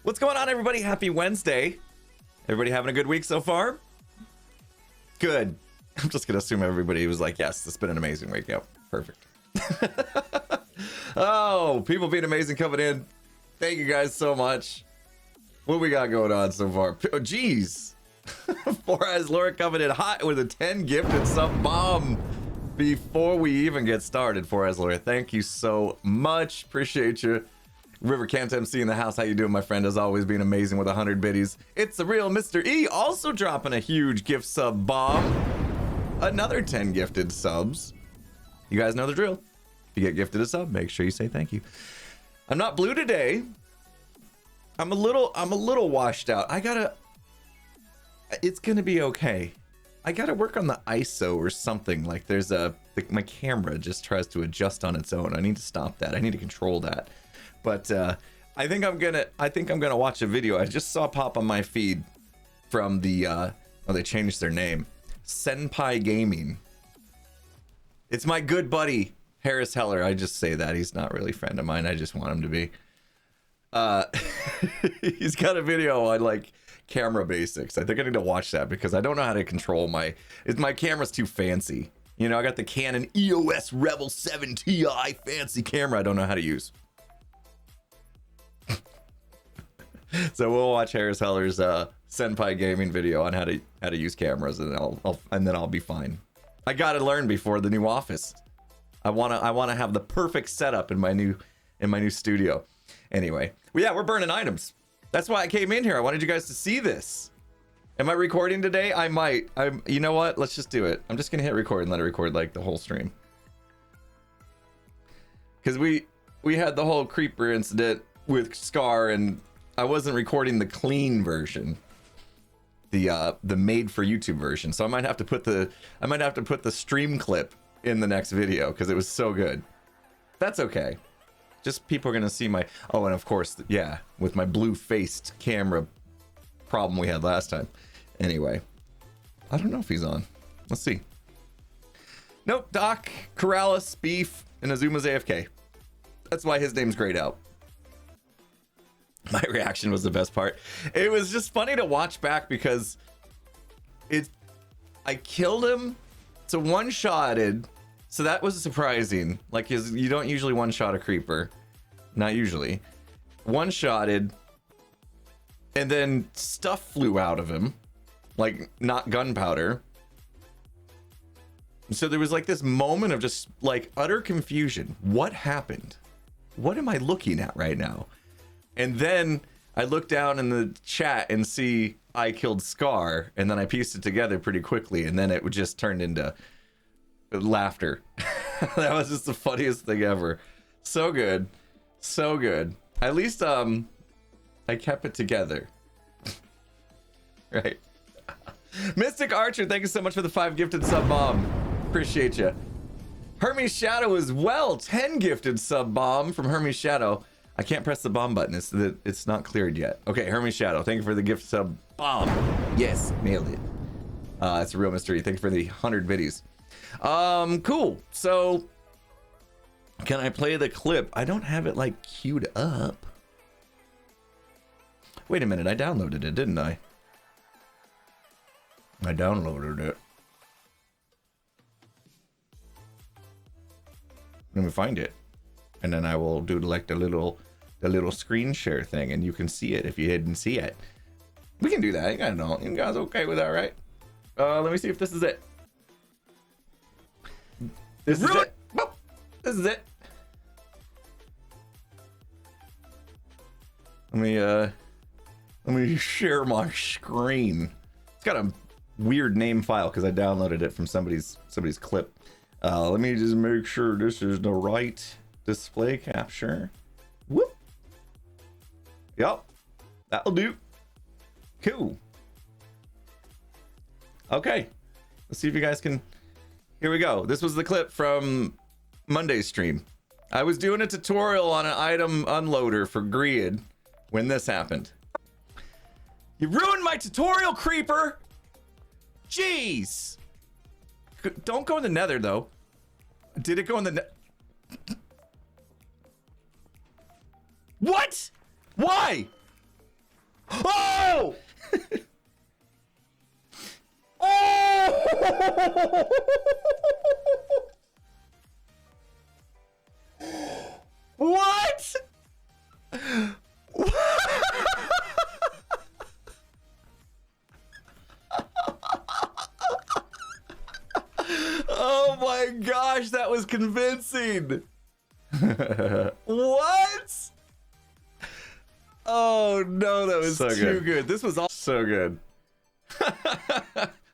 What's going on, everybody? Happy Wednesday. Everybody having a good week so far? Good. I'm just gonna assume everybody was like, yes, it's been an amazing week. Yep, perfect. Oh, people being amazing coming in. Thank you guys so much. What we got going on so far? Oh, geez. Four Eyes Laura coming in hot with a 10 gifted sub bomb before we even get started. Four Eyes Laura, thank you so much. Appreciate you. River Kent MC in the house. How you doing, my friend? As always, being amazing with 100 biddies. It's the real Mr. E, also dropping a huge gift sub bomb. Another 10 gifted subs. You guys know the drill. If you get gifted a sub, make sure you say thank you. I'm not blue today. I'm a little washed out. It's gonna be okay. I gotta work on the ISO or something. Like my camera just tries to adjust on its own. I need to stop that. I need to control that. But I think I'm gonna watch a video I just saw pop on my feed from the they changed their name, Senpai Gaming. It's my good buddy Harris Heller. I just say that he's not really a friend of mine. I just want him to be. He's got a video on like camera basics. I think I need to watch that because I don't know how to control my camera's too fancy. You know, I got the Canon EOS Rebel 7 Ti fancy camera I don't know how to use. So we'll watch Harris Heller's Senpai Gaming video on how to use cameras, and then I'll be fine. I gotta learn before the new office. I wanna have the perfect setup in my new studio. Anyway, well, yeah, we're burning items. That's why I came in here. I wanted you guys to see this. Am I recording today? I might. You know what? Let's just do it. I'm just gonna hit record and let it record like the whole stream. Because we had the whole creeper incident with Scar, and I wasn't recording the clean version, the made for YouTube version. So I might have to put the stream clip in the next video because it was so good. That's okay. Just people are gonna see my, oh, and of course, yeah, with my blue-faced camera problem we had last time. Anyway, I don't know if he's on. Let's see. Nope, Doc, Corrales, Beef, and Azuma's AFK. That's why his name's grayed out. My reaction was the best part. It was just funny to watch back because I killed him to one-shotted. So that was surprising. Like, you don't usually one-shot a creeper. Not usually. One-shotted. And then stuff flew out of him. Like, not gunpowder. So there was like this moment of just like utter confusion. What happened? What am I looking at right now? And then I look down in the chat and see I killed Scar. And then I pieced it together pretty quickly. And then it just turned into laughter. That was just the funniest thing ever. So good. So good. At least I kept it together. Right. Mystic Archer, thank you so much for the 5 gifted sub bomb. Appreciate you. Hermes Shadow as well, 10 gifted sub bomb from Hermes Shadow. I can't press the bomb button. It's not cleared yet. Okay, Hermes Shadow, thank you for the gift sub bomb. Yes, nailed it. It's a real mystery. Thank you for the 100 biddies. Cool. So can I play the clip? I don't have it like queued up. Wait a minute, I downloaded it, didn't I? I downloaded it. Let me find it. And then I will do like the little screen share thing, and you can see it if you didn't see it. We can do that. I know. You guys okay with that, right? Let me see if this is it. This is it. Boop. This is it. Let me share my screen. It's got a weird name file because I downloaded it from somebody's clip. Let me just make sure this is the right display capture. Whoop. Yep. That'll do. Cool. Okay. Let's see if you guys can. Here we go. This was the clip from Monday's stream. I was doing a tutorial on an item unloader for Greed when this happened. You ruined my tutorial, creeper! Jeez! Don't go in the nether, though. Did it go in the What? Why? Oh! Oh! What? Oh my gosh, that was convincing. What? Oh no, that was so too good. This was all so good.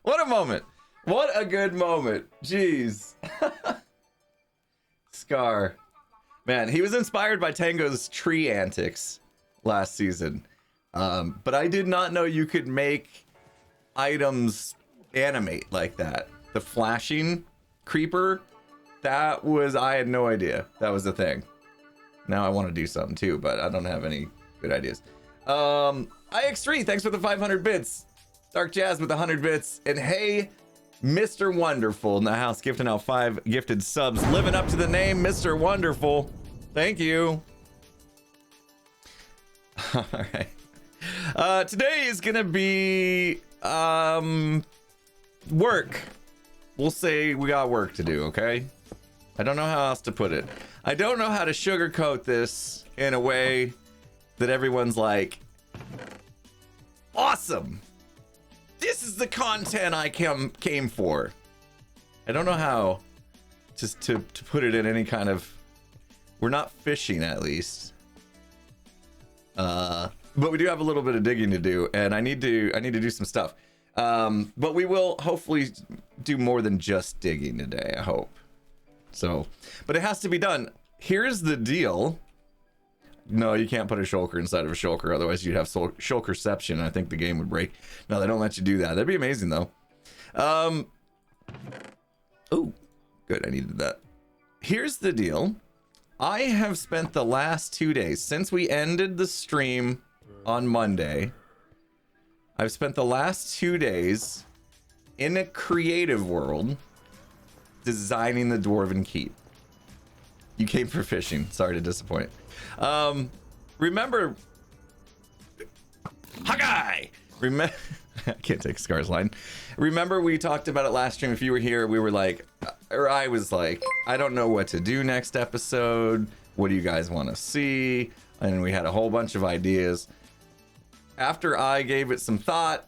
What a moment. What a good moment. Jeez. Scar. Man, he was inspired by Tango's tree antics last season. But I did not know you could make items animate like that. The flashing creeper, that was, I had no idea that was a thing. Now I want to do something too, but I don't have any good ideas. IX3, thanks for the 500 bits. Dark Jazz with 100 bits. And hey, Mr. Wonderful in the house gifting out 5 gifted subs. Living up to the name, Mr. Wonderful. Thank you. All right. Today is gonna be work. We'll say we got work to do, okay? I don't know how else to put it. I don't know how to sugarcoat this in a way that everyone's like, awesome. This is the content I came for. I don't know how just to put it in any kind of, we're not fishing at least. But we do have a little bit of digging to do, and I need to do some stuff. But we will hopefully do more than just digging today, I hope. So, but it has to be done. Here's the deal. No, you can't put a shulker inside of a shulker, otherwise you'd have shulkerception, and I think the game would break. No, they don't let you do that. That'd be amazing though. Oh, good, I needed that. Here's the deal. I have spent the last 2 days since we ended the stream on Monday. I've spent the last 2 days in a creative world designing the Dwarven Keep. You came for fishing. Sorry to disappoint. Remember, Hawkeye. I can't take Scar's line. Remember we talked about it last stream. If you were here, we were like, or I was like, I don't know what to do next episode. What do you guys want to see? And we had a whole bunch of ideas. After I gave it some thought,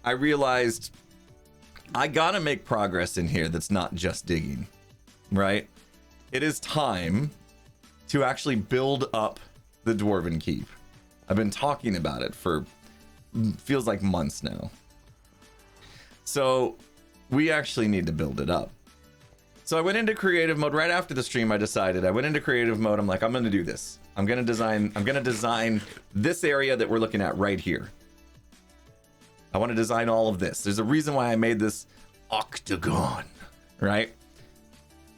I realized I gotta make progress in here that's not just digging, right? It is time to actually build up the Dwarven Keep. I've been talking about it for, feels like months now. So we actually need to build it up. So I went into creative mode right after the stream. I went into creative mode. I'm like, I'm going to do this. I'm going to design this area that we're looking at right here. I want to design all of this. There's a reason why I made this octagon, right?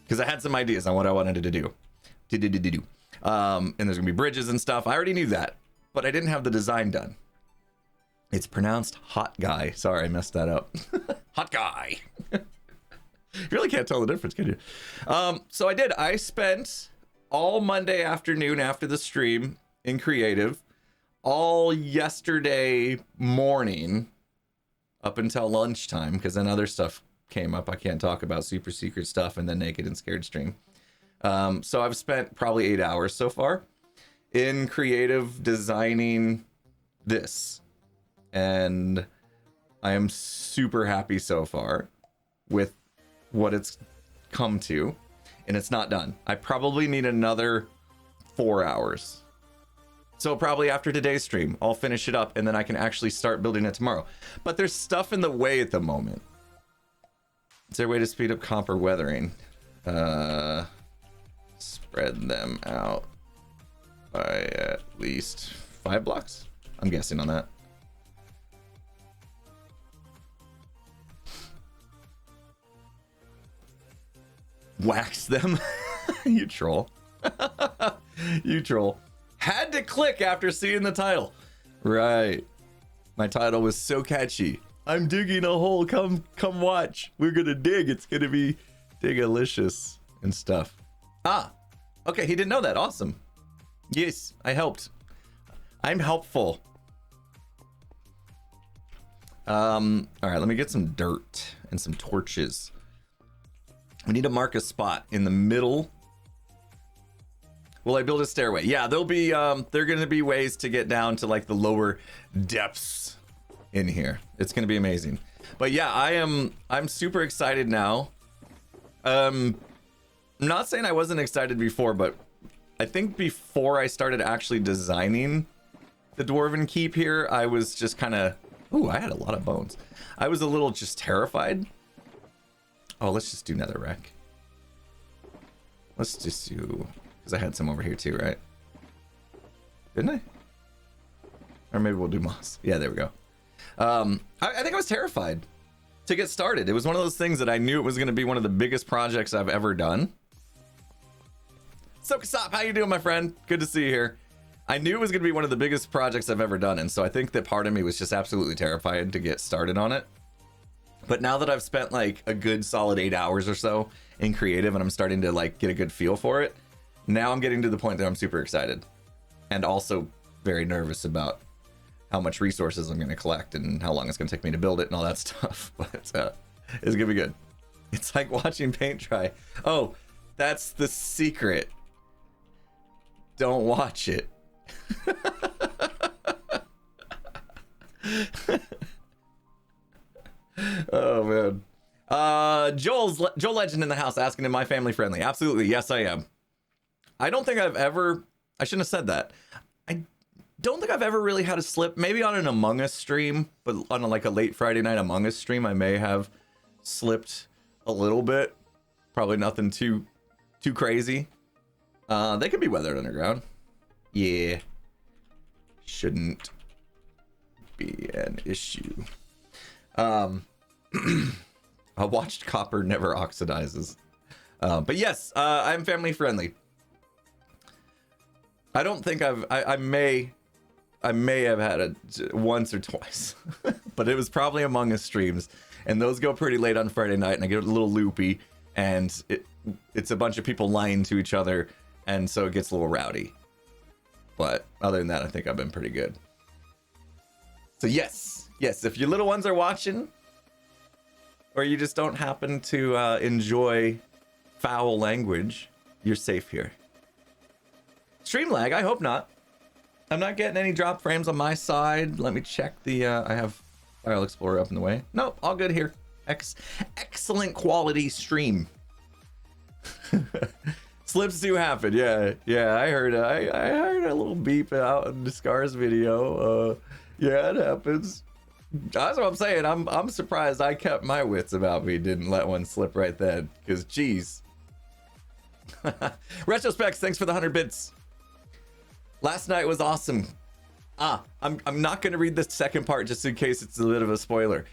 Because I had some ideas on what I wanted to do. And there's gonna be bridges and stuff. I already knew that, but I didn't have the design done. It's pronounced hot guy. Sorry, I messed that up. Hot guy. You really can't tell the difference, can you? So I did. I spent all Monday afternoon after the stream in creative, all yesterday morning up until lunchtime, because then other stuff came up. I can't talk about super secret stuff and then Naked and Scared stream. So I've spent probably 8 hours so far in creative designing this, and I am super happy so far with what it's come to, and it's not done. I probably need another 4 hours. So probably after today's stream, I'll finish it up and then I can actually start building it tomorrow. But there's stuff in the way at the moment. Is there a way to speed up copper weathering? Spread them out by at least 5 blocks? I'm guessing on that. Wax them? You troll. You troll. Had to click after seeing the title. Right. My title was so catchy. I'm digging a hole. Come watch. We're gonna dig. It's gonna be dig-alicious and stuff. Ah, okay. He didn't know that. Awesome. Yes, I helped. I'm helpful. All right, let me get some dirt and some torches. We need to mark a spot in the middle. Will I build a stairway? Yeah, there'll be there are gonna be ways to get down to like the lower depths in here. It's gonna be amazing. But yeah, I'm super excited now. I'm not saying I wasn't excited before, but I think before I started actually designing the Dwarven Keep here, I was just kind of, ooh, I had a lot of bones. I was a little just terrified. Oh, let's just do netherrack. Let's just do, because I had some over here too, right? Didn't I? Or maybe we'll do moss. Yeah, there we go. I think I was terrified to get started. It was one of those things that I knew it was going to be one of the biggest projects I've ever done. So Kasop, how you doing, my friend? Good to see you here. I knew it was going to be one of the biggest projects I've ever done, and so I think that part of me was just absolutely terrified to get started on it. But now that I've spent like a good solid 8 hours or so in creative and I'm starting to like get a good feel for it, now I'm getting to the point that I'm super excited and also very nervous about how much resources I'm going to collect and how long it's going to take me to build it and all that stuff. But it's going to be good. It's like watching paint dry. Oh, that's the secret. Don't watch it. Oh man. Joel Legend in the house asking, am I family friendly? Absolutely, yes I am. I don't think I've ever, I shouldn't have said that. I don't think I've ever really had a slip. Maybe on an Among Us stream, but on like a late Friday night Among Us stream, I may have slipped a little bit. Probably nothing too crazy. They could be weathered underground. Yeah. Shouldn't be an issue. I watched Copper Never Oxidizes. But yes, I'm family friendly. I don't think I may have had it once or twice, but it was probably Among Us streams, and those go pretty late on Friday night, and I get a little loopy, and it's a bunch of people lying to each other, and so it gets a little rowdy. But other than that, I think I've been pretty good. So yes, if your little ones are watching, or you just don't happen to enjoy foul language, you're safe here. Stream lag? I hope not. I'm not getting any drop frames on my side. Let me check the, I have File Explorer up in the way. Nope, all good here. Excellent quality stream. Slips do happen, yeah. I heard a little beep out in the Scars video. Yeah, it happens. That's what I'm saying. I'm surprised I kept my wits about me, didn't let one slip right then. Because, geez. Retrospecs, thanks for the 100 bits. Last night was awesome. I'm not going to read the second part just in case it's a bit of a spoiler.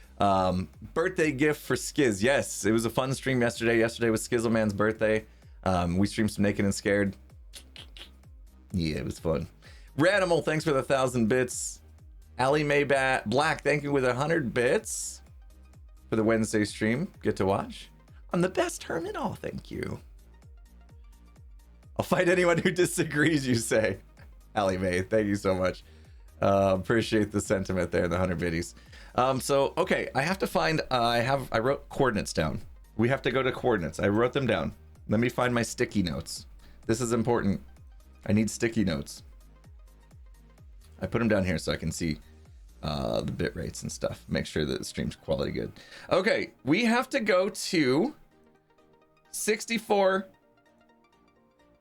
Birthday gift for Skiz. Yes, it was a fun stream yesterday. Yesterday was Skizzleman's birthday. We streamed some Naked and Scared. Yeah, it was fun. Ranimal, thanks for the 1,000 bits. Allie Mae Black, thank you with 100 bits for the Wednesday stream. Get to watch. I'm the best hermit. Oh, thank you. I'll fight anyone who disagrees, you say. Allie Mae, thank you so much. Appreciate the sentiment there in the 100 biddies. So, okay, I have to find, I wrote coordinates down. We have to go to coordinates. I wrote them down. Let me find my sticky notes. This is important. I need sticky notes. I put them down here so I can see the bit rates and stuff. Make sure that the stream's quality good. Okay, we have to go to 64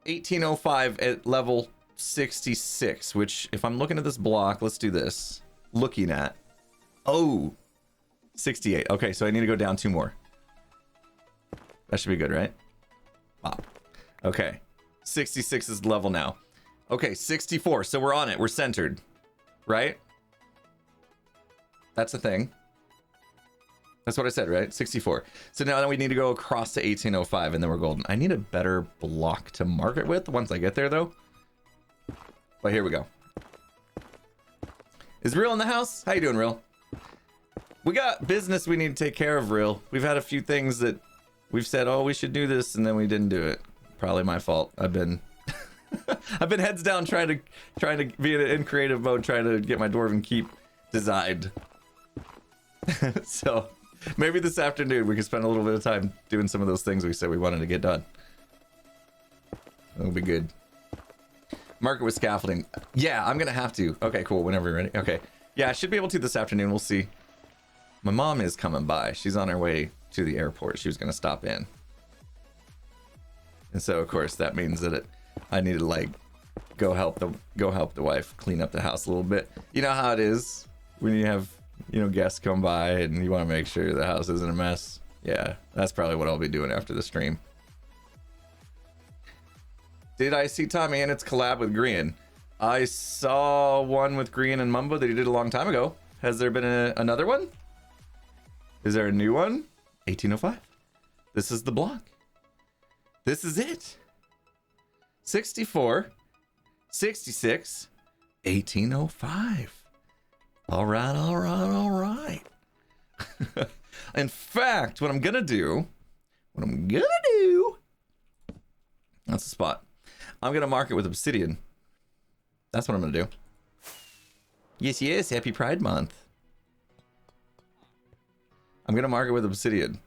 1805 at level 66, which if I'm looking at this block, let's do this. Looking at, oh, 68. Okay, so I need to go down 2 more. That should be good, right? Pop. Okay, 66 is the level now. Okay, 64, so we're on it. We're centered, right? That's the thing. That's what I said, right? 64. So now we need to go across to 1805 and then we're golden. I need a better block to mark it with once I get there though. But here we go. Is Real in the house? How you doing, Real? We got business we need to take care of, Real. We've had a few things that we've said, oh, we should do this, and then we didn't do it. Probably my fault. I've been heads down trying to be in creative mode, trying to get my Dwarven Keep designed. So maybe this afternoon we can spend a little bit of time doing some of those things we said we wanted to get done. That'll be good. Market with scaffolding. Yeah, I'm gonna have to. Okay, cool. Whenever you're ready. Okay. Yeah, I should be able to this afternoon. We'll see. My mom is coming by. She's on her way to the airport. She was gonna stop in. And so of course that means that I need to like go help the wife clean up the house a little bit. You know how it is when you have, you know, guests come by and you want to make sure the house isn't a mess. Yeah, that's probably what I'll be doing after the stream. Did I see Tommy and its collab with Grian? I saw one with Grian and Mumbo that he did a long time ago. Has there been another one? Is there a new one? 1805. This is the block. This is it. 64, 66, 1805. All right, all right, all right. In fact, what I'm gonna do, that's the spot. I'm gonna mark it with obsidian. That's what I'm gonna do. Yes, yes, happy Pride Month. I'm gonna mark it with obsidian.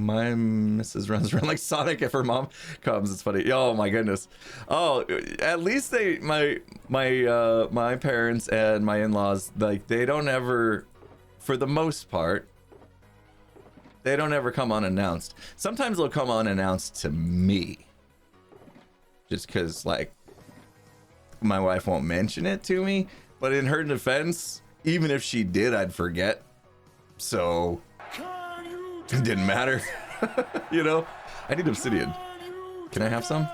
My missus runs around like Sonic if her mom comes. It's funny. Oh my goodness. Oh, at least my parents and my in-laws, like, they don't ever, for the most part, they don't ever come unannounced. Sometimes they'll come unannounced to me, just because, like, my wife won't mention it to me. But in her defense, even if she did, I'd forget. So it didn't matter. You know, I need obsidian. Can I have some?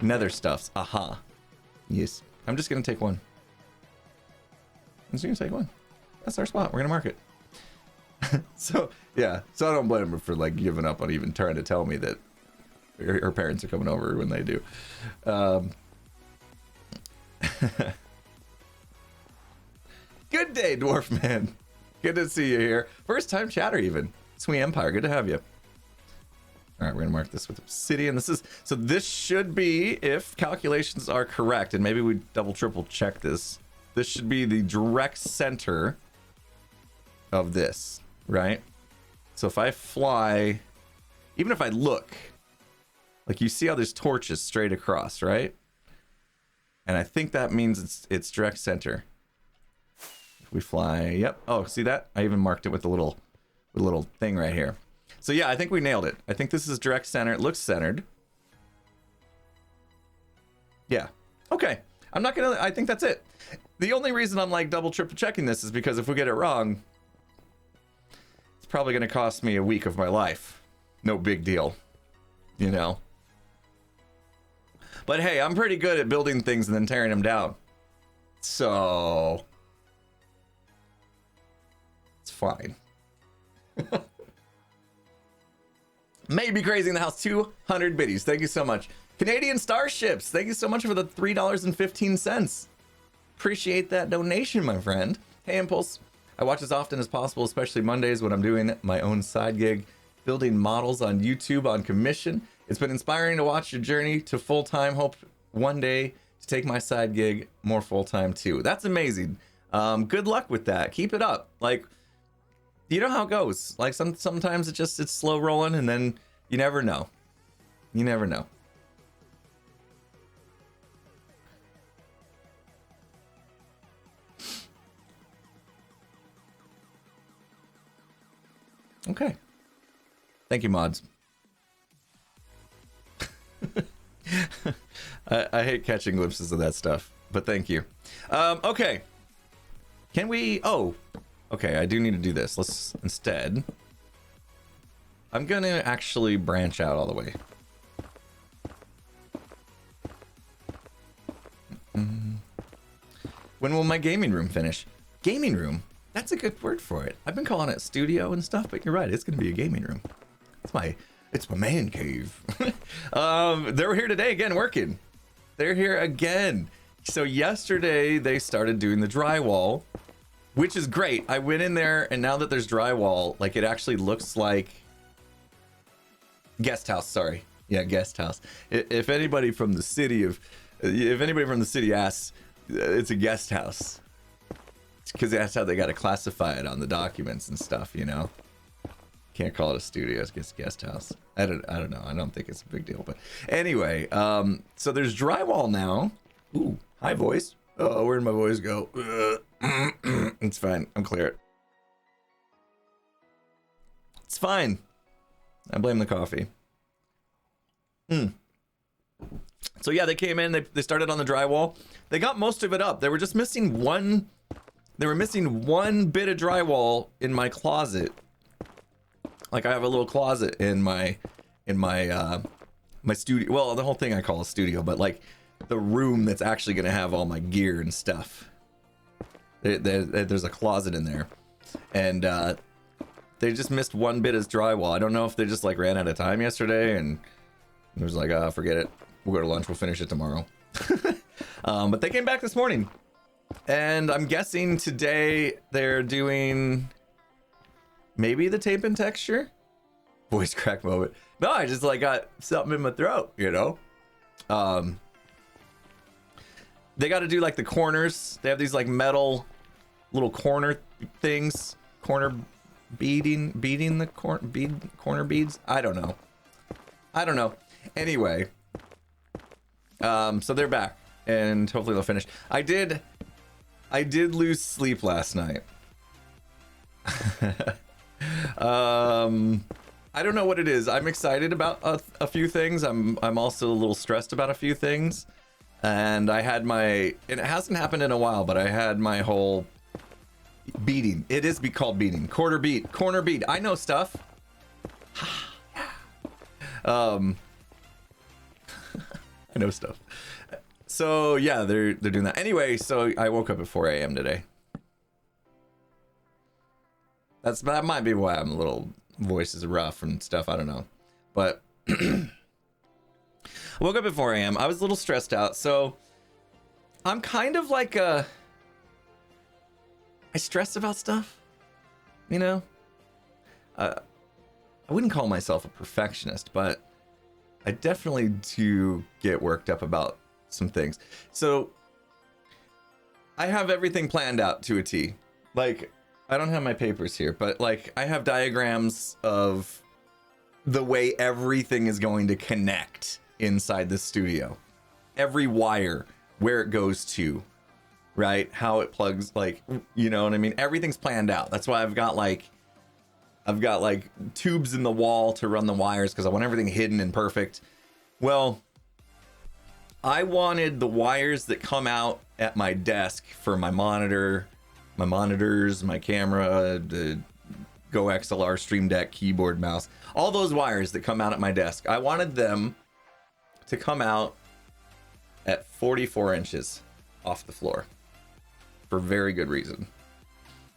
Nether stuffs. Aha. Yes. I'm just gonna take one. I'm just gonna take one. That's our spot. We're gonna mark it. So yeah. So I don't blame her for like giving up on even trying to tell me that her parents are coming over when they do. Good day, Dwarf Man. Good to see you here. First time chatter even. Sweet Empire, good to have you. All right, we're gonna mark this with obsidian. This should be, if calculations are correct, and maybe we double triple check this. This should be the direct center of this, right? So if I fly, even if I look, like, you see how there's torches straight across, right? And I think that means it's direct center. If we fly, yep. Oh, see that? I even marked it with a little thing right here. So yeah, I think we nailed it. I think this is direct center. It looks centered. Yeah. Okay. I think that's it. The only reason I'm like double triple checking this is because if we get it wrong, it's probably going to cost me a week of my life. No big deal. You know? But hey, I'm pretty good at building things and then tearing them down. So it's fine. Maybe crazy in the house. 200 biddies. Thank you so much. Canadian Starships. Thank you so much for the $3.15. Appreciate that donation, my friend. Hey, Impulse. I watch as often as possible, especially Mondays when I'm doing my own side gig, building models on YouTube on commission. It's been inspiring to watch your journey to full-time. Hope one day to take my side gig more full-time too. That's amazing. Good luck with that. Keep it up. Like, you know how it goes. Like, sometimes it's slow rolling, and then you never know. You never know. Okay. Thank you, mods. I hate catching glimpses of that stuff, but thank you. Okay. Can we... Oh, okay, I do need to do this. Let's instead... I'm gonna actually branch out all the way. When will my gaming room finish? Gaming room? That's a good word for it. I've been calling it studio and stuff, but you're right. It's gonna be a gaming room. It's my man cave. They're here today again working. They're here again. So yesterday they started doing the drywall, which is great. I went in there, and now that there's drywall, like, it actually looks like guest house. Sorry, yeah, guest house. If anybody from the city asks, it's a guest house. because that's how they got to classify it on the documents and stuff, you know. Can't call it a studio, it's just a guest house. I don't know. I don't think it's a big deal, but anyway, so there's drywall now. Ooh, hi voice. Oh, where'd my voice go? It's fine. I'm clear. It's fine. I blame the coffee. So yeah, they came in, they started on the drywall. They got most of it up. They were just missing one. They were missing one bit of drywall in my closet. Like I have a little closet in my my studio. Well, the whole thing I call a studio, but like the room that's actually gonna have all my gear and stuff. There's a closet in there, and they just missed one bit of drywall. I don't know if they just like ran out of time yesterday and it was like, forget it. We'll go to lunch. We'll finish it tomorrow. But they came back this morning, and I'm guessing today they're doing maybe the tape and texture. Voice crack moment. No, I just like got something in my throat, you know. They got to do like the corners. They have these like metal little corner things, corner beading the corner beads. I don't know. Anyway, so they're back, and hopefully they'll finish. I did lose sleep last night. I don't know what it is. I'm excited about a few things. I'm also a little stressed about a few things. And I had and it hasn't happened in a while, but I had my whole beating. It is called beating. Corner beat. I know stuff. I know stuff. So yeah, they're doing that. Anyway, so I woke up at 4 a.m. today. That might be why I'm a little voice is rough and stuff. I don't know. But I woke up at 4 a.m. I was a little stressed out. So I'm kind of like I stress about stuff, you know? I wouldn't call myself a perfectionist, but I definitely do get worked up about some things. So I have everything planned out to a T. Like, I don't have my papers here, but like I have diagrams of the way everything is going to connect inside the studio. Every wire, where it goes to, right? How it plugs, like, you know what I mean? Everything's planned out. That's why I've got like tubes in the wall to run the wires, because I want everything hidden and perfect. Well, I wanted the wires that come out at my desk for my monitor, my monitors, my camera, the Go XLR Stream Deck, keyboard, mouse, all those wires that come out at my desk. I wanted them to come out at 44 inches off the floor for very good reason.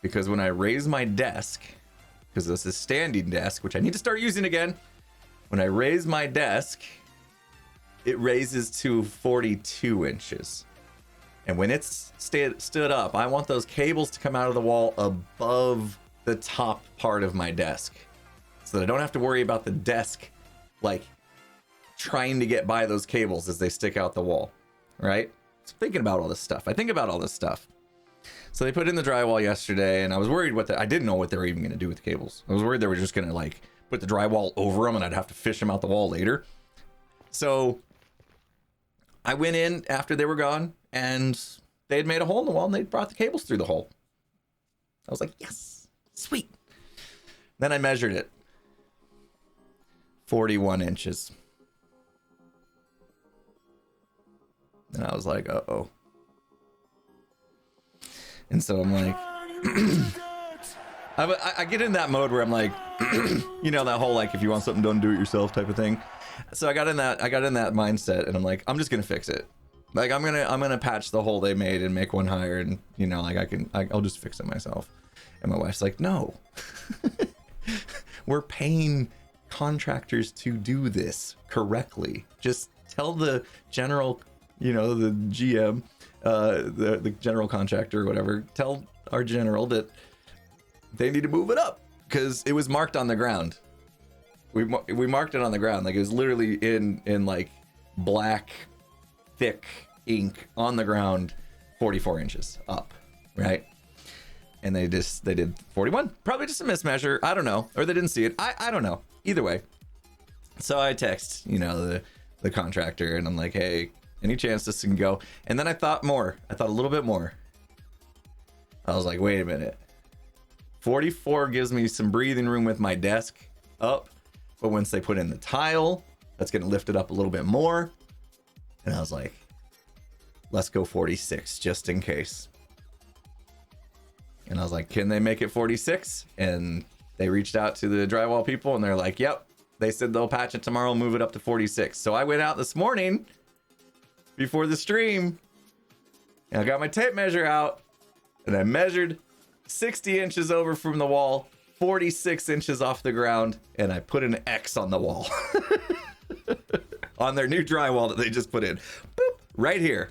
Because when I raise my desk, because this is standing desk, which I need to start using again. When I raise my desk, it raises to 42 inches. And when it's stood up, I want those cables to come out of the wall above the top part of my desk, so that I don't have to worry about the desk like trying to get by those cables as they stick out the wall, right? So thinking about all this stuff. I think about all this stuff. So they put in the drywall yesterday, and I was worried I didn't know what they were even going to do with the cables. I was worried they were just going to like put the drywall over them and I'd have to fish them out the wall later. So I went in after they were gone, and they had made a hole in the wall, and they brought the cables through the hole. I was like, yes, sweet. Then I measured it. 41 inches. And I was like, uh-oh. And so I'm like, I get in that mode where I'm like, you know, that whole like, if you want something done, do it yourself type of thing. So I got in that mindset, and I'm like, I'm just gonna fix it. Like I'm gonna patch the hole they made and make one higher, and you know, like I'll just fix it myself. And my wife's like, no, we're paying contractors to do this correctly. Just tell the general, you know, the GM, the general contractor or whatever, tell our general that they need to move it up, because it was marked on the ground. We marked it on the ground, like it was literally in like black thick ink on the ground, 44 inches up, right? and they did 41. Probably just a mismeasure. I don't know, or they didn't see it. I don't know. Either way. So I text, you know, the contractor, and I'm like, hey, any chance this can go? And then I thought more. I thought a little bit more. I was like, wait a minute. 44 gives me some breathing room with my desk up, but once they put in the tile, that's going to lift it up a little bit more. And I was like, let's go 46 just in case. And I was like, can they make it 46? And they reached out to the drywall people, and they're like, yep. They said they'll patch it tomorrow and move it up to 46. So I went out this morning before the stream, and I got my tape measure out, and I measured 60 inches over from the wall, 46 inches off the ground, and I put an X on the wall. On their new drywall that they just put in. Boop, right here.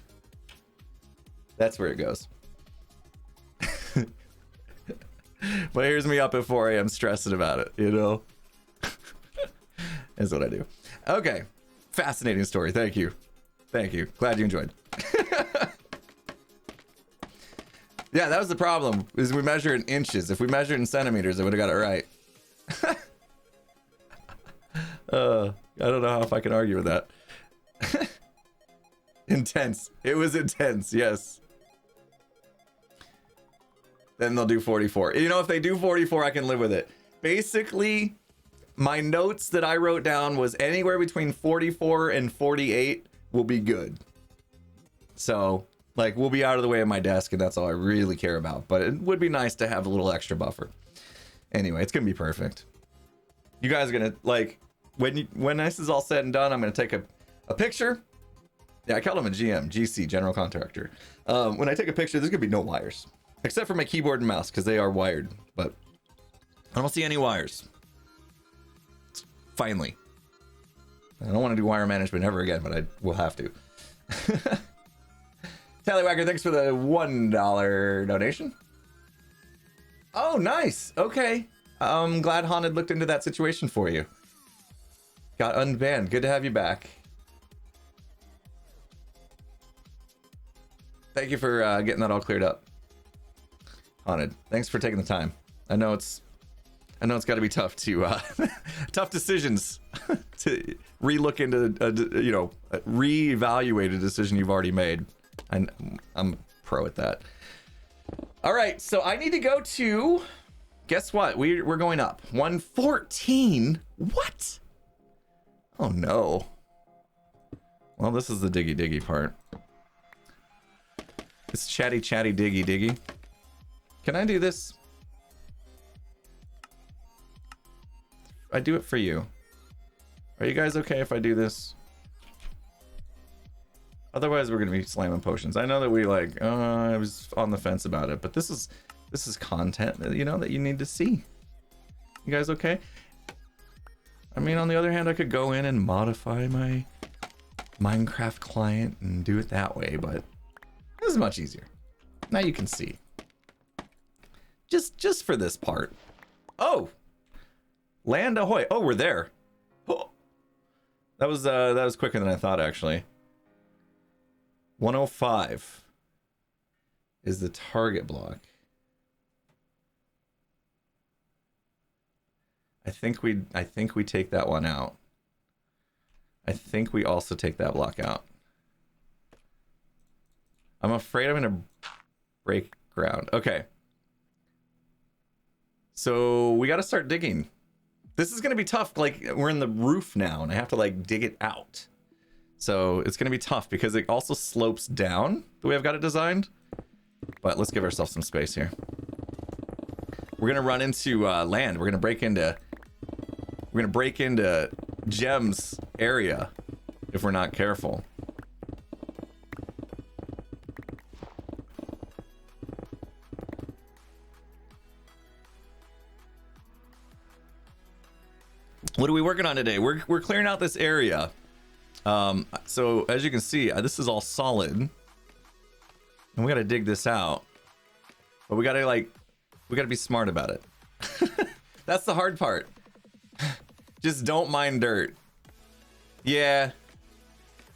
That's where it goes. But here's me up at 4 a.m. stressing about it, you know? That's what I do. Okay. Fascinating story. Thank you. Thank you. Glad you enjoyed. Yeah, that was the problem, is we measure in inches. If we measured in centimeters, I would have got it right. I don't know if I can argue with that. Intense. It was intense, yes. Then they'll do 44. You know, if they do 44, I can live with it. Basically, my notes that I wrote down was anywhere between 44 and 48 will be good. So, like, we'll be out of the way of my desk, and that's all I really care about. But it would be nice to have a little extra buffer. Anyway, it's going to be perfect. You guys are going to, like, when this is all said and done, I'm going to take a picture. Yeah, I call him a GM, GC, General Contractor. When I take a picture, there's going to be no wires. Except for my keyboard and mouse, because they are wired. But I don't see any wires. Finally. I don't want to do wire management ever again, but I will have to. Tallywhacker, thanks for the $1 donation. Oh, nice. Okay. I'm glad Haunted looked into that situation for you. Got unbanned. Good to have you back. Thank you for getting that all cleared up. Haunted, thanks for taking the time. I know it's got to be tough to tough decisions to relook into reevaluate a decision you've already made. I'm pro at that. All right, so I need to go to, guess what? We're going up 114. What? Oh no. Well, this is the diggy part. It's chatty diggy. Can I do this? I do it for you. Are you guys okay if I do this? Otherwise, we're gonna be slamming potions. I know that I was on the fence about it, but this is content that that you need to see. You guys okay? I mean, on the other hand, I could go in and modify my Minecraft client and do it that way, but this is much easier. Now you can see. Just for this part. Oh, land ahoy! Oh, we're there. Oh. That was quicker than I thought, actually. 105 is the target block. I think we take that one out. I think we also take that block out. I'm afraid I'm gonna break ground. Okay. So we got to start digging. This is going to be tough. Like, we're in the roof now, and I have to dig it out. So it's going to be tough because it also slopes down the way I've got it designed. But let's give ourselves some space here. We're going to run into land. We're going to break into Gem's area if we're not careful. What are we working on today? We're clearing out this area. So as you can see, this is all solid, and we got to dig this out. But we got to be smart about it. That's the hard part. Just don't mind dirt. Yeah.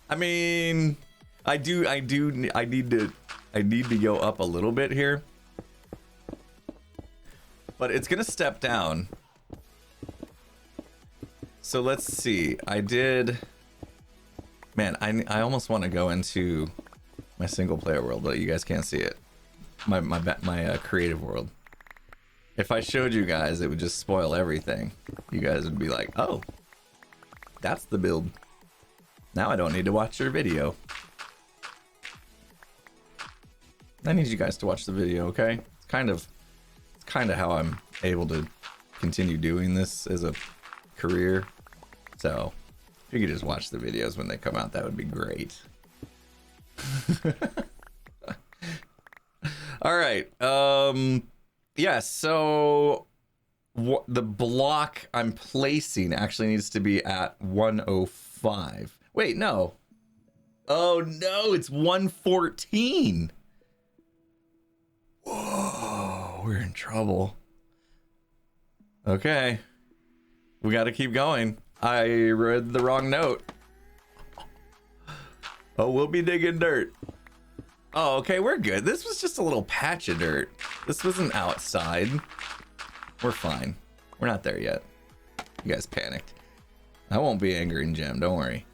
I mean, I need to go up a little bit here. but it's gonna step down. So let's see. I did. Man, I almost want to go into my single player world, but you guys can't see it. My creative world. If I showed you guys, it would just spoil everything. You guys would be like, oh, that's the build. Now I don't need to watch your video. I need you guys to watch the video, okay? It's kind of how I'm able to continue doing this as a career. So if you could just watch the videos when they come out, that would be great. All right. Yeah, so the block I'm placing actually needs to be at 105. Wait, no. Oh no, it's 114. Whoa, we're in trouble. Okay. We got to keep going. I read the wrong note. Oh, we'll be digging dirt. Oh, okay, we're good. This was just a little patch of dirt. This wasn't outside. We're fine. We're not there yet. You guys panicked. I won't be angry in Gem, don't worry.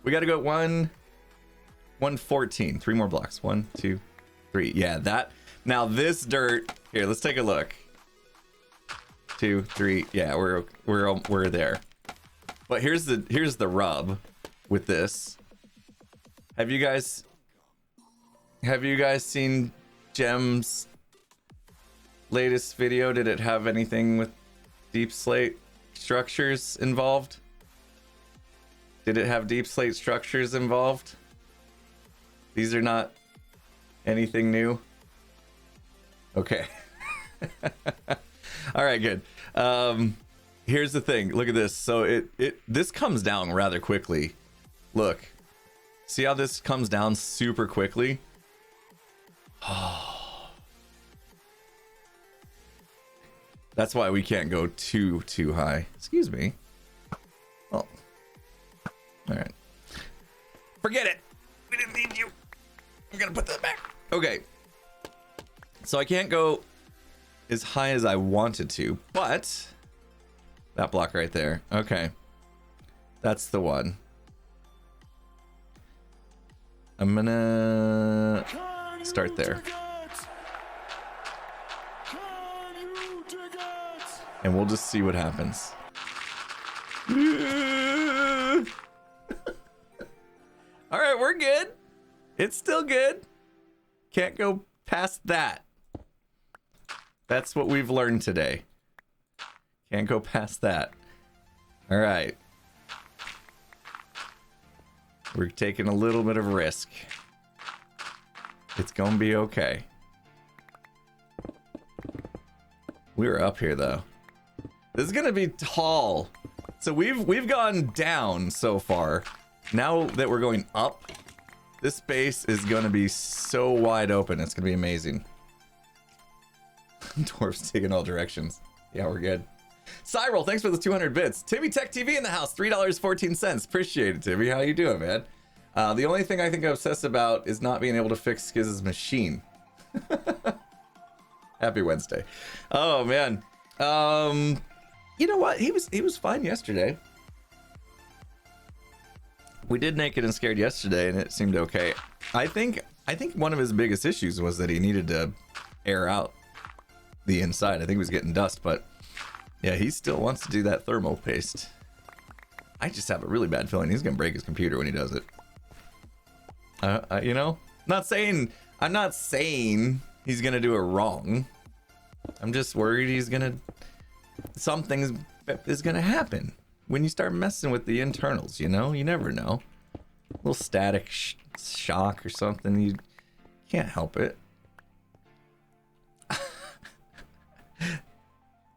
We gotta go 114. 3 more blocks. 1, 2, 3. Yeah, that. Now this dirt. Here, let's take a look. 2, 3. Yeah, we're there. But here's the rub with this. Have you guys seen Gem's latest video? Did it have anything with deep slate structures involved? Did it have deep slate structures involved? These are not anything new. Okay. All right, good. Here's the thing. Look at this. So this comes down rather quickly. Look. See how this comes down super quickly? Oh. That's why we can't go too high. Excuse me. Oh. All right. Forget it. We didn't need you. I'm gonna put that back. Okay. So I can't go as high as I wanted to, but that block right there. Okay. That's the one. I'm gonna start there. And we'll just see what happens. All right, we're good. It's still good. Can't go past that. That's what we've learned today. Can't go past that. All right. We're taking a little bit of risk. It's gonna be okay. We were up here though. This is gonna be tall. So we've gone down so far. Now that we're going up, this space is gonna be so wide open. It's gonna be amazing. Dwarves taking all directions. Yeah, we're good. Cyril, thanks for the 200 bits. Timmy Tech TV in the house, $3.14. Appreciate it, Timmy. How you doing, man? The only thing I think I'm obsessed about is not being able to fix Skiz's machine. Happy Wednesday. Oh man. You know what? He was fine yesterday. We did Naked and Scared yesterday, and it seemed okay. I think one of his biggest issues was that he needed to air out the inside. I think he was getting dust, but yeah, he still wants to do that thermal paste. I just have a really bad feeling he's gonna break his computer when he does it. You know, I'm not saying he's gonna do it wrong. I'm just worried something is gonna happen when you start messing with the internals. You know, you never know. A little static shock or something. You can't help it.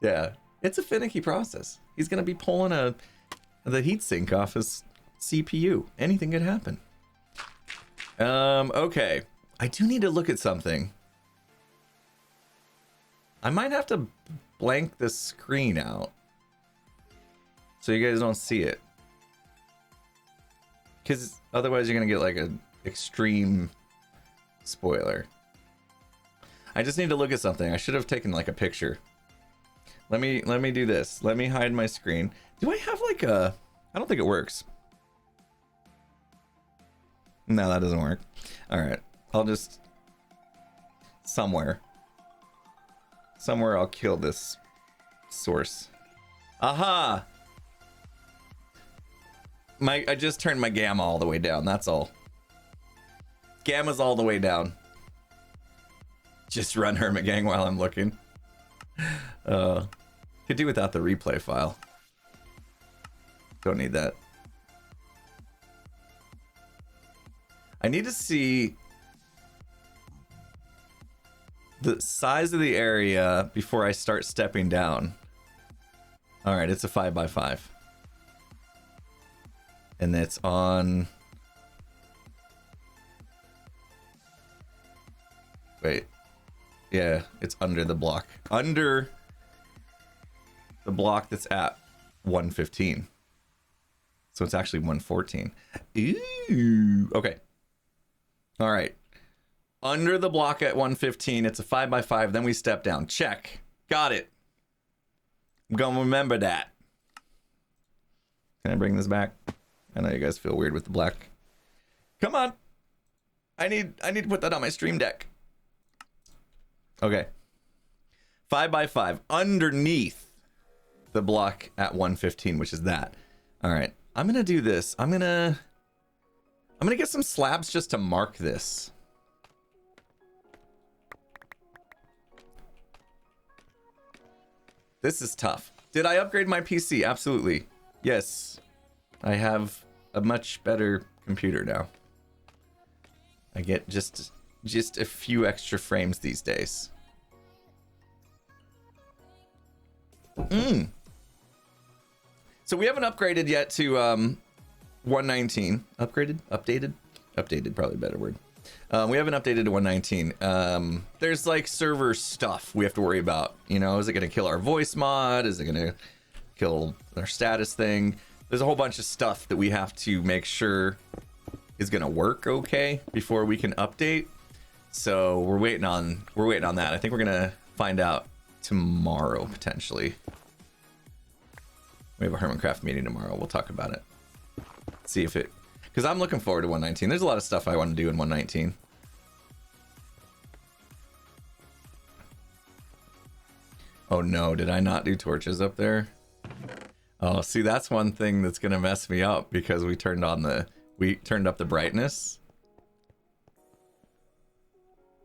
Yeah, it's a finicky process. He's gonna be pulling the heatsink off his CPU. Anything could happen. Okay. I do need to look at something. I might have to blank the screen out so you guys don't see it. Because otherwise you're gonna get like an extreme spoiler. I just need to look at something. I should have taken like a picture. Let me do this. Let me hide my screen. Do I have like a... I don't think it works. No, that doesn't work. All right. I'll just... Somewhere I'll kill this source. Aha! I just turned my gamma all the way down. That's all. Gamma's all the way down. Just run Hermit Gang while I'm looking. Could do without the replay file. Don't need that. I need to see the size of the area before I start stepping down. All right, it's a 5x5. And it's on... Wait. Yeah, it's under the block. Under the block that's at 115. So it's actually 114. Ooh. Okay. All right. Under the block at 115, it's a 5x5. Then we step down. Check. Got it. I'm gonna remember that. Can I bring this back? I know you guys feel weird with the black. Come on. I need to put that on my stream deck. Okay. 5x5 underneath the block at 115, which is that. All right. I'm gonna do this. I'm gonna get some slabs just to mark this. This is tough. Did I upgrade my PC? Absolutely. Yes. I have a much better computer now. I get just a few extra frames these days. So we haven't upgraded yet to 119. Upgraded? Updated? Updated, probably a better word. We haven't updated to 119. There's like server stuff we have to worry about. You know, is it going to kill our voice mod? Is it going to kill our status thing? There's a whole bunch of stuff that we have to make sure is going to work okay before we can update. So we're waiting on that. I think we're going to find out tomorrow potentially. We have a Hermitcraft meeting tomorrow. We'll talk about it. See if it... Because I'm looking forward to 119. There's a lot of stuff I want to do in 119. Oh no, did I not do torches up there? Oh, see, that's one thing that's going to mess me up because we turned up the brightness.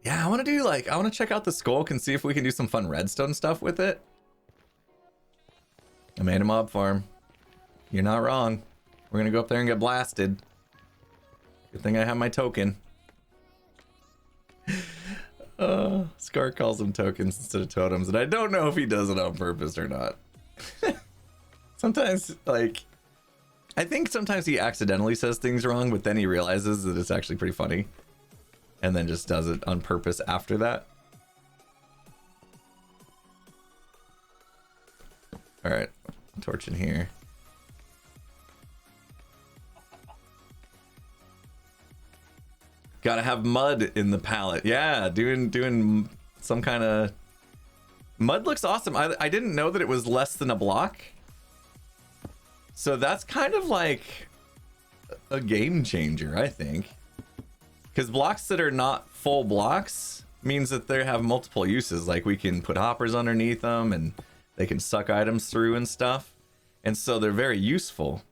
Yeah, I want to check out the skulk and see if we can do some fun redstone stuff with it. I made a mob farm. You're not wrong. We're going to go up there and get blasted. Good thing I have my token. Scar calls them tokens instead of totems, and I don't know if he does it on purpose or not. Sometimes, like, I think sometimes he accidentally says things wrong, but then he realizes that it's actually pretty funny. And then just does it on purpose after that. Alright, torch in here. Gotta have mud in the palette. Yeah, doing some kind of... Mud looks awesome. I didn't know that it was less than a block. So that's kind of like a game changer, I think. Because blocks that are not full blocks means that they have multiple uses. Like we can put hoppers underneath them and they can suck items through and stuff. And so they're very useful.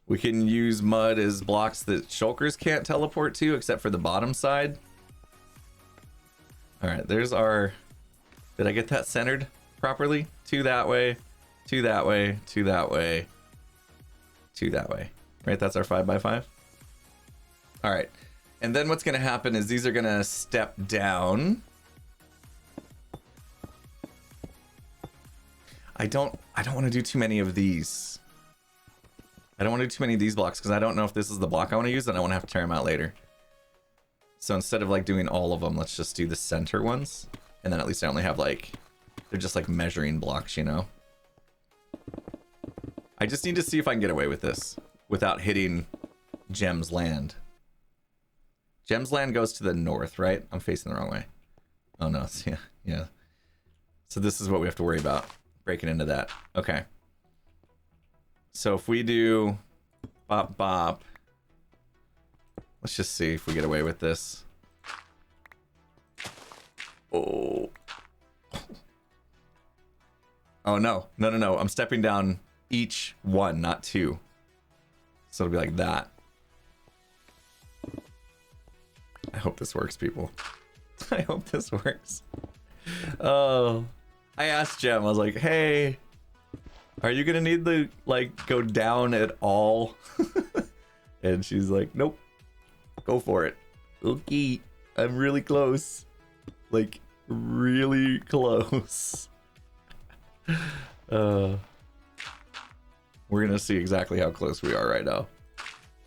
We can use mud as blocks that shulkers can't teleport to except for the bottom side. All right, there's our... Did I get that centered properly? Two that way, two that way, two that way, two that way. Right, that's our 5x5. All right, and then what's gonna happen is these are gonna step down. I don't want to do too many of these. I don't want to do too many of these blocks because I don't know if this is the block I want to use and I want to have to tear them out later. So instead of like doing all of them, let's just do the center ones. And then at least I only have like, they're just like measuring blocks, you know? I just need to see if I can get away with this without hitting Gem's land. Gem's land goes to the north, right? I'm facing the wrong way. Oh no, yeah, yeah. So this is what we have to worry about, breaking into that. Okay. So if we do bop bop, let's just see if we get away with this. Oh. Oh no, no, no, no. I'm stepping down each one, not two. So it'll be like that. I hope this works, people. I hope this works. Oh, I asked Jem, I was like, hey, are you gonna need the, like, go down at all? And she's like, nope, go for it. Okay, I'm really close. Like, really close. We're gonna see exactly how close we are right now.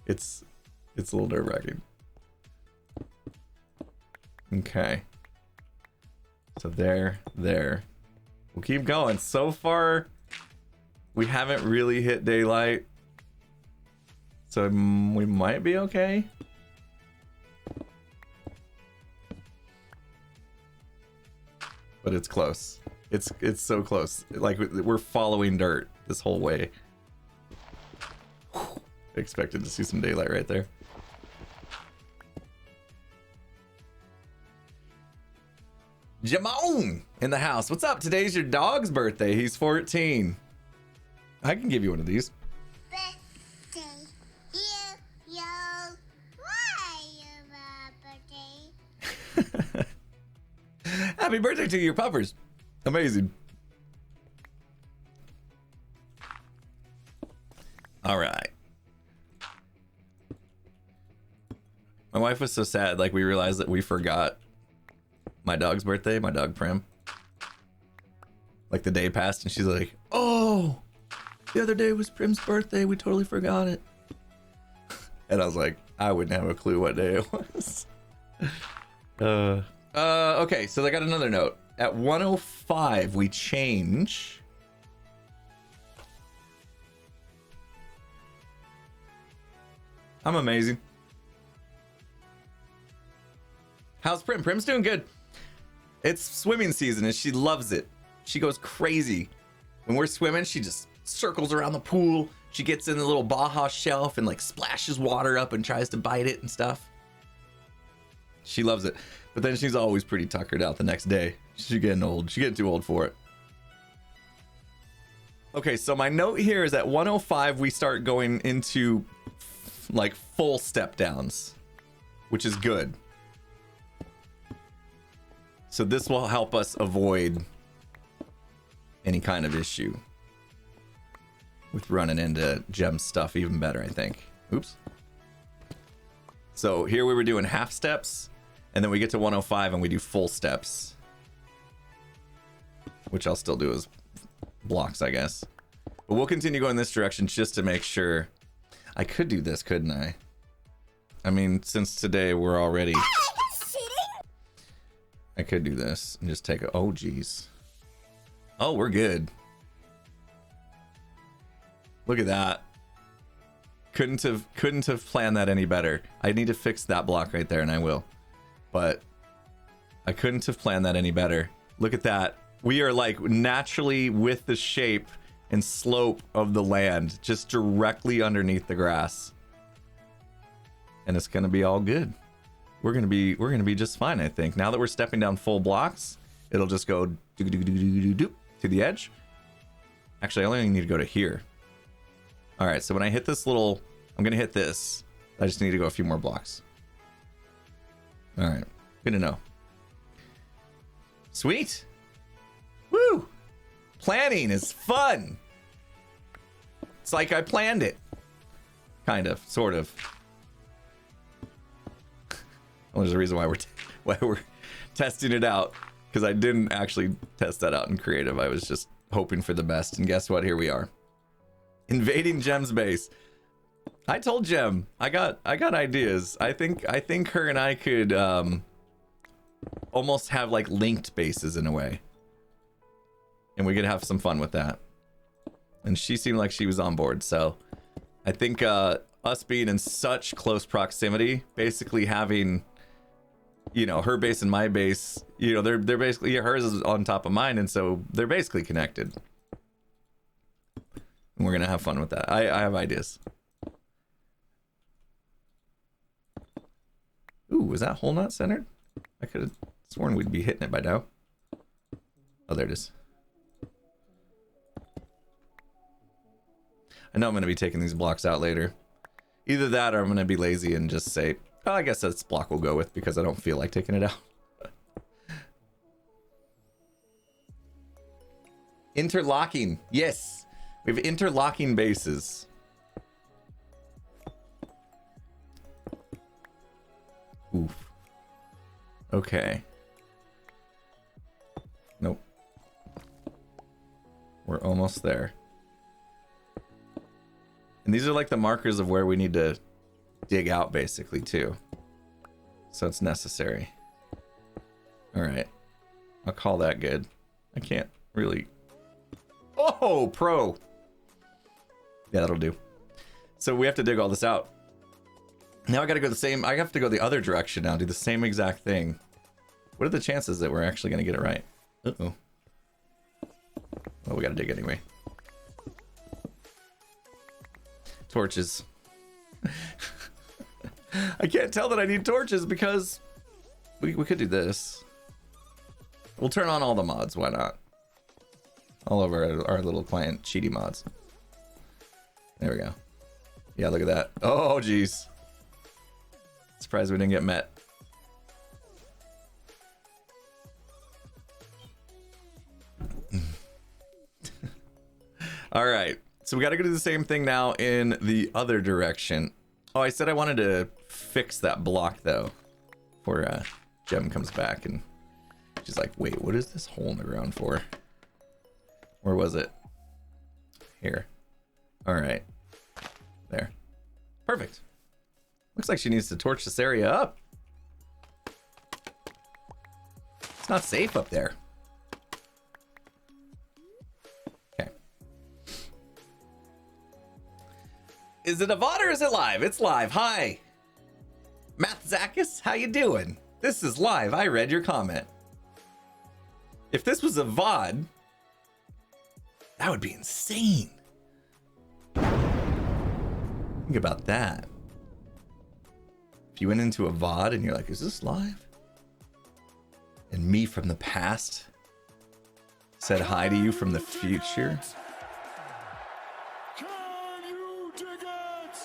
It's a little nerve-wracking. Okay. So there. We'll keep going. So far, we haven't really hit daylight. So we might be okay. But it's close. It's so close. Like, we're following dirt this whole way. Expected to see some daylight right there. Jamon in the house. What's up? Today's your dog's birthday. He's 14. I can give you one of these. Birthday. Yo. Why birthday? Happy birthday to your puppers. Amazing. All right. My wife was so sad. Like, we realized that we forgot my dog's birthday, my dog Prim. Like, the day passed and she's like, oh, the other day was Prim's birthday. We totally forgot it. And I was like, I wouldn't have a clue what day it was. Okay, so I got another note. At 105, we change. I'm amazing. How's Prim? Prim's doing good. It's swimming season and she loves it. She goes crazy. When we're swimming, she just circles around the pool. She gets in the little Baja shelf and like splashes water up and tries to bite it and stuff. She loves it. But then she's always pretty tuckered out the next day. She's getting old. She's getting too old for it. Okay, so my note here is at 105, we start going into like full step downs, which is good. So this will help us avoid any kind of issue with running into gem stuff even better, I think. Oops. So here we were doing half steps, and then we get to 105 and we do full steps, which I'll still do as blocks, I guess. But we'll continue going this direction just to make sure. I could do this, couldn't I? I mean, since today we're already... I could do this and just take a... Oh, geez. Oh, we're good. Look at that. Couldn't have planned that any better. I need to fix that block right there, and I will. But I couldn't have planned that any better. Look at that. We are like naturally with the shape and slope of the land, just directly underneath the grass. And it's gonna be all good. We're gonna be just fine, I think. Now that we're stepping down full blocks, it'll just go to the edge. Actually, I only need to go to here. All right, so when I hit this little, I'm gonna hit this. I just need to go a few more blocks. All right, good to know. Sweet. Woo! Planning is fun. It's like I planned it. Kind of, sort of. Well, there's a reason why we're testing it out, because I didn't actually test that out in creative. I was just hoping for the best, and guess what? Here we are. Invading Gem's base. I told Gem I got ideas. I think her and I could almost have like linked bases in a way, and we could have some fun with that. And she seemed like she was on board, so I think us being in such close proximity, basically having, you know, her base and my base, you know, they're basically, hers is on top of mine, and so they're basically connected. And we're gonna have fun with that. I have ideas. Ooh, was that hole not centered? I could have sworn we'd be hitting it by now. Oh, there it is. I know I'm gonna be taking these blocks out later. Either that or I'm gonna be lazy and just say, oh, I guess this block we'll go with because I don't feel like taking it out. Interlocking. Yes. We have interlocking bases. Oof. Okay. Nope. We're almost there. And these are like the markers of where we need to dig out, basically, too. So it's necessary. Alright. I'll call that good. I can't really... Oh, pro! Yeah, that'll do. So we have to dig all this out. Now I gotta go the same... I have to go the other direction now, do the same exact thing. What are the chances that we're actually gonna get it right? Uh-oh. Well, we gotta dig anyway. Torches. I can't tell that I need torches because we could do this. We'll turn on all the mods, why not? All over our little client cheaty mods. There we go. Yeah, look at that. Oh, geez. Surprised we didn't get met. All right. So we got to go do the same thing now in the other direction. Oh, I said I wanted to fix that block, though, before Gem comes back. And she's like, wait, what is this hole in the ground for? Where was it? Here. All right. There. Perfect. Looks like she needs to torch this area up. It's not safe up there. Okay. Is it a VOD or is it live? It's live. Hi. Mathzakis, how you doing? This is live. I read your comment. If this was a VOD, that would be insane. Think about that. If you went into a VOD and you're like, is this live? And me from the past said hi to you from the future.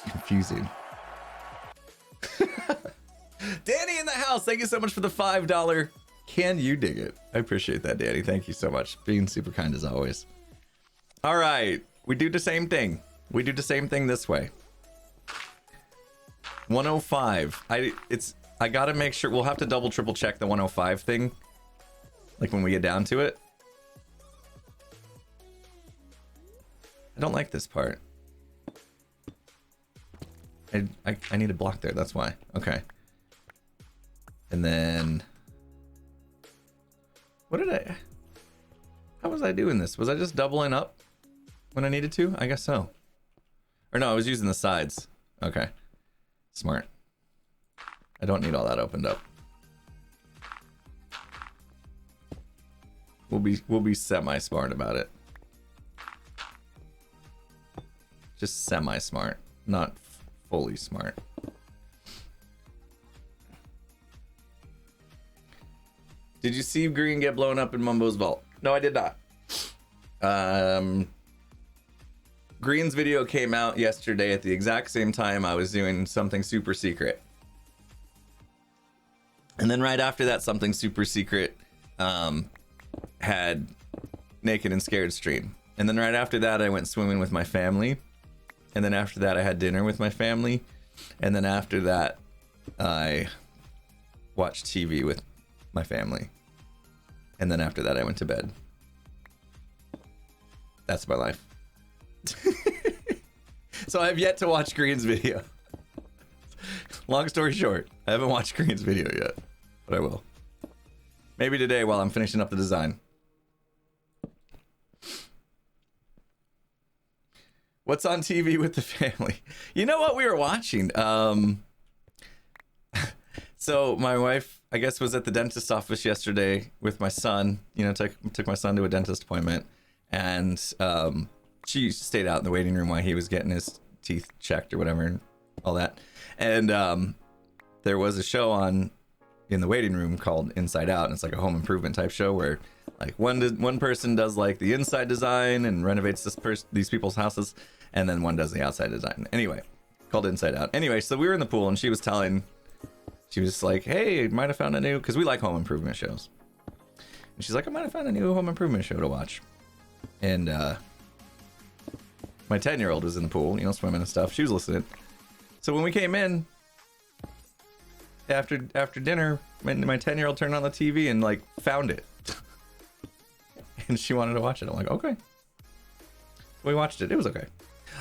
Confusing. Danny in the house, thank you so much for the $5. Can you dig it? I appreciate that, Danny. Thank you so much. Being super kind as always. All right, we do the same thing. We do the same thing this way. 105. I gotta make sure. We'll have to double triple check the 105 thing, like when we get down to it. I don't like this part. I need a block there. That's why. Okay. And then what did I? How was I doing this? Was I just doubling up when I needed to? I guess so. Or no, I was using the sides. Okay. Smart. I don't need all that opened up. We'll be semi-smart about it. Just semi-smart, not fully smart. Did you see Green get blown up in Mumbo's vault? No, I did not. Green's video came out yesterday at the exact same time I was doing something super secret. And then right after that, something super secret had Naked and Scared stream. And then right after that, I went swimming with my family. And then after that, I had dinner with my family. And then after that, I watched TV with my family. And then after that, I went to bed. That's my life. So I have yet to watch Green's video. Long story short, I haven't watched Green's video yet, but I will. Maybe today while I'm finishing up the design. What's on TV with the family? You know what we were watching? So my wife, I guess, was at the dentist's office yesterday with my son. You know, took my son to a dentist appointment, and she stayed out in the waiting room while he was getting his teeth checked or whatever, and all that. And there was a show on in the waiting room called Inside Out, and it's like a home improvement type show where like one person does like the inside design and renovates these people's houses, and then one does the outside design. Anyway, called Inside Out. Anyway, so we were in the pool, and she was like, hey, might have found a new, because we like home improvement shows. And she's like, I might have found a new home improvement show to watch. And my 10-year-old was in the pool, you know, swimming and stuff. She was listening. So when we came in, after dinner, my 10-year-old turned on the TV and like found it. And she wanted to watch it. I'm like, okay. We watched it. It was okay.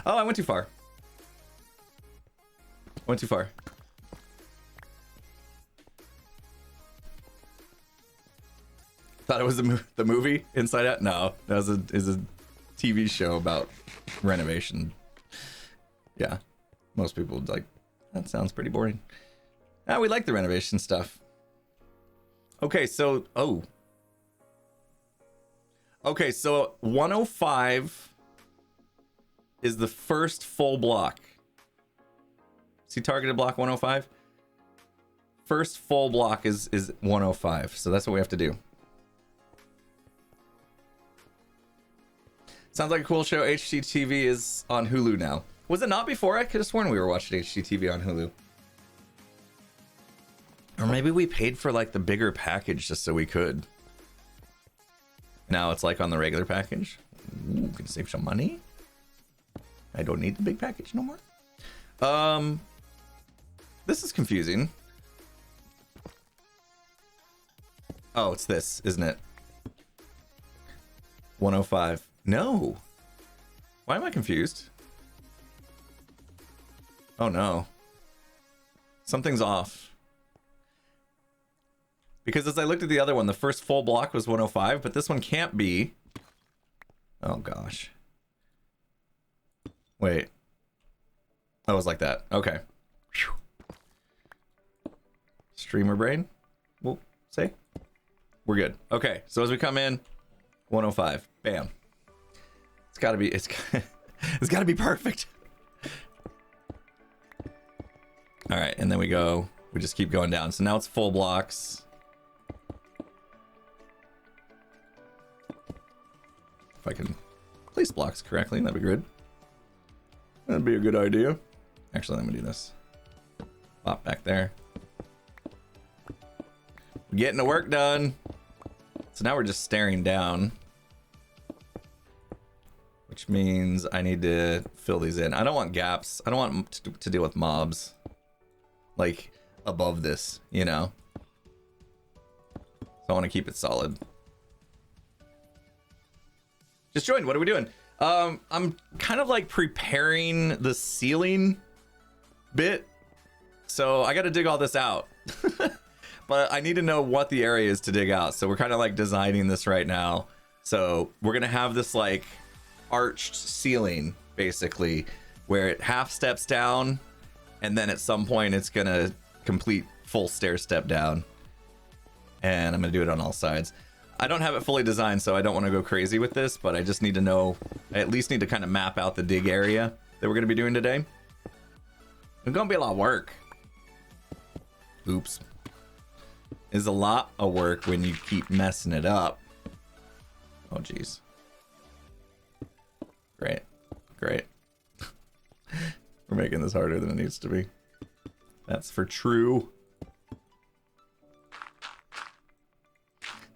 Oh, I went too far. Went too far. Thought it was the movie Inside Out. No, that was is a TV show about renovation. Yeah, most people would like, that sounds pretty boring. Ah, we like the renovation stuff. Okay, so okay, so 105 is the first full block. See targeted block 105? First full block is 105, so that's what we have to do. Sounds like a cool show. HGTV is on Hulu now. Was it not before? I could have sworn we were watching HGTV on Hulu. Or maybe we paid for like the bigger package just so we could. Now it's like on the regular package. Ooh, can save some money. I don't need the big package no more. This is confusing. Oh, it's this, isn't it? 105. No. Why am I confused? Oh no. Something's off. Because as I looked at the other one, the first full block was 105, but this one can't be. Oh gosh. Wait. Oh, it was like that. Okay. Whew. Streamer brain. We'll say. We're good. Okay, so as we come in, 105. Bam. It's gotta be, it's gotta be perfect. All right, and then we just keep going down. So now it's full blocks. If I can place blocks correctly, that'd be good. That'd be a good idea. Actually, let me do this. Pop back there. We're getting the work done. So now we're just staring down. Which means I need to fill these in. I don't want gaps. I don't want to deal with mobs. Like, above this, you know? So I want to keep it solid. Just joined. What are we doing? I'm kind of like preparing the ceiling bit. So I got to dig all this out. But I need to know what the area is to dig out. So we're kind of like designing this right now. So we're going to have this like arched ceiling, basically, where it half steps down. And then at some point it's going to complete full stair step down. And I'm going to do it on all sides. I don't have it fully designed, so I don't want to go crazy with this, but I just need to know, I at least need to kind of map out the dig area that we're going to be doing today. It's going to be a lot of work. Oops. It's a lot of work when you keep messing it up. Oh, jeez. Great. Great. We're making this harder than it needs to be. That's for true.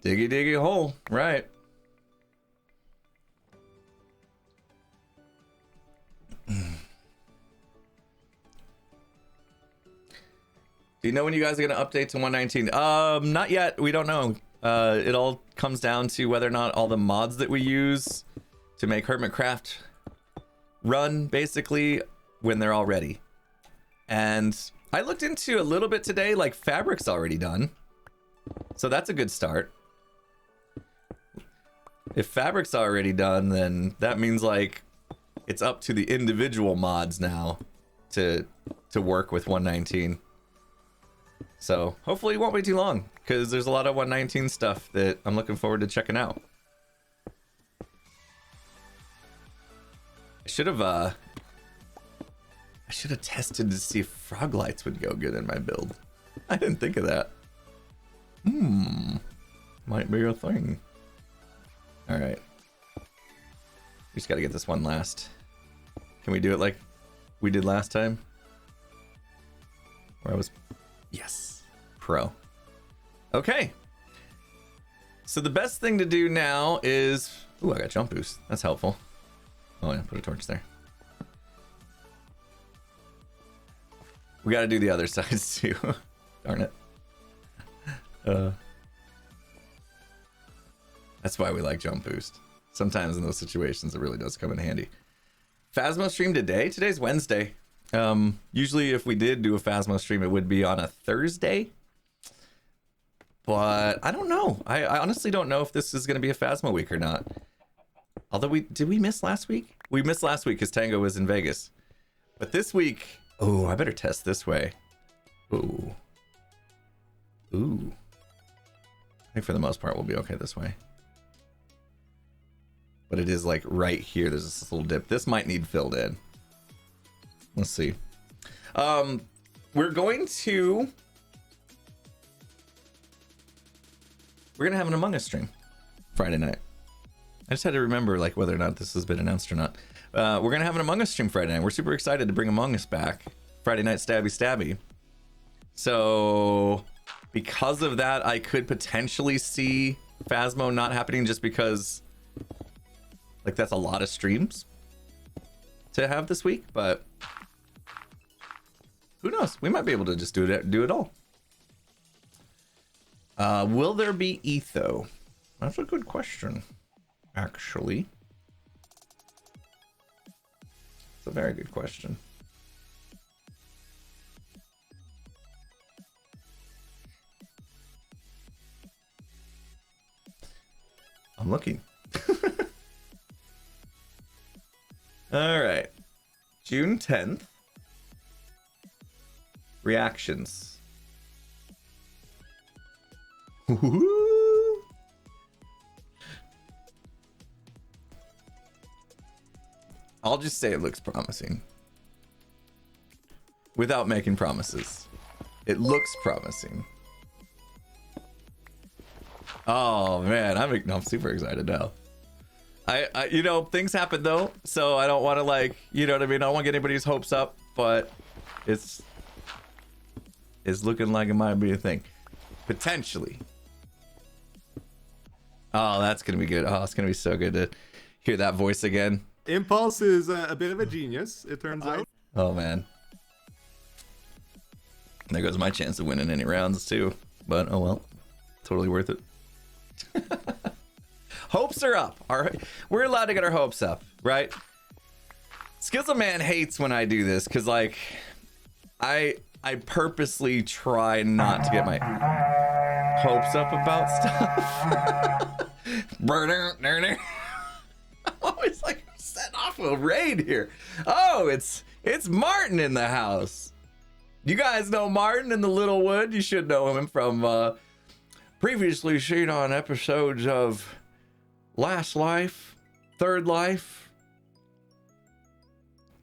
Diggy diggy hole, right. Do you know when you guys are going to update to 119? Not yet. We don't know. It all comes down to whether or not all the mods that we use to make Hermitcraft run, basically, when they're all ready. And I looked into a little bit today, like Fabric's already done. So that's a good start. If Fabric's already done, then that means like it's up to the individual mods now to work with 119. So hopefully it won't be too long, because there's a lot of 119 stuff that I'm looking forward to checking out. I should have tested to see if frog lights would go good in my build. I didn't think of that. Might be a thing. All right. We just got to get this one last. Can we do it like we did last time? Where I was... Yes. Pro. Okay. So the best thing to do now is... Ooh, I got jump boost. That's helpful. Oh yeah, put a torch there. We got to do the other sides too. Darn it. That's why we like jump boost. Sometimes in those situations, it really does come in handy. Phasmo stream today? Today's Wednesday. Usually if we did do a Phasmo stream, it would be on a Thursday. But I don't know. I honestly don't know if this is going to be a Phasmo week or not. Although did we miss last week? We missed last week because Tango was in Vegas. But this week, oh, I better test this way. Ooh. Ooh. I think for the most part we'll be okay this way. But it is like right here. There's this little dip. This might need filled in. Let's see. We're going to have an Among Us stream Friday night. I just had to remember like whether or not this has been announced or not. We're gonna have an Among Us stream Friday night. We're super excited to bring Among Us back. Friday night stabby. So because of that, I could potentially see Phasmo not happening just because like that's a lot of streams to have this week, but who knows? We might be able to just do it all. Will there be etho? That's a good question, actually. It's a very good question. I'm looking. All right. June 10th. Reactions. I'll just say it looks promising. Without making promises. It looks promising. Oh man, I'm super excited now. I you know, things happen though, so I don't want to like, you know what I mean? I don't want to get anybody's hopes up, but it's looking like it might be a thing. Potentially. Oh, that's gonna be good. Oh, it's gonna be so good to hear that voice again. Impulse is a bit of a genius, it turns out. Oh man. There goes my chance of winning any rounds too. But oh well. Totally worth it. Hopes are up. We're allowed to get our hopes up, right? Skizzle Man hates when I do this because like I purposely try not to get my hopes up about stuff. I'm always like setting off a raid here. Oh, it's Martin in the house. You guys know Martin in the Little Wood. You should know him from previously seen on episodes of Last Life, Third Life.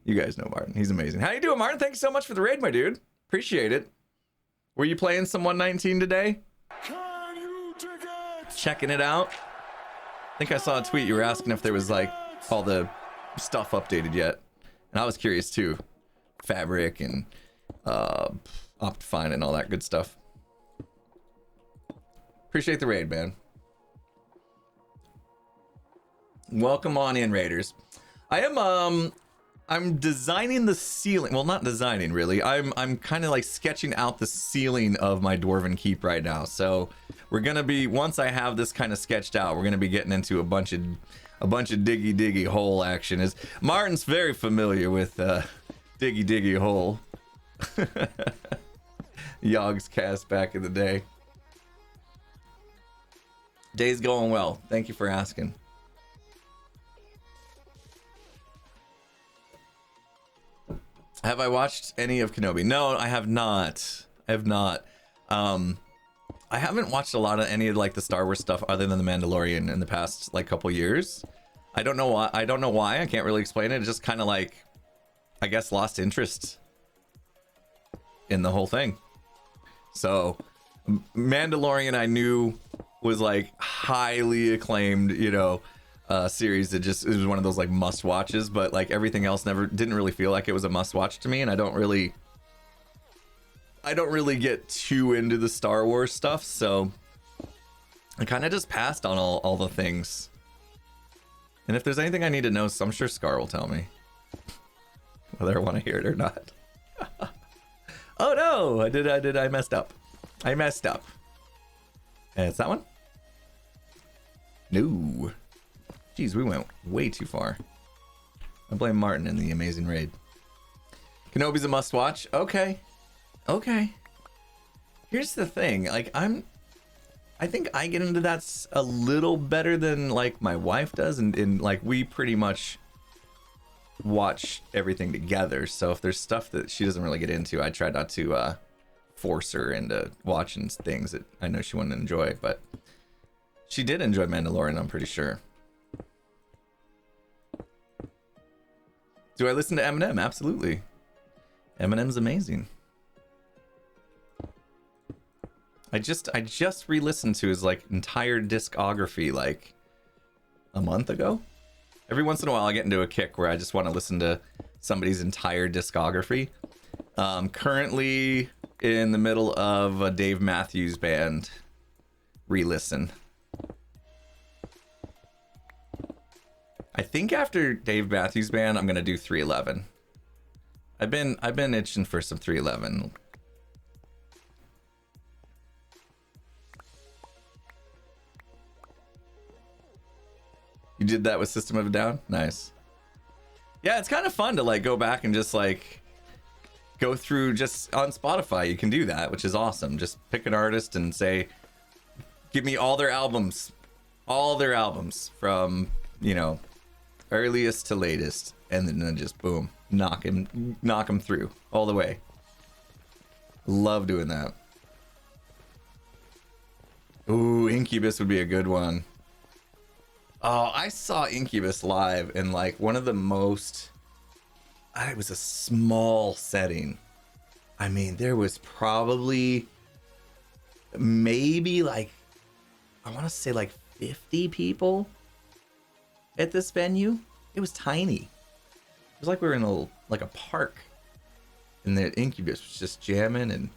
You guys know Martin. He's amazing. How you doing, Martin? Thanks so much for the raid, my dude. Appreciate it. Were you playing some 119 today? Checking it out? I think I saw a tweet. You were asking if there was like all the stuff updated yet. And I was curious too. Fabric and Optifine and all that good stuff. Appreciate the raid, man. Welcome on in, raiders. I'm designing the ceiling. Well, not designing really. I'm kind of like sketching out the ceiling of my Dwarven keep right now. So we're gonna be, once I have this kind of sketched out, we're gonna be getting into a bunch of diggy hole action. Is Martin's very familiar with diggy hole. Yogg's cast back in the day. Day's going well. Thank you for asking. Have I watched any of Kenobi? No, I have not. I have not. I haven't watched a lot of any of like the Star Wars stuff other than The Mandalorian in the past like couple years. I don't know why. I can't really explain it. It's just kind of like, I guess, lost interest in the whole thing. So Mandalorian I knew was like highly acclaimed, you know, series that just, it was one of those like must watches, but like everything else didn't really feel like it was a must watch to me. And I don't really get too into the Star Wars stuff, so I kind of just passed on all the things. And if there's anything I need to know, so I'm sure Scar will tell me, whether I want to hear it or not. Oh no, I messed up. I messed up. And it's that one? No. Jeez, we went way too far. I blame Martin in the Amazing Raid. Kenobi's a must watch. Okay. Here's the thing, like I think I get into that a little better than like my wife does, and like we pretty much watch everything together. So if there's stuff that she doesn't really get into, I try not to force her into watching things that I know she wouldn't enjoy, but she did enjoy Mandalorian, I'm pretty sure. Do I listen to Eminem? Absolutely. Eminem's amazing. I just re-listened to his like entire discography like a month ago. Every once in a while I get into a kick where I just want to listen to somebody's entire discography. Currently in the middle of a Dave Matthews Band re-listen. I think after Dave Matthews Band I'm gonna do 311. I've been itching for some 311. You did that with System of a Down? Nice. Yeah, it's kind of fun to like go back and just like go through, just on Spotify you can do that, which is awesome. Just pick an artist and say, give me all their albums from, you know, earliest to latest, and then just boom, knock them through all the way. Love doing that. Ooh, Incubus would be a good one. Oh, I saw Incubus live in like one of the most, it was a small setting. I mean, there was probably maybe like, I want to say like 50 people at this venue. It was tiny. It was like we were in a park, and the Incubus was just jamming, and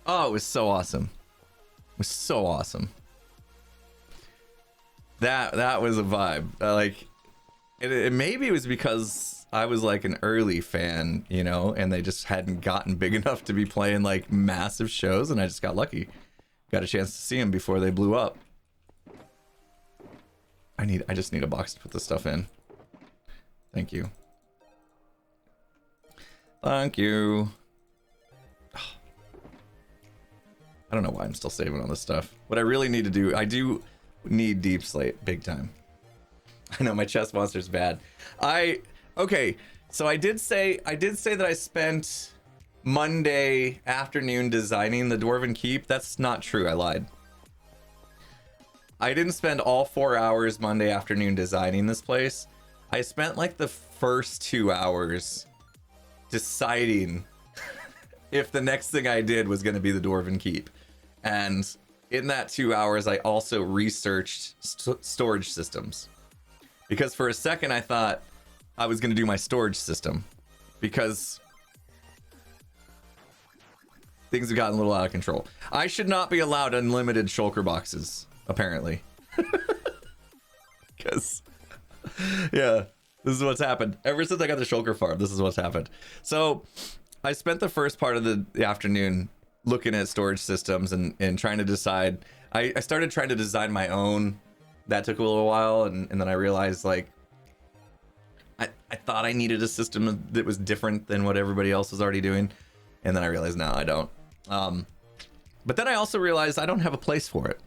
oh, it was so awesome. It was so awesome. That was a vibe. Like it maybe it was because I was like an early fan, you know, and they just hadn't gotten big enough to be playing like massive shows, and I just got lucky. Got a chance to see them before they blew up. I just need a box to put this stuff in. Thank you. Thank you. I don't know why I'm still saving all this stuff. What I really need to do, I do need Deep Slate big time. I know my chest monster's bad. Okay, so I did say that I spent Monday afternoon designing the Dwarven Keep. That's not true. I lied. I didn't spend all 4 hours Monday afternoon designing this place. I spent like the first 2 hours deciding if the next thing I did was going to be the Dwarven Keep. And in that 2 hours, I also researched storage systems. Because for a second, I thought I was going to do my storage system. Because things have gotten a little out of control. I should not be allowed unlimited shulker boxes, apparently. Because, yeah, this is what's happened. Ever since I got the shulker farm, this is what's happened. So I spent the first part of the afternoon looking at storage systems and trying to decide. I started trying to design my own. That took a little while, and then I realized, like, I thought I needed a system that was different than what everybody else was already doing, and then I realized, no, I don't. But then I also realized I don't have a place for it.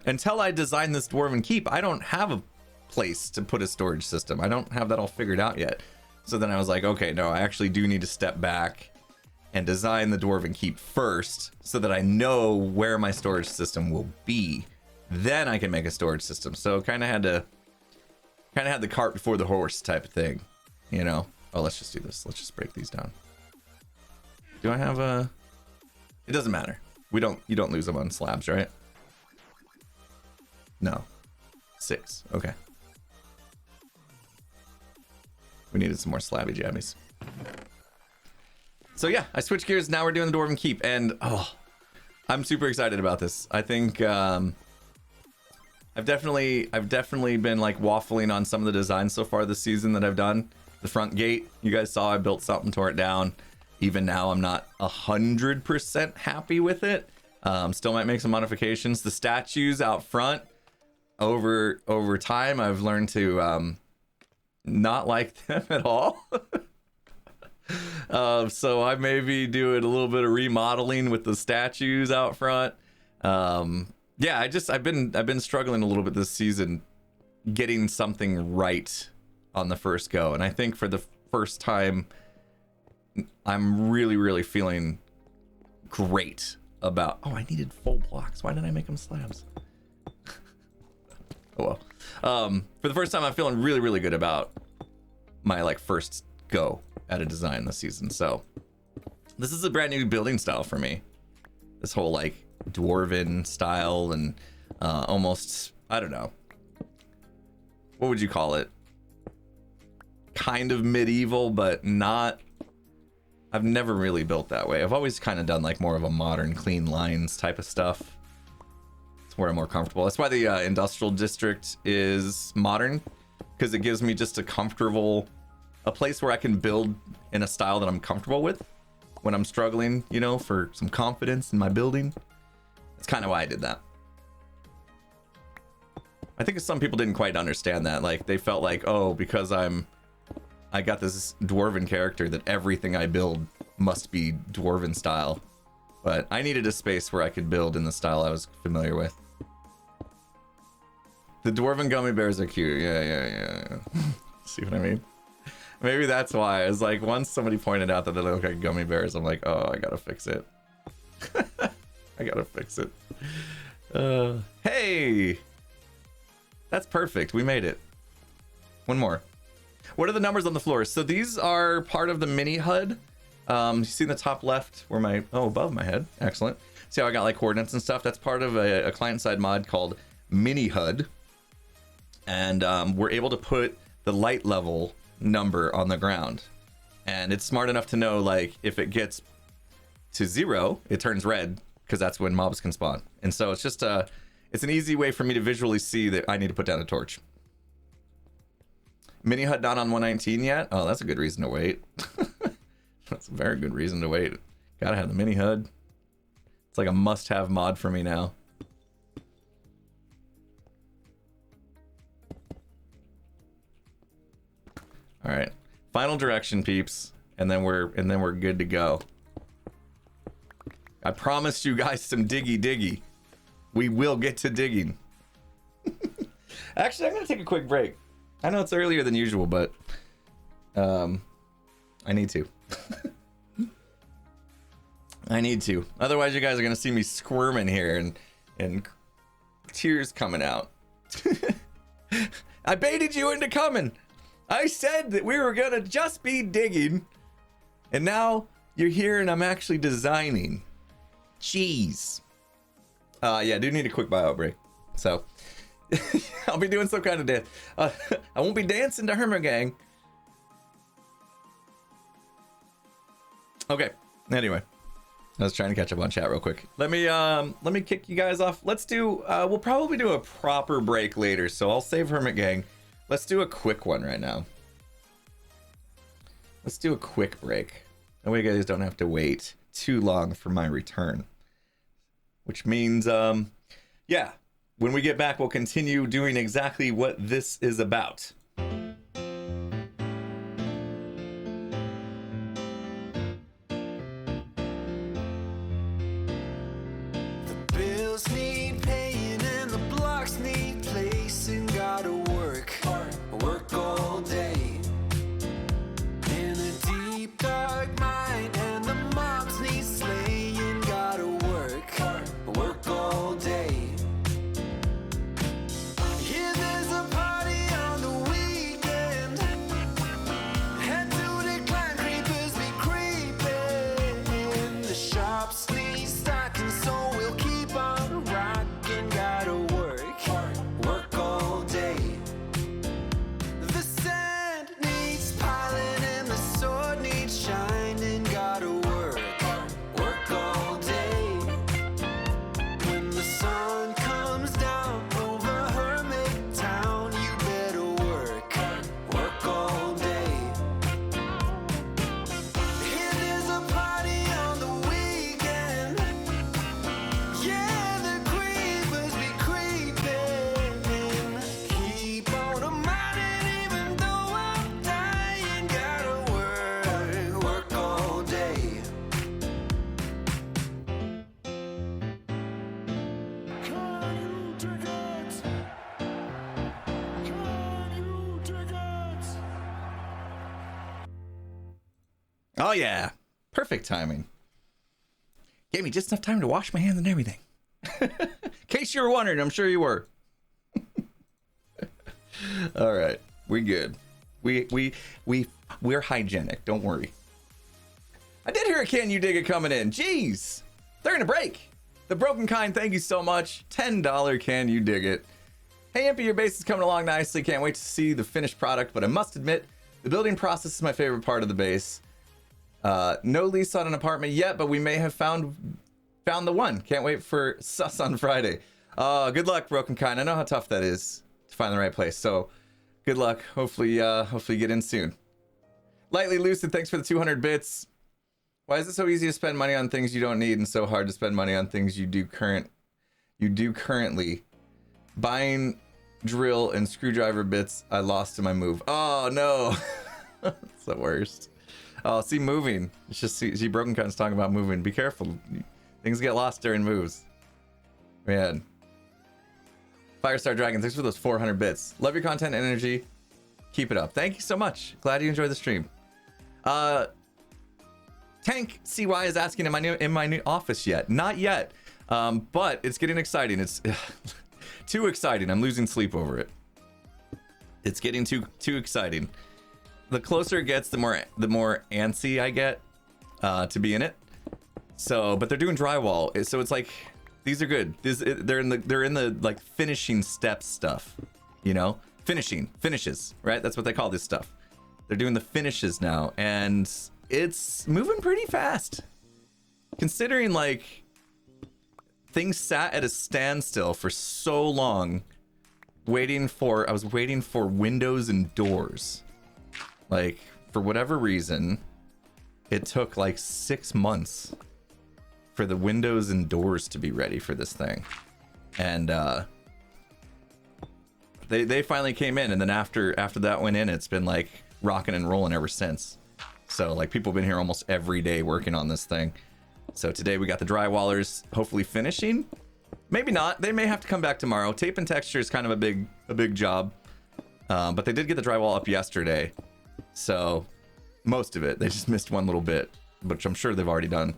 Until I design this Dwarven Keep, I don't have a place to put a storage system. I don't have that all figured out yet. So then I was like, okay, no, I actually do need to step back and design the Dwarven Keep first so that I know where my storage system will be. Then I can make a storage system. So kind of had the cart before the horse type of thing, you know? Oh, let's just do this. Let's just break these down. Do I have a... It doesn't matter. You don't lose them on slabs, right? No. 6. Okay. We needed some more slabby jabbies. So yeah, I switched gears. Now we're doing the Dwarven Keep, and oh, I'm super excited about this. I think I've definitely been like waffling on some of the designs so far this season that I've done. The front gate, you guys saw I built something, tore it down. Even now, I'm not 100% happy with it. Still might make some modifications. The statues out front, over time, I've learned to not like them at all. So I may be doing a little bit of remodeling with the statues out front. Yeah, I've been struggling a little bit this season getting something right on the first go, and I think for the first time I'm really feeling great about... Oh, I needed full blocks. Why didn't I make them slabs? Oh well. For the first time I'm feeling really good about my like first go at a design this season. So this is a brand new building style for me. This whole like Dwarven style and almost, I don't know, what would you call it? Kind of medieval, but not. I've never really built that way. I've always kind of done like more of a modern clean lines type of stuff. It's where I'm more comfortable. That's why the industrial district is modern, because it gives me just a place where I can build in a style that I'm comfortable with when I'm struggling, you know, for some confidence in my building. That's kind of why I did that. I think some people didn't quite understand that. Like they felt like, oh, because I got this Dwarven character that everything I build must be Dwarven style. But I needed a space where I could build in the style I was familiar with. The Dwarven gummy bears are cute. Yeah. See what I mean? Maybe that's why. It's like once somebody pointed out that they look like gummy bears, I'm like, oh, I gotta fix it. I gotta fix it. Hey! That's perfect. We made it. One more. What are the numbers on the floor? So these are part of the mini HUD. You see in the top left where my... Oh, above my head. Excellent. See how I got like coordinates and stuff? That's part of a client-side mod called mini HUD. And we're able to put the light level number on the ground. And it's smart enough to know, like, if it gets to 0, it turns red, because that's when mobs can spawn. And so it's just it's an easy way for me to visually see that I need to put down a torch. Mini HUD not on 119 yet? Oh, that's a good reason to wait. That's a very good reason to wait. Gotta have the mini HUD. It's like a must-have mod for me now. All right, final direction, peeps, and then we're good to go. I promised you guys some diggy. We will get to digging. Actually, I'm gonna take a quick break. I know it's earlier than usual, but I need to. I need to. Otherwise, you guys are gonna see me squirming here and tears coming out. I baited you into coming. I said that we were gonna just be digging, and now you're here and I'm actually designing. Jeez. Yeah, I do need a quick bio break. So I'll be doing some kind of dance. I won't be dancing to Hermit Gang. Okay. Anyway, I was trying to catch up on chat real quick. Let me kick you guys off. Let's do. We'll probably do a proper break later, so I'll save Hermit Gang. Let's do a quick one right now. Let's do a quick break. That way you guys don't have to wait too long for my return. Which means, yeah, when we get back, we'll continue doing exactly what this is about. The bills need paying and the blocks need placing. Gotta work all day. In a deep dark night and the mobs Oh yeah, perfect timing. Gave me just enough time to wash my hands and everything. In case you were wondering, I'm sure you were. All right, we good. We're hygienic. Don't worry. I did hear a Can You Dig It coming in. Jeez, they're in a break. The Broken Kind, thank you so much. $10 Can You Dig It. Hey Impy, your base is coming along nicely. Can't wait to see the finished product, but I must admit, the building process is my favorite part of the base. No lease on an apartment yet, but we may have found the one. Can't wait for sus on Friday. Good luck, Broken Kind. I know how tough that is to find the right place. So good luck. Hopefully you get in soon. Lightly Lucid, thanks for the 200 bits. Why is it so easy to spend money on things you don't need and so hard to spend money on things you do currently? Buying drill and screwdriver bits I lost in my move. Oh no. It's the worst. Oh, see, moving. It's just see Broken Kind's talking about moving. Be careful. Things get lost during moves. Man. Firestar Dragon, thanks for those 400 bits. Love your content and energy. Keep it up. Thank you so much. Glad you enjoyed the stream. Tank CY is asking, am I in my new office yet? Not yet. But it's getting exciting. It's too exciting. I'm losing sleep over it. It's getting too exciting. The closer it gets, the more antsy I get to be in it. So, but they're doing drywall, so it's like these are good. They're in the like finishing steps stuff, you know, finishes, right? That's what they call this stuff. They're doing the finishes now, and it's moving pretty fast. Considering like things sat at a standstill for so long, I was waiting for windows and doors. Like, for whatever reason, it took like 6 months for the windows and doors to be ready for this thing. And they finally came in, and then after that went in, it's been like rocking and rolling ever since. So like people have been here almost every day working on this thing. So today we got the drywallers hopefully finishing. Maybe not. They may have to come back tomorrow. Tape and texture is kind of a big job. But they did get the drywall up yesterday. So most of it, they just missed one little bit, which I'm sure they've already done.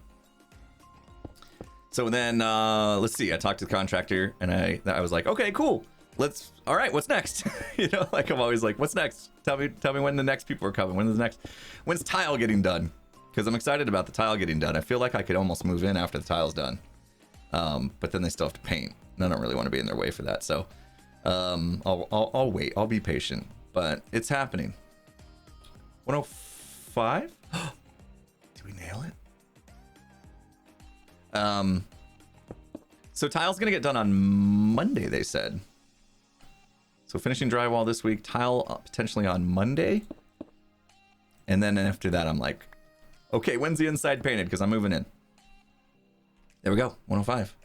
So then, let's see. I talked to the contractor, and I was like, okay, cool. All right, what's next? You know, like I'm always like, what's next? Tell me when the next people are coming. When's tile getting done? Because I'm excited about the tile getting done. I feel like I could almost move in after the tile's done. But then they still have to paint, and I don't really want to be in their way for that. So, I'll wait. I'll be patient. But it's happening. 105? Did we nail it? So tile's gonna get done on Monday, they said. So finishing drywall this week, tile potentially on Monday. And then after that, I'm like, okay, when's the inside painted? Because I'm moving in. There we go, 105.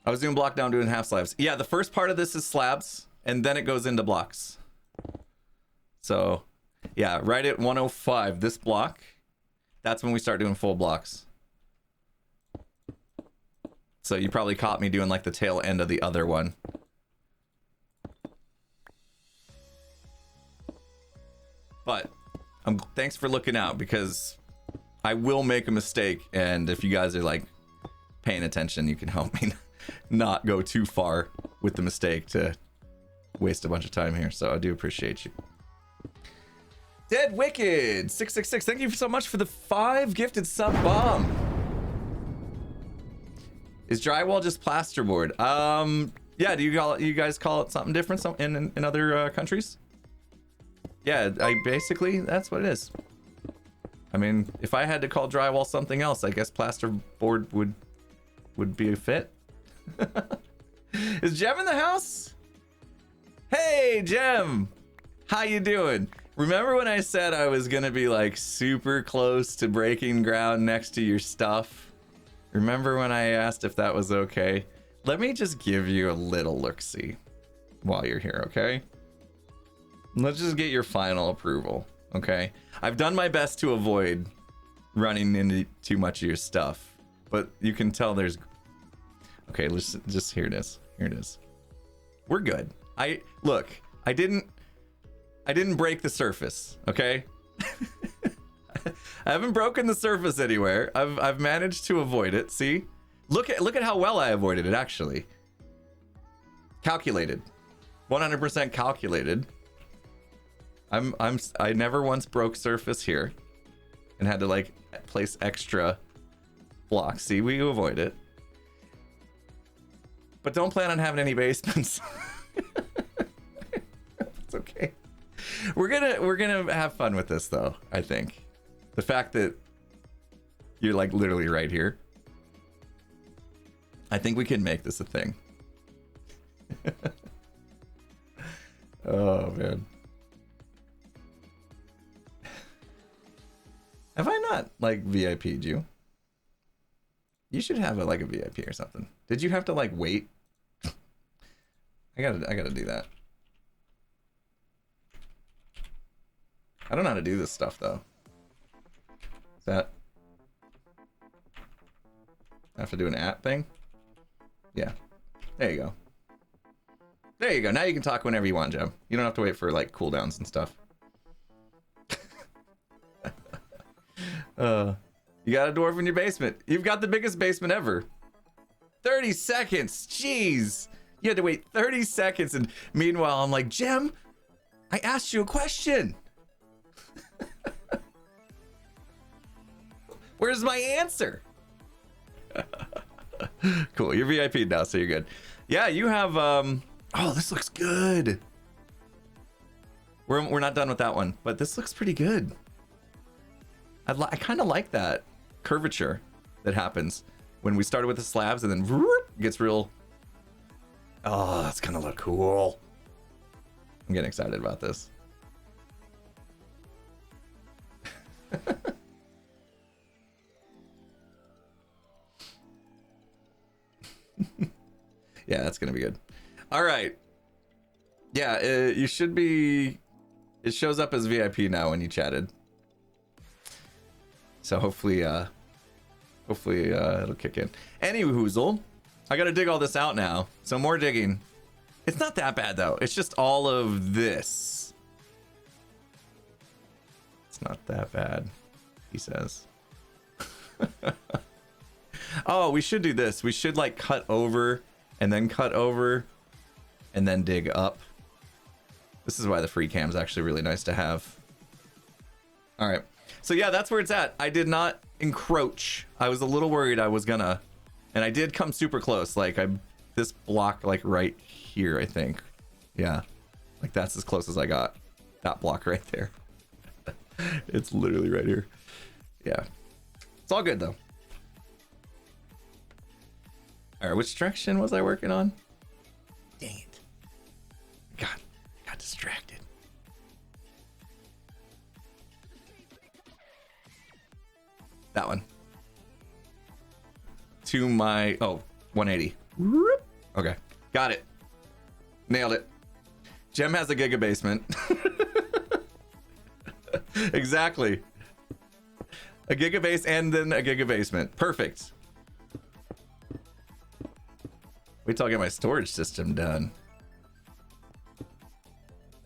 I was doing block down, doing half slabs. Yeah, the first part of this is slabs, and then it goes into blocks. So, yeah, right at 105, this block, that's when we start doing full blocks. So you probably caught me doing like the tail end of the other one. But thanks for looking out, because I will make a mistake, and if you guys are like paying attention, you can help me not go too far with the mistake to waste a bunch of time here. So I do appreciate you. Dead Wicked 666, thank you so much for the 5 gifted sub bomb. Is drywall just plasterboard? Yeah, do you guys call it something different in other countries? Yeah, basically that's what it is. I mean, if I had to call drywall something else, I guess plasterboard would be a fit. Is Jem in the house? Hey, Jem, how you doing? Remember when I said I was gonna be like super close to breaking ground next to your stuff? Remember when I asked if that was okay? Let me just give you a little look-see while you're here, okay? Let's just get your final approval, okay? I've done my best to avoid running into too much of your stuff, but you can tell there's... Okay, let's just, here it is. Here it is. We're good. Look, I didn't break the surface, okay? I haven't broken the surface anywhere. I've managed to avoid it. See? Look at how well I avoided it actually. Calculated. 100% calculated. I never once broke surface here and had to like place extra blocks. See, we avoid it. But don't plan on having any basements. It's okay. We're gonna have fun with this though, I think. The fact that you're like literally right here. I think we can make this a thing. Oh man. Have I not like VIP'd you? You should have like a VIP or something. Did you have to like wait? I gotta do that. I don't know how to do this stuff though. Is that I have to do an app thing? Yeah. There you go. There you go. Now you can talk whenever you want, Jem. You don't have to wait for like cooldowns and stuff. You got a dwarf in your basement. You've got the biggest basement ever. 30 seconds. Jeez. You had to wait 30 seconds. And meanwhile, I'm like, Jem, I asked you a question. Where's my answer? Cool. You're VIP now, so you're good. Yeah, you have, oh, this looks good. We're not done with that one, but this looks pretty good. I kind of like that curvature that happens when we started with the slabs and then whoop, gets real. Oh, that's gonna look cool. I'm getting excited about this. Yeah, that's gonna be good. All right. Yeah, you should be. It shows up as VIP now when you chatted. So hopefully it'll kick in. Any hoozle, I gotta dig all this out now. So more digging. It's not that bad though. It's just all of this. It's not that bad, he says. Oh, we should do this. We should like cut over and then cut over and then dig up. This is why the free cam is actually really nice to have. All right. So yeah, that's where it's at. I did not encroach. I was a little worried I was gonna, and I did come super close. Like this block like right here, I think. Yeah, like that's as close as I got. That block right there. It's literally right here. Yeah, it's all good though. All right, which direction was I working on? Dang it. God, I got distracted. That one. To my, 180. Okay, got it. Nailed it. Jem has a giga basement. Exactly. A giga base and then a giga basement. Perfect. Wait till I get my storage system done.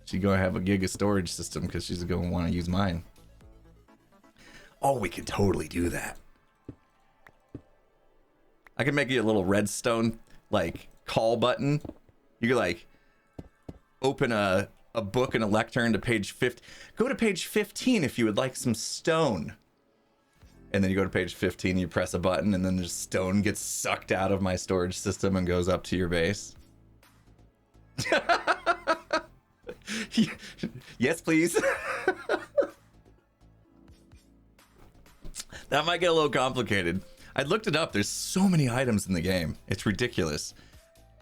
She's gonna have a giga storage system because she's gonna want to use mine. Oh, we could totally do that. I could make you a little redstone like call button. You could like open a book and a lectern to page 50. Go to page 15 if you would like some stone. And then you go to page 15, you press a button, and then the stone gets sucked out of my storage system and goes up to your base. Yes, please. That might get a little complicated. I looked it up. There's so many items in the game. It's ridiculous.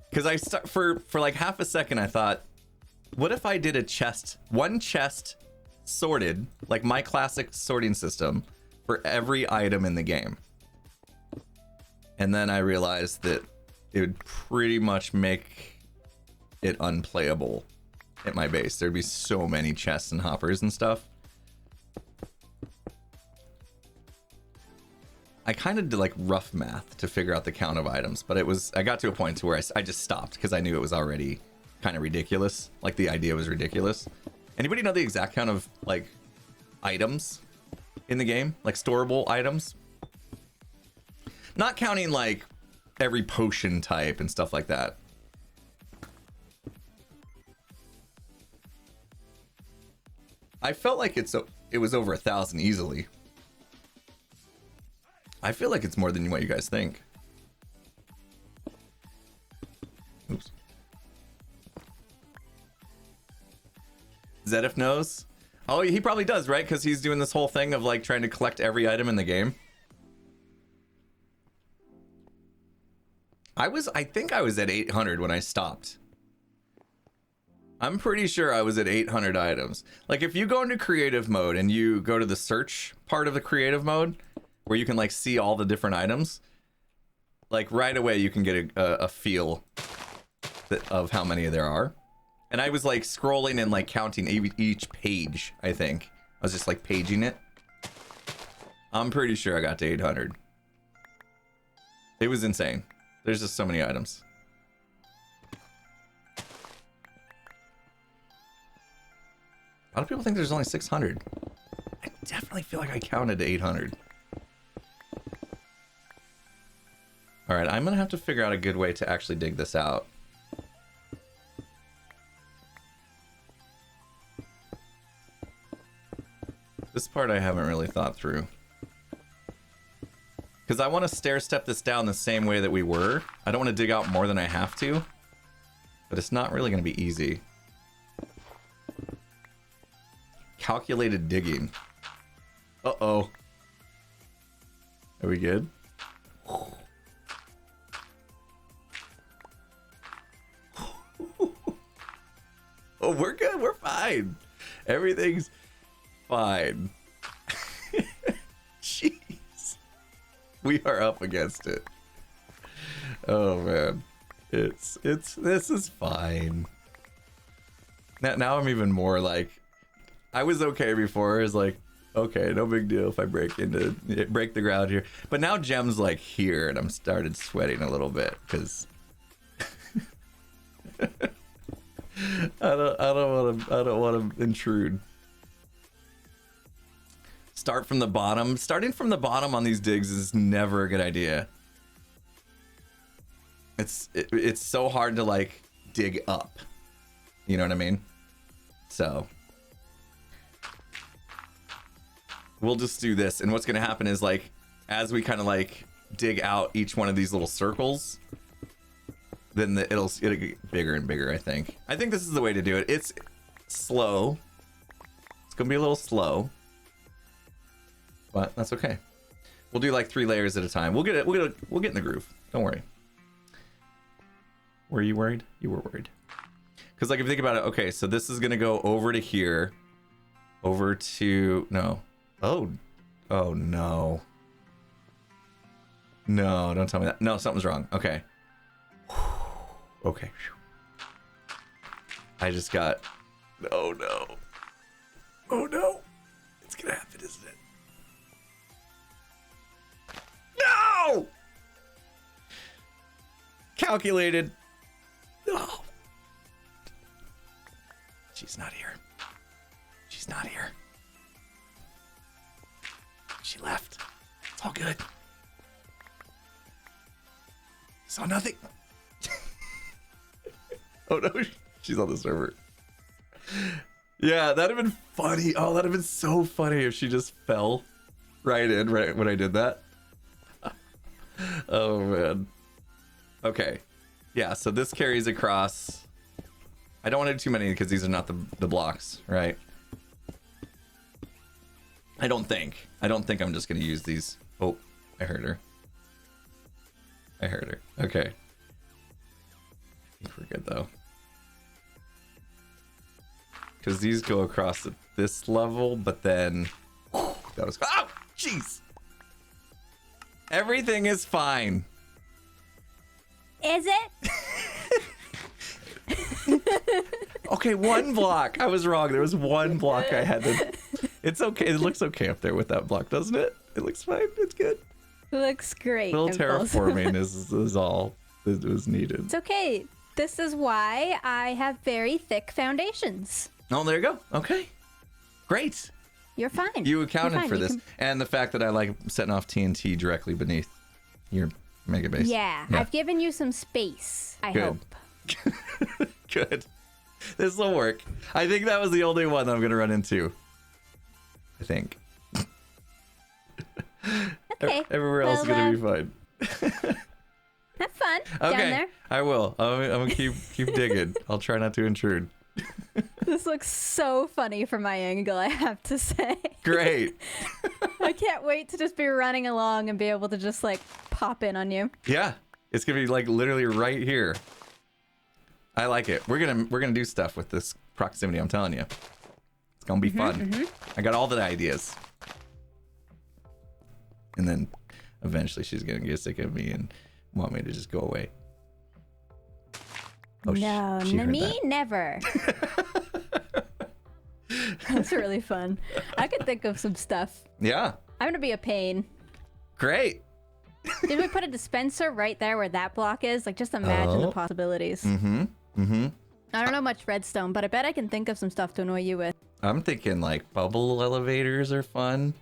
Because I start for like half a second, I thought, what if I did a chest, one chest sorted, like my classic sorting system, for every item in the game? And then I realized that it would pretty much make it unplayable at my base. There'd be so many chests and hoppers and stuff. I kind of did like rough math to figure out the count of items, but I got to a point to where I just stopped because I knew it was already kind of ridiculous. Like the idea was ridiculous. Anybody know the exact count of like items in the game, like storable items. Not counting like every potion type and stuff like that. I felt like it was over 1,000 easily. I feel like it's more than what you guys think. Oops. Zedif knows. Oh, he probably does, right? Because he's doing this whole thing of like trying to collect every item in the game. I think I was at 800 when I stopped. I'm pretty sure I was at 800 items. Like if you go into creative mode and you go to the search part of the creative mode where you can like see all the different items, like right away you can get a feel of how many there are. And I was like scrolling and like counting each page, I think. I was just like paging it. I'm pretty sure I got to 800. It was insane. There's just so many items. A lot of people think there's only 600. I definitely feel like I counted to 800. All right, I'm gonna have to figure out a good way to actually dig this out. This part I haven't really thought through. Because I want to stair step this down the same way that we were. I don't want to dig out more than I have to. But it's not really going to be easy. Calculated digging. Uh-oh. Are we good? Oh, we're good. We're fine. Everything's fine. Jeez. We are up against it. Oh man. This is fine. Now I'm even more like, I was okay before. It's like, okay, no big deal if I break the ground here. But now Gem's like here and I'm started sweating a little bit because I don't want to intrude. Start from the bottom. Starting from the bottom on these digs is never a good idea. It's so hard to like dig up. You know what I mean? So we'll just do this, and what's gonna happen is like as we kind of like dig out each one of these little circles, then it'll get bigger and bigger. I think this is the way to do it. It's slow. It's gonna be a little slow. But that's okay. We'll do like 3 layers at a time. We'll get in the groove. Don't worry. Were you worried? You were worried. Because like if you think about it, okay, so this is gonna go over to here, over to no. Oh no. No, don't tell me that. No, something's wrong. Okay. Okay. I just got. Oh no. Oh no. It's gonna happen, isn't it? No! Calculated. Oh. She's not here. She's not here. She left. It's all good. Saw nothing. Oh no, she's on the server. Yeah, that'd have been funny. Oh, that'd have been so funny if she just fell right when I did that. Oh man. Okay. Yeah, so this carries across. I don't want to do too many because these are not the blocks, right? I don't think I'm just gonna use these. Oh, I heard her. Okay. I think we're good though. Because these go across at this level, but then that was. Oh, jeez. Everything is fine. Is it? Okay, one block. I was wrong. There was one block I had to. It's okay. It looks okay up there with that block, doesn't it? It looks fine. It's good. It looks great. A little terraforming is all that was needed. It's okay. This is why I have very thick foundations. Oh, there you go. Okay. Great. You're fine. You You're accounted fine. for You this, can- and the fact that I like setting off TNT directly beneath your mega base. Yeah, I've given you some space. I Good. hope. Good. This will work. I think that was the only one that I'm gonna run into. I think. Okay. Everywhere else is Well, gonna be fine. Have fun down Okay, there. I will. I'm gonna keep digging. I'll try not to intrude. This looks so funny from my angle, I have to say. Great. I can't wait to just be running along and be able to just like pop in on you. Yeah, it's gonna be like literally right here. I like it. We're gonna do stuff with this proximity. I'm telling you, it's gonna be fun. I got all the ideas, and then eventually she's gonna get sick of me and want me to just go away. Oh, No, she heard me that. never. That's really fun. I could think of some stuff. Yeah, I'm gonna be a pain. great. Did we put a dispenser right there where that block is? Like, just imagine the Oh. possibilities. Mm-hmm. I don't know much redstone, but I bet I can think of some stuff to annoy you with. I'm thinking like bubble elevators are fun.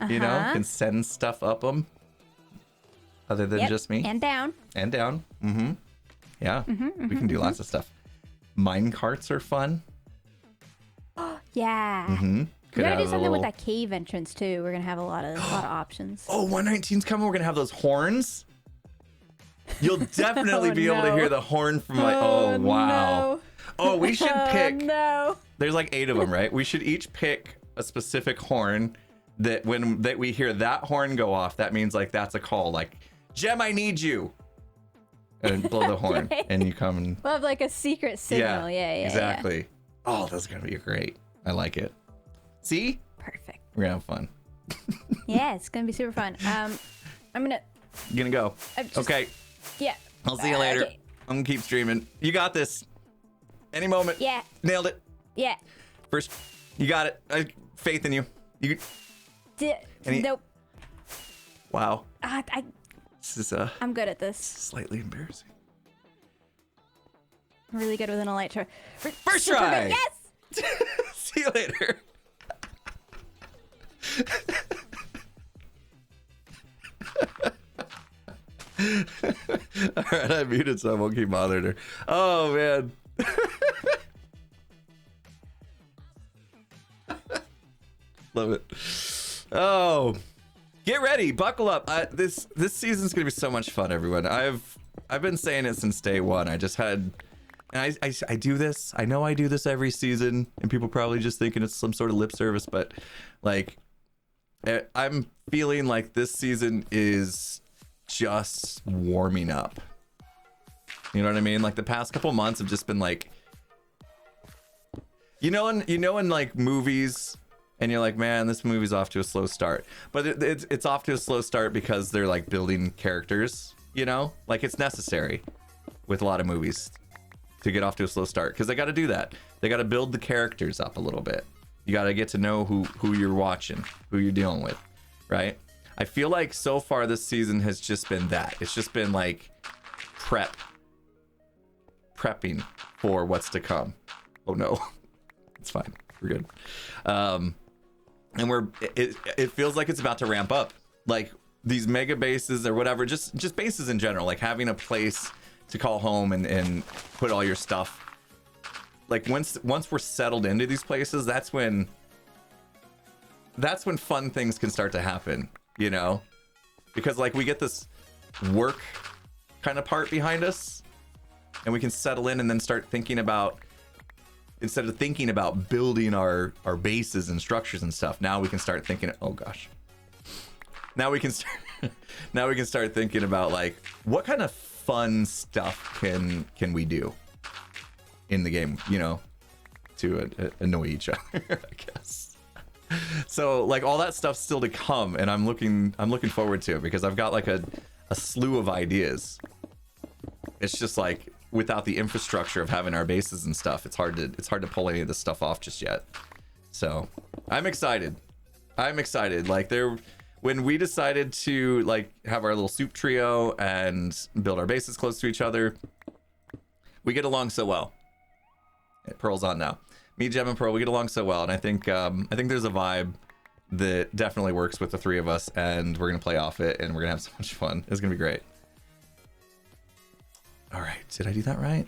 You know, Uh-huh. can send stuff up them. Other than Yep, just me. and down. And down. Mm-hmm. Yeah, we can do lots of stuff. Mine carts are fun. Yeah. Mm-hmm. We gotta do a something with little- that cave entrance too. We're gonna have a lot of options. Oh, 119's coming. We're gonna have those horns. You'll definitely Oh, be able to no. hear the horn from my. Oh wow. No. Oh, we should pick. No. There's like 8 of them, right? We should each pick a specific horn that when that we hear that horn go off, that means like that's a call. Like, Gem, I need you. And blow the horn, Okay. and you come and We'll have like a secret signal. Yeah, exactly. Oh, that's gonna be great. I like it. See, Perfect. we're gonna have fun. Yeah, it's gonna be super fun. I'm gonna. You gonna go? I'm just- Okay, Yeah. I'll see you later. Okay. I'm gonna keep streaming. You got this. Any moment. Yeah. Nailed it. Yeah. First, you got it. I faith in you. You. Any- Nope. Wow. I. This is I'm good at this. slightly embarrassing. I'm really good with an elytra. First Super try. good. Yes. See you later. All right, I muted so I won't keep bothering her. Oh man. Love it. Oh, get ready, buckle up. This season's gonna be so much fun, everyone. I've been saying it since day one. I just had, and I do this. I know I do this every season, and people probably just thinking it's some sort of lip service, but like, I'm feeling like this season is just warming up. You know what I mean? Like the past couple months have just been like, in like movies, and you're like, man, this movie's off to a slow start. But it's off to a slow start because they're like building characters. You know, like it's necessary with a lot of movies to get off to a slow start because they got to do that. They got to build the characters up a little bit. You got to get to know who you're watching, who you're dealing with, right? I feel like so far this season has just been that. It's just been like prepping for what's to come. Oh no, it's fine. We're good. And it feels like it's about to ramp up. Like these mega bases or whatever, just bases in general, like having a place to call home and put all your stuff. Like once we're settled into these places, that's when fun things can start to happen, you know? Because like we get this work kind of part behind us and we can settle in and then start thinking about, instead of thinking about building our bases and structures and stuff, now we can start thinking, oh gosh. Now we can start thinking about like what kind of fun stuff can we do in the game, you know, to annoy each other, I guess. So like all that stuff's still to come, and I'm looking forward to it because I've got like a slew of ideas. It's just like without the infrastructure of having our bases and stuff, it's hard to pull any of this stuff off just yet. So I'm excited. Like when we decided to like have our little soup trio and build our bases close to each other, we get along so well. Pearl's on now. Me, Gem, and Pearl, we get along so well, and I think there's a vibe that definitely works with the three of us, and we're gonna play off it, and we're gonna have so much fun. It's gonna be great. All right, did I do that right?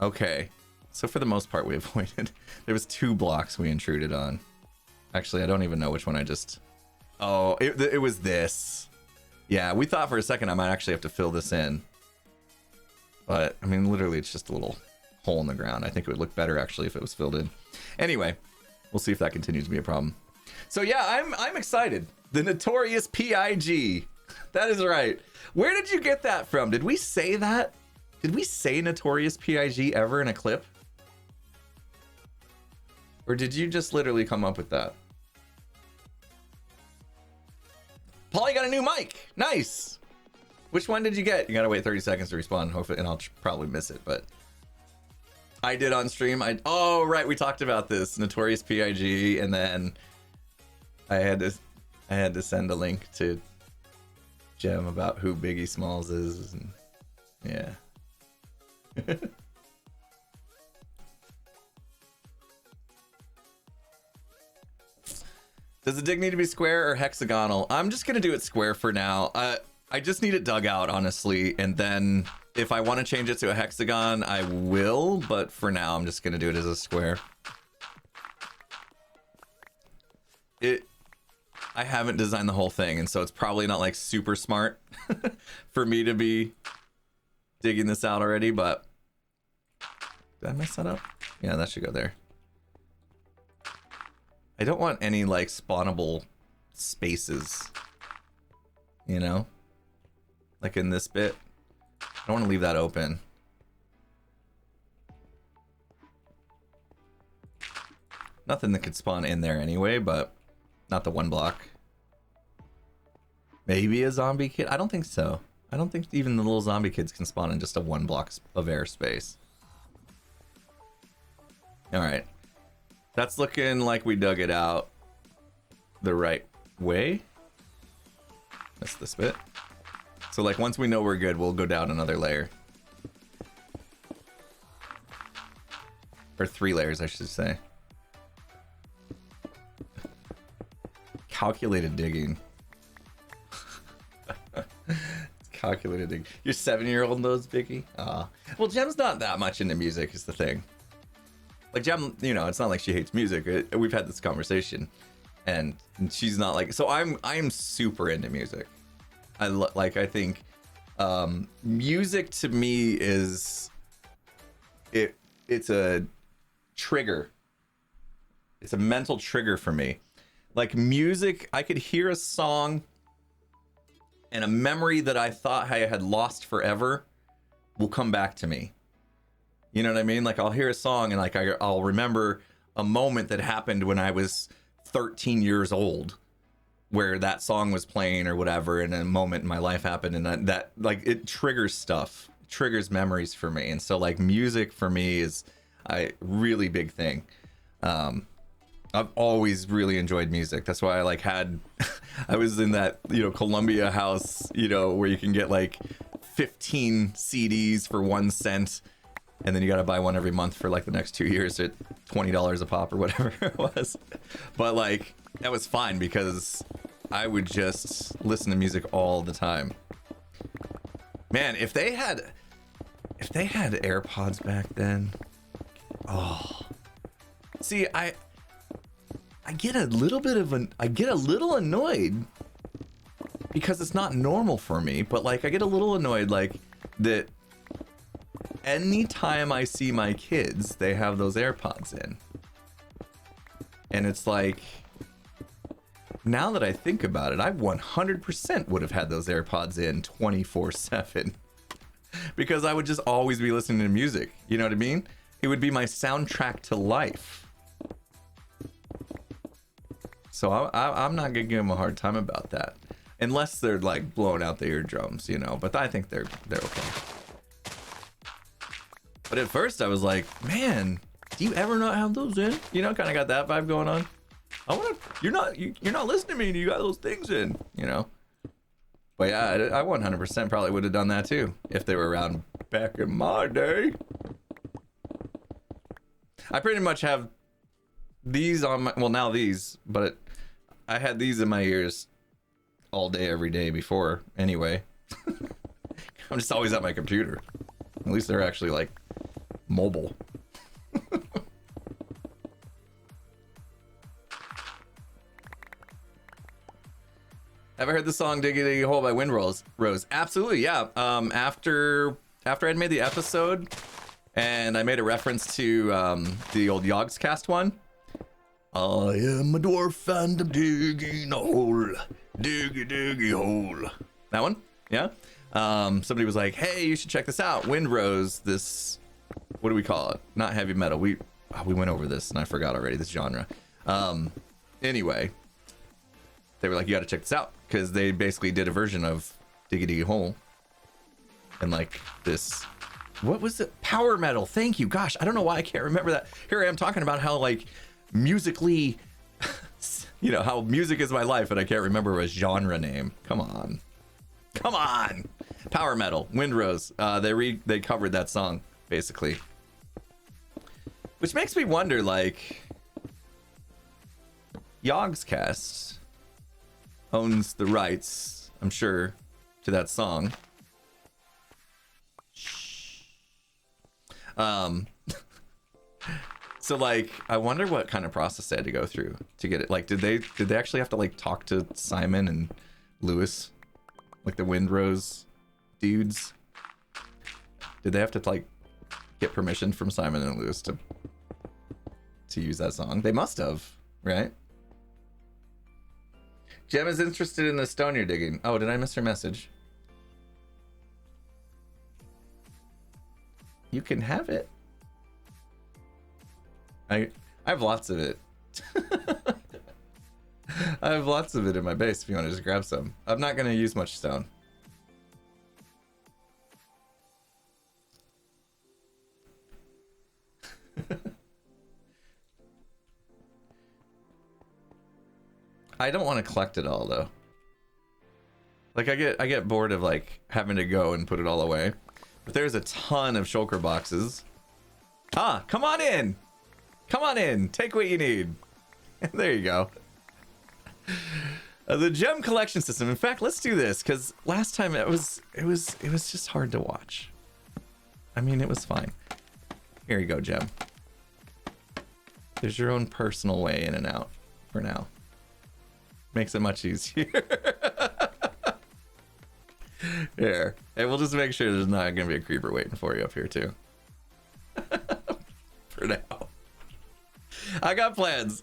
Okay, so for the most part, we avoided. There was 2 blocks we intruded on. Actually, I don't even know which one I just. Oh, it was this. Yeah, we thought for a second I might actually have to fill this in, but I mean, literally, it's just a little hole in the ground. I think it would look better actually if it was filled in. Anyway, we'll see if that continues to be a problem. So yeah, I'm excited. The notorious PIG. That is right. Where did you get that from? Did we say that? Did we say notorious PIG ever in a clip? Or did you just literally come up with that? Polly got a new mic. Nice. Which one did you get? You gotta wait 30 seconds to respond. Hopefully, and I'll probably miss it, but I did on stream. Oh right, we talked about this notorious PIG, and then I had to send a link to Gem about who Biggie Smalls is, and yeah. Does the dig need to be square or hexagonal? I'm just gonna do it square for now. I just need it dug out, honestly, and then if I want to change it to a hexagon, I will, but for now, I'm just gonna do it as a square. I haven't designed the whole thing, and so it's probably not like super smart for me to be digging this out already, but did I mess that up? Yeah, that should go there. I don't want any like spawnable spaces, you know, like in this bit. I don't want to leave that open. Nothing that could spawn in there anyway, but not the 1 block. Maybe a zombie kid? I don't think so. I don't think even the little zombie kids can spawn in just a 1 block of airspace. All right. That's looking like we dug it out the right way. That's this bit. So like once we know we're good, we'll go down another layer. Or 3 layers, I should say. Calculated digging. It's calculated digging. Your 7-year-old knows Biggie? Well, Gem's not that much into music is the thing. Like Gem, you know, it's not like she hates music. We've had this conversation, and she's not like. So I'm super into music. I think music to me is it's a trigger. It's a mental trigger for me. Like music, I could hear a song, and a memory that I thought I had lost forever will come back to me. You know what I mean? Like I'll hear a song and like I'll remember a moment that happened when I was 13 years old where that song was playing or whatever, and a moment in my life happened, and that like it triggers stuff, triggers memories for me. And so like music for me is a really big thing. I've always really enjoyed music. That's why I like had I was in that, you know, Columbia house, you know, where you can get like 15 CDs for 1 cent. And then you got to buy one every month for like the next 2 years at $20 a pop or whatever it was. But like, that was fine because I would just listen to music all the time. Man, if they had AirPods back then, oh, see, I get a little annoyed because it's not normal for me, but like I get a little annoyed like that. Anytime I see my kids, they have those AirPods in. And it's like, now that I think about it, I 100% would have had those AirPods in 24/7. Because I would just always be listening to music. You know what I mean? It would be my soundtrack to life. So I'm not gonna give them a hard time about that. Unless they're like blowing out the eardrums, you know. But I think they're okay. But at first I was like, man, do you ever not have those in? You know, kind of got that vibe going on. You're not listening to me and you got those things in, you know? But yeah, I 100% probably would have done that too if they were around back in my day. I pretty much have these on my, well, now these, but I had these in my ears all day, every day before anyway. I'm just always at my computer. At least they're actually like mobile. Ever heard the song Diggy Diggy Hole by Windrose? Absolutely, yeah. After I'd made the episode and I made a reference to the old Yogscast one. I am a dwarf and I'm digging a hole. Diggy diggy hole. That one? Yeah? Somebody was like, hey, you should check this out. Windrose, this, what do we call it? Not heavy metal. We went over this and I forgot already, this genre. Anyway, they were like, you got to check this out, because they basically did a version of Diggy Diggy Hole. And like this, what was it? Power metal. Thank you. Gosh, I don't know why I can't remember that. Here I am talking about how like musically, you know, how music is my life, and I can't remember a genre name. Come on. Come on. Power metal. Windrose. They covered that song, basically. Which makes me wonder, like, Yogscast owns the rights, I'm sure, to that song. So like, I wonder what kind of process they had to go through to get it. Like, did they actually have to like talk to Simon and Lewis, like the Windrose dudes? Did they have to like get permission from Simon and Lewis to use that song? They must have, right? Jem is interested in the stone you're digging. Oh, did I miss her message? You can have it. I have lots of it. I have lots of it in my base if you want to just grab some. I'm not going to use much stone. I don't want to collect it all though. Like I get bored of like having to go and put it all away. But there's a ton of shulker boxes. Ah, come on in. Come on in. Take what you need. There you go. The gem collection system. In fact, let's do this, because last time it was just hard to watch. I mean, it was fine. Here you go, Gem. There's your own personal way in and out for now. Makes it much easier. Here. And we'll just make sure there's not gonna be a creeper waiting for you up here too. For now. I got plans.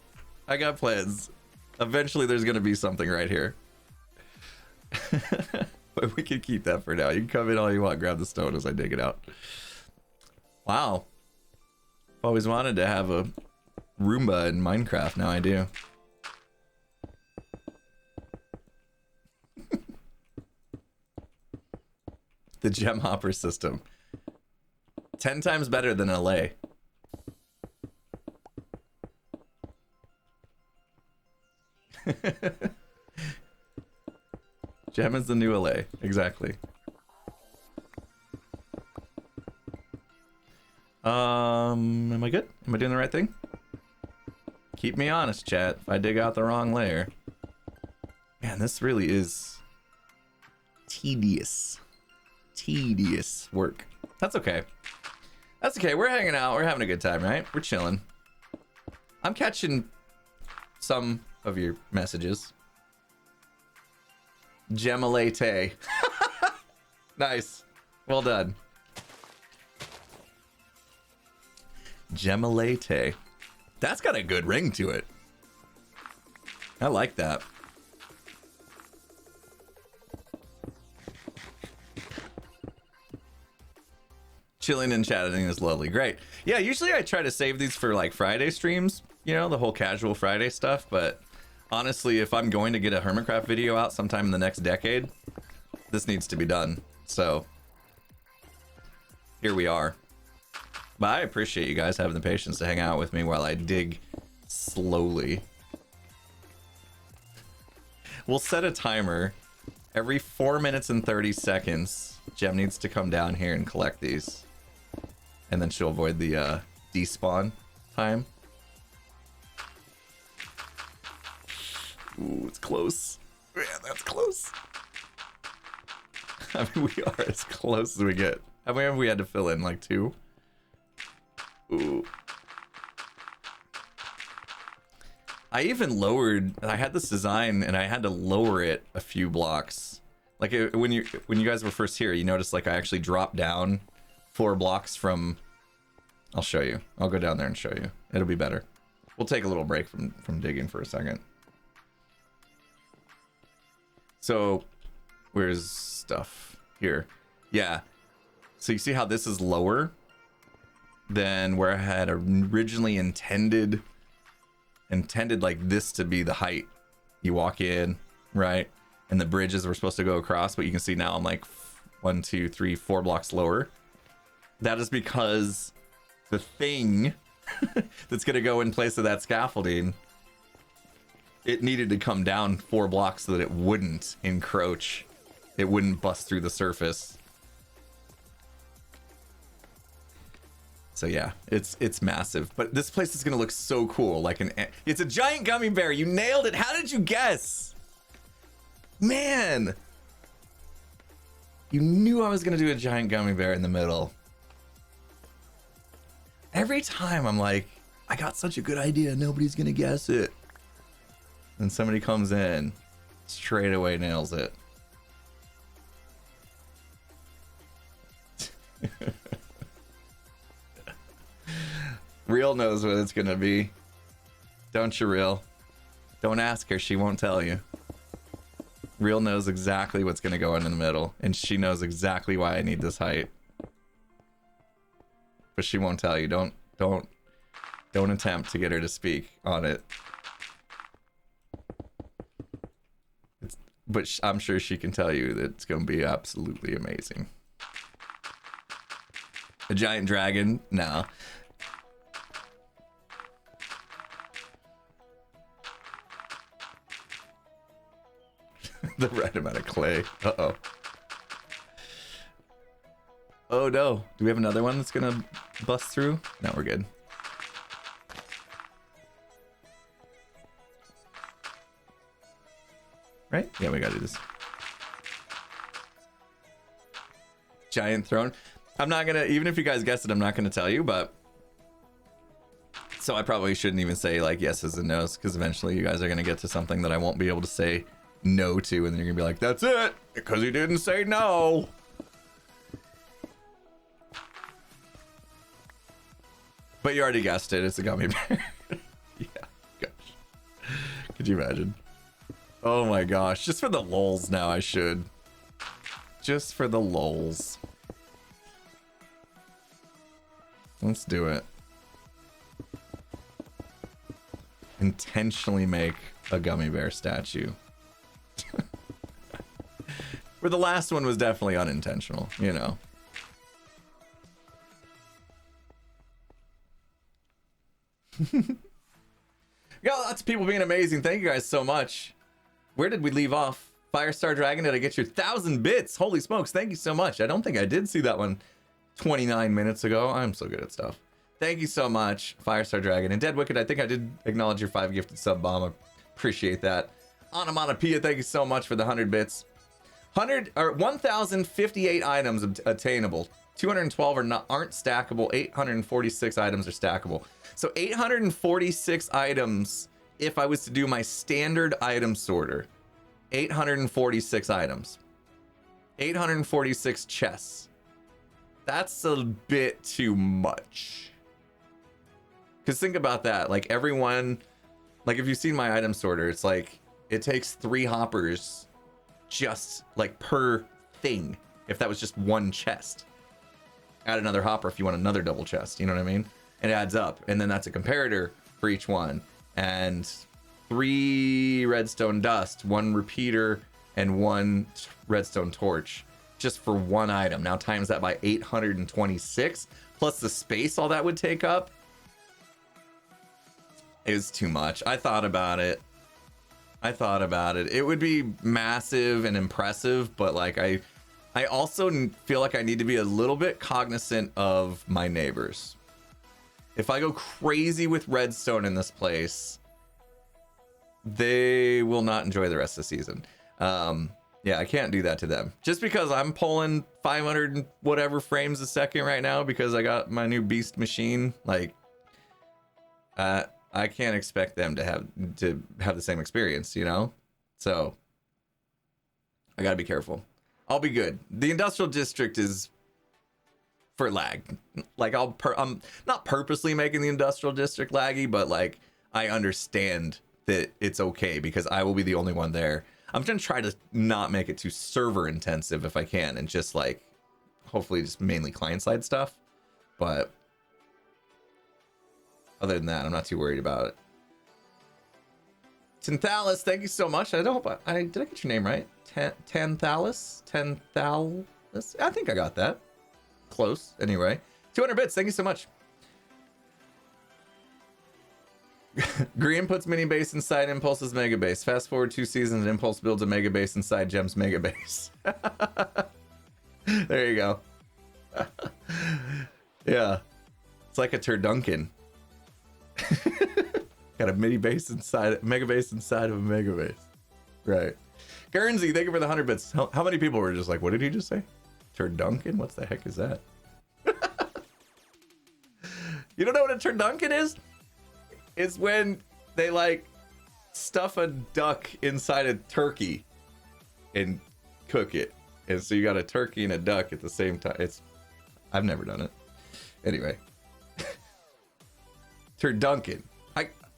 Eventually there's gonna be something right here. But we can keep that for now. You can come in all you want, grab the stone as I dig it out. Wow. I've always wanted to have a Roomba in Minecraft, now I do. The gem hopper system. 10 times better than LA. Gem is the new LA. Exactly. Am I good? Am I doing the right thing? Keep me honest, chat. If I dig out the wrong layer. Man, this really is tedious work. That's okay. That's okay. We're hanging out. We're having a good time, right? We're chilling. I'm catching some of your messages. Gemalate. Nice. Well done. Gemalate. That's got a good ring to it. I like that. Chilling and chatting is lovely. Great. Yeah, usually I try to save these for like Friday streams, you know, the whole casual Friday stuff. But honestly, if I'm going to get a Hermitcraft video out sometime in the next decade, this needs to be done. So here we are. But I appreciate you guys having the patience to hang out with me while I dig slowly. We'll set a timer. Every 4 minutes and 30 seconds, Gem needs to come down here and collect these. And then she'll avoid the despawn. time. Ooh, it's close. Man, that's close. I mean, we are as close as we get. How many have we had to fill in? Like 2? Ooh. I even lowered. I had this design, and I had to lower it a few blocks. Like when you guys were first here, you noticed like I actually dropped down 4 blocks from. I'll show you. I'll go down there and show you. It'll be better. We'll take a little break from digging for a second. So, where's stuff? Here. Yeah. So you see how this is lower than where I had originally intended like this to be the height. You walk in, right? And the bridges were supposed to go across, but you can see now I'm like 1, 2, 3, 4 blocks lower. That is because the thing that's going to go in place of that scaffolding, it needed to come down 4 blocks so that it wouldn't encroach. It wouldn't bust through the surface. So yeah, it's massive. But this place is gonna look so cool. Like it's a giant gummy bear. You nailed it. How did you guess? Man. You knew I was gonna do a giant gummy bear in the middle. Every time I'm like, I got such a good idea, nobody's gonna guess it. And somebody comes in, straight away nails it. Real knows what it's gonna be. Don't you, Real? Don't ask her, she won't tell you. Real knows exactly what's gonna go in the middle, and she knows exactly why I need this height. But she won't tell you. Don't attempt to get her to speak on it. But I'm sure she can tell you that it's gonna be absolutely amazing. A giant dragon? No. The right amount of clay. Uh-oh. Oh no. Do we have another one that's gonna bust through? No, we're good. Right? Yeah, we gotta do this. Giant throne. I'm not gonna, even if you guys guessed it, I'm not gonna tell you, but so I probably shouldn't even say like yeses and nos, because eventually you guys are gonna get to something that I won't be able to say no to, and then you're gonna be like, that's it, because he didn't say no. But you already guessed it, it's a gummy bear. Yeah, gosh. Could you imagine? Oh my gosh, just for the lulz now I should. Just for the lulz. Let's do it. Intentionally make a gummy bear statue. Where the last one was definitely unintentional, you know. Got lots of people being amazing. Thank you guys so much. Where did we leave off? Firestar Dragon, did I get your 1,000 bits? Holy smokes, thank you so much. I don't think I did see that one 29 minutes ago. I'm so good at stuff. Thank you so much, Firestar Dragon. And Dead Wicked, I think I did acknowledge your 5 gifted sub bomb. I appreciate that. Onomatopoeia, thank you so much for the 100 bits. 1,058 items attainable. 212 aren't stackable. 846 items are stackable. So 846 items if I was to do my standard item sorter. 846 items. 846 chests. That's a bit too much. Because think about that. Like everyone, like if you've seen my item sorter, it's like it takes 3 hoppers just like per thing. If that was just one chest. Add another hopper if you want another double chest. You know what I mean? It adds up. And then that's a comparator for each one. And 3 redstone dust, 1 repeater, and 1 redstone torch. Just for one item. Now times that by 826. Plus the space all that would take up. Is too much. I thought about it. It would be massive and impressive, but like I also feel like I need to be a little bit cognizant of my neighbors. If I go crazy with redstone in this place, they will not enjoy the rest of the season. Yeah, I can't do that to them. Just because I'm pulling 500 and whatever frames a second right now because I got my new beast machine, like, I can't expect them to have the same experience, you know? So I gotta be careful. I'll be good. The industrial district is for lag. Like I'm not purposely making the industrial district laggy, but like I understand that it's okay because I will be the only one there. I'm gonna try to not make it too server intensive if I can, and just like hopefully just mainly client side stuff. But other than that, I'm not too worried about it. Tanthalis, thank you so much. I don't hope I did I get your name right? Tanthalis? Tanthalis? I think I got that. Close. Anyway. 200 bits, thank you so much. Green puts mini base inside Impulse's mega base. Fast forward 2 seasons and Impulse builds a mega base inside Gem's mega base. There you go. Yeah. It's like a Turduncan. Got a mini base inside, mega base inside of a mega base. Right. Guernsey, thank you for the 100 bits. How many people were just like, what did he just say? Turduncan? What the heck is that? You don't know what a Turduncan is? It's when they like stuff a duck inside a turkey and cook it. And so you got a turkey and a duck at the same time. I've never done it. Anyway. Turduncan.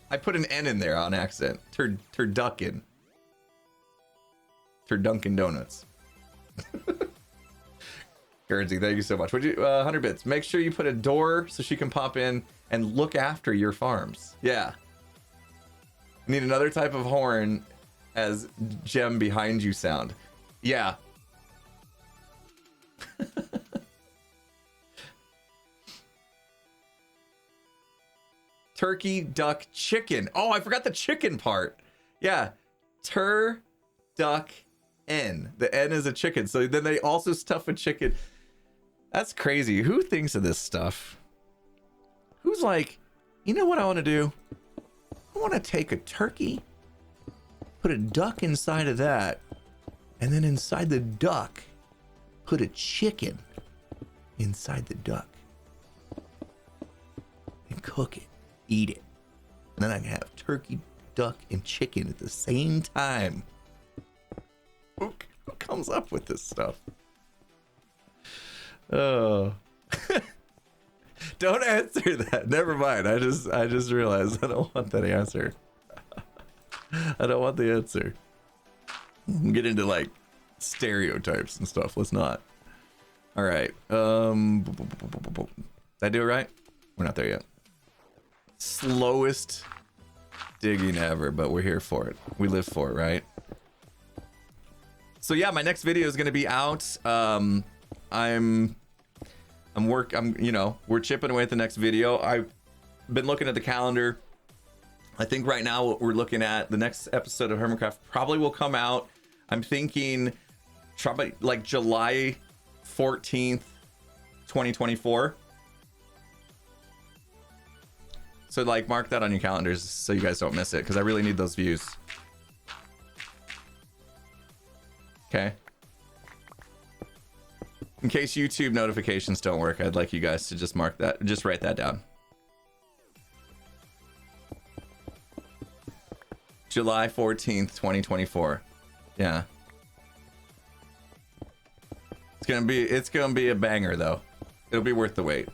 I put an N in there on accident. Turducken. Turduncan Donuts. Guernsey, thank you so much. 100 bits. Make sure you put a door so she can pop in and look after your farms. Yeah. Need another type of horn as Gem behind you sound. Yeah. Turkey, duck, chicken. Oh, I forgot the chicken part. Yeah. Duck, N. The N is a chicken. So then they also stuff a chicken. That's crazy. Who thinks of this stuff? Who's like, you know what I want to do? I want to take a turkey, put a duck inside of that, and then inside the duck, put a chicken inside the duck. And cook it. Eat it. And then I can have turkey, duck, and chicken at the same time. Who comes up with this stuff? Oh. Don't answer that. Never mind. I just realized I don't want that answer. I don't want the answer. Get into like stereotypes and stuff. Let's not. All right. Did I do it right? We're not there yet. Slowest digging ever, but we're here for it. We live for it, right? So yeah, my next video is going to be out. We're chipping away at the next video. I've been looking at the calendar. I think right now what we're looking at, the next episode of Hermitcraft probably will come out. I'm thinking probably like July 14th, 2024. So like mark that on your calendars so you guys don't miss it, because I really need those views. Okay. In case YouTube notifications don't work, I'd like you guys to just mark that, just write that down. July 14th, 2024. Yeah. It's gonna be a banger though. It'll be worth the wait.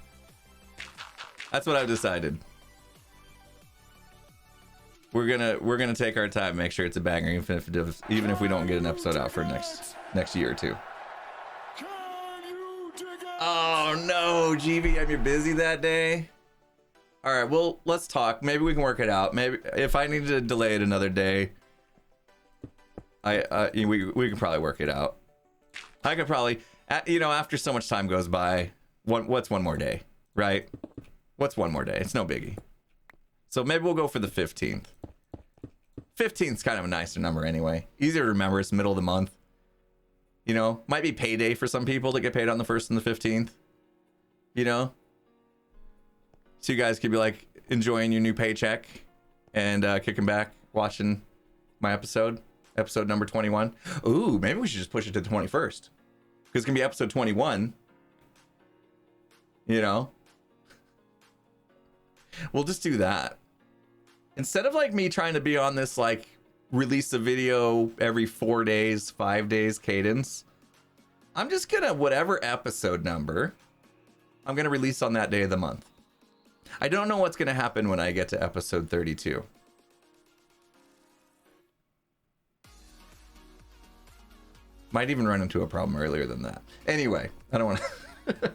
That's what I've decided. We're gonna take our time, make sure it's a banger, even if we don't get an episode out for next year or two. Oh no, GV, you're busy that day. All right, well, let's talk. Maybe we can work it out. Maybe if I need to delay it another day, we can probably work it out. I could probably, after so much time goes by, what's one more day, right? What's one more day? It's no biggie. So maybe we'll go for the 15th. 15th's kind of a nicer number anyway. Easier to remember. It's middle of the month. You know, might be payday for some people that get paid on the 1st and the 15th. You know? so you guys could be like enjoying your new paycheck and kicking back, watching my episode number 21. Ooh, maybe we should just push it to the 21st, because it's gonna be episode 21. You know, we'll just do that instead of like me trying to be on this like release a video every 4 days, 5 days cadence. I'm just gonna, whatever episode number, I'm gonna release on that day of the month. I don't know what's gonna happen when I get to episode 32. Might even run into a problem earlier than that. Anyway, I don't want to.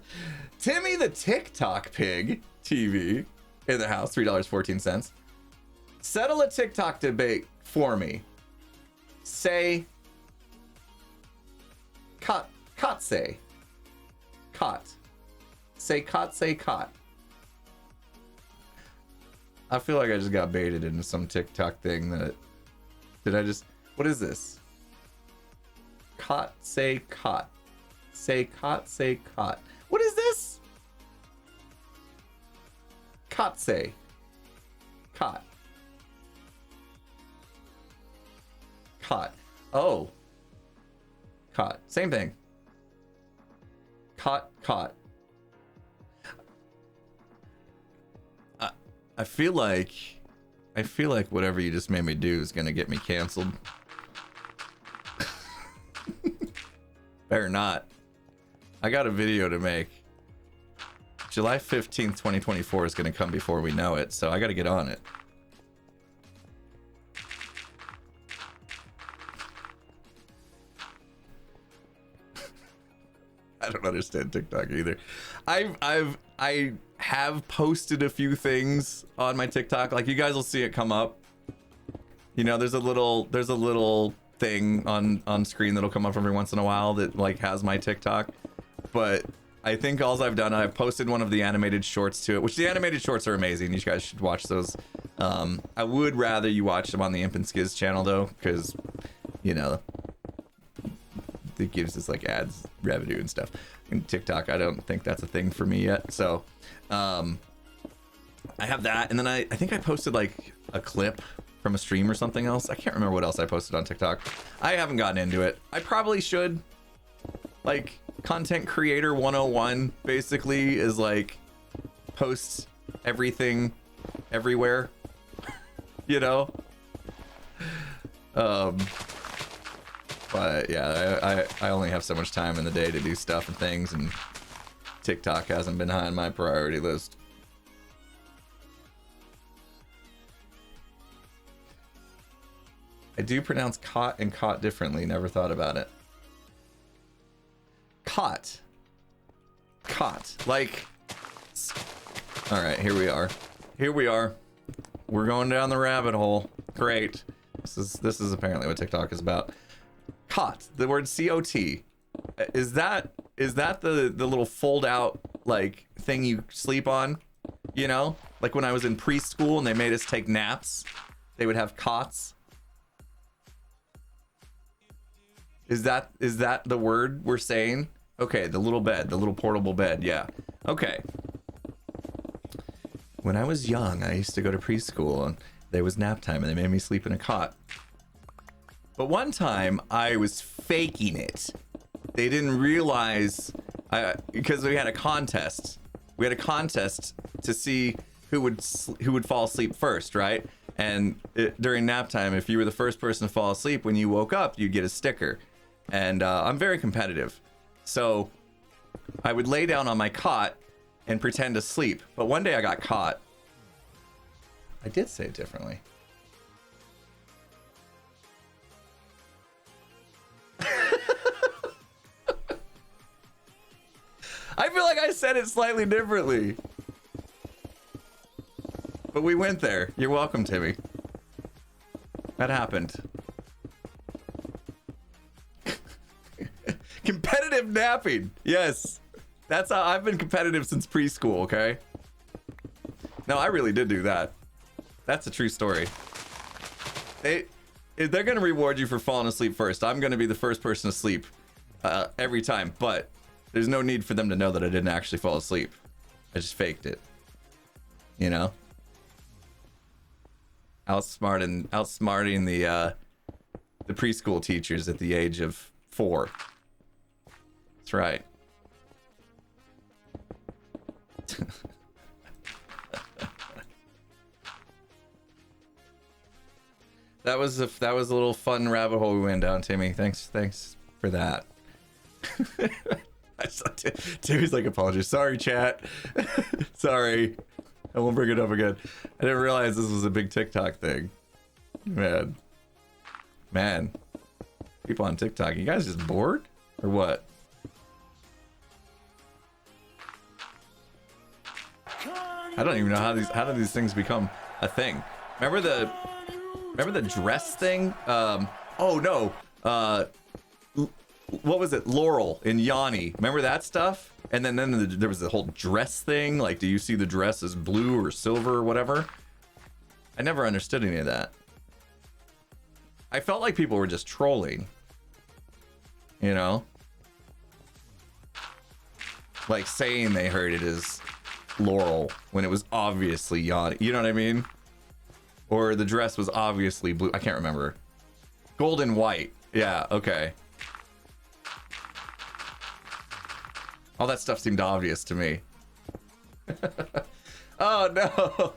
Timmy the TikTok Pig TV in the house, $3.14. Settle a TikTok debate for me. Say, cot say. Cot. Say cot, say cot. I feel like I just got baited into some TikTok thing that... Did I just... What is this? Cot, say cot. Say cot, say cot. What is this? Cot, say. Cot. Cot. Oh. Cot. Same thing. Cot, cot. I feel like whatever you just made me do is gonna get me canceled. Better not. I got a video to make. July 15th, 2024 is gonna come before we know it, so I gotta get on it. I don't understand TikTok either. I have posted a few things on my TikTok. Like, you guys will see it come up. You know, there's a little thing on screen that'll come up every once in a while that like has my TikTok. But I think all I've done, I've posted one of the animated shorts to it, which the animated shorts are amazing. You guys should watch those. I would rather you watch them on the Imp and Skiz channel though, because you know it gives us like ads revenue and stuff. And TikTok, I don't think that's a thing for me yet. So I have that, and then I think I posted like a clip from a stream or something else. I can't remember what else I posted on TikTok. I haven't gotten into it. I probably should. Like, content creator 101 basically is like post everything everywhere. You know? But yeah, I only have so much time in the day to do stuff and things, and TikTok hasn't been high on my priority list. I do pronounce cot and cot differently. Never thought about it. Cot. Cot. Like... Alright, here we are. Here we are. We're going down the rabbit hole. Great. This is apparently what TikTok is about. Cot. The word C-O-T. Is that the little fold out like thing you sleep on? You know? Like when I was in preschool and they made us take naps, they would have cots. Is that the word we're saying? Okay, the little bed, the little portable bed, yeah. Okay. When I was young, I used to go to preschool and there was nap time and they made me sleep in a cot. But one time I was faking it. They didn't realize, because we had a contest. We had a contest to see who would fall asleep first, right? And during nap time, if you were the first person to fall asleep, when you woke up, you'd get a sticker. And I'm very competitive. So I would lay down on my cot and pretend to sleep. But one day I got caught. I did say it differently. I feel like I said it slightly differently. But we went there. You're welcome, Timmy. That happened. Competitive napping. Yes. That's how I've been competitive since preschool, okay? No, I really did do that. That's a true story. They're going to reward you for falling asleep first. I'm going to be the first person to sleep every time, but there's no need for them to know that I didn't actually fall asleep. I just faked it. You know? Outsmarting the preschool teachers at the age of 4. That's right. That was a little fun rabbit hole we went down, Timmy. Thanks for that. Timmy's like, apologies. Sorry, chat. Sorry. I won't bring it up again. I didn't realize this was a big TikTok thing. Man. People on TikTok, you guys just bored? Or what? I don't even know how do these things become a thing. Remember the dress thing? Oh no. What was it? Laurel in Yanni. Remember that stuff? And then there was the whole dress thing. Like, do you see the dress as blue or silver or whatever? I never understood any of that. I felt like people were just trolling. You know? Like saying they heard it as Laurel when it was obviously Yanni. You know what I mean? Or the dress was obviously blue. I can't remember. Gold and white. Yeah, okay. All that stuff seemed obvious to me. Oh no.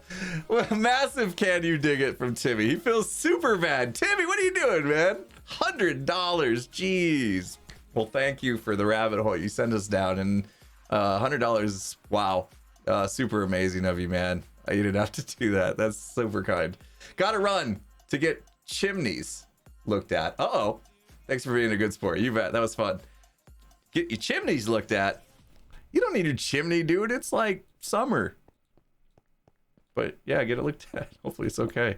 Well, massive can you dig it from Timmy. He feels super bad. Timmy, what are you doing, man? $100. Jeez. Well, thank you for the rabbit hole you sent us down. And $100, wow. Super amazing of you, man. You didn't have to do that. That's super kind. Gotta run to get chimneys looked at. Uh-oh. Thanks for being a good sport. You bet. That was fun. Get your chimneys looked at. You don't need your chimney, dude. It's like summer. But yeah, get it looked at. Hopefully it's okay.